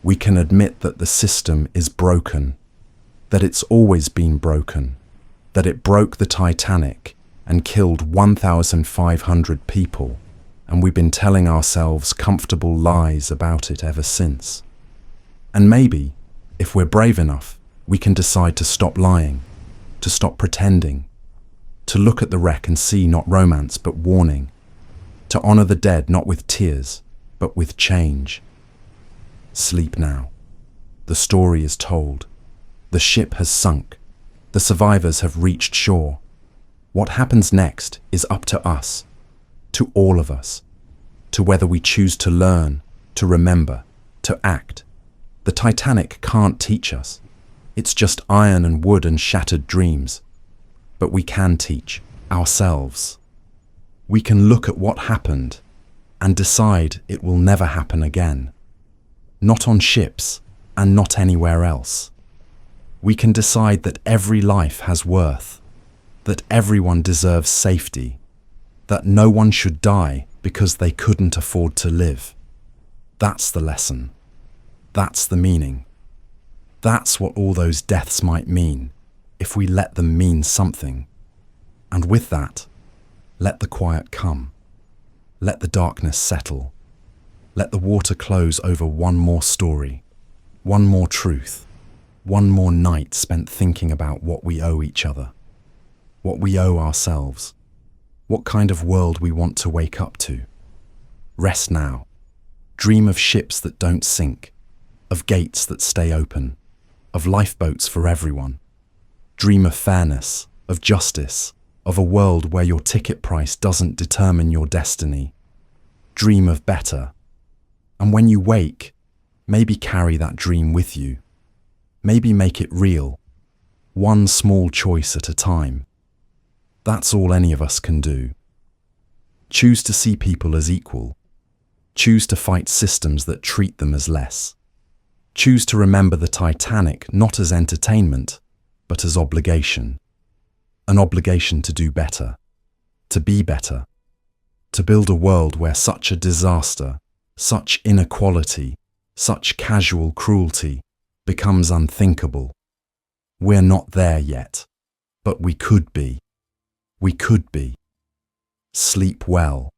We can admit that the system is broken, that it's always been broken, that it broke the Titanic and killed 1,500 people, and we've been telling ourselves comfortable lies about it ever since. And maybe, if we're brave enough, we can decide to stop lying, to stop pretending, to look at the wreck and see not romance but warning, to honor the dead not with tears but with change. Sleep now. The story is told. The ship has sunk. The survivors have reached shore. What happens next is up to us, to all of us, to whether we choose to learn, to remember, to act. The Titanic can't teach us. It's just iron and wood and shattered dreams. But we can teach ourselves. We can look at what happened and decide it will never happen again. Not on ships and not anywhere else. We can decide that every life has worth, that everyone deserves safety, that no one should die because they couldn't afford to live. That's the lesson. That's the meaning. That's what all those deaths might mean, if we let them mean something. And with that, let the quiet come. Let the darkness settle. Let the water close over one more story, one more truth, one more night spent thinking about what we owe each other, what we owe ourselves, what kind of world we want to wake up to. Rest now. Dream of ships that don't sink, of gates that stay open, of lifeboats for everyone. Dream of fairness, of justice, of a world where your ticket price doesn't determine your destiny. Dream of better. And when you wake, maybe carry that dream with you. Maybe make it real, one small choice at a time. That's all any of us can do. Choose to see people as equal. Choose to fight systems that treat them as less. Choose to remember the Titanic not as entertainment, but as obligation. An obligation to do better, to be better, to build a world where such a disaster, such inequality, such casual cruelty becomes unthinkable. We're not there yet, but we could be. We could be. Sleep well.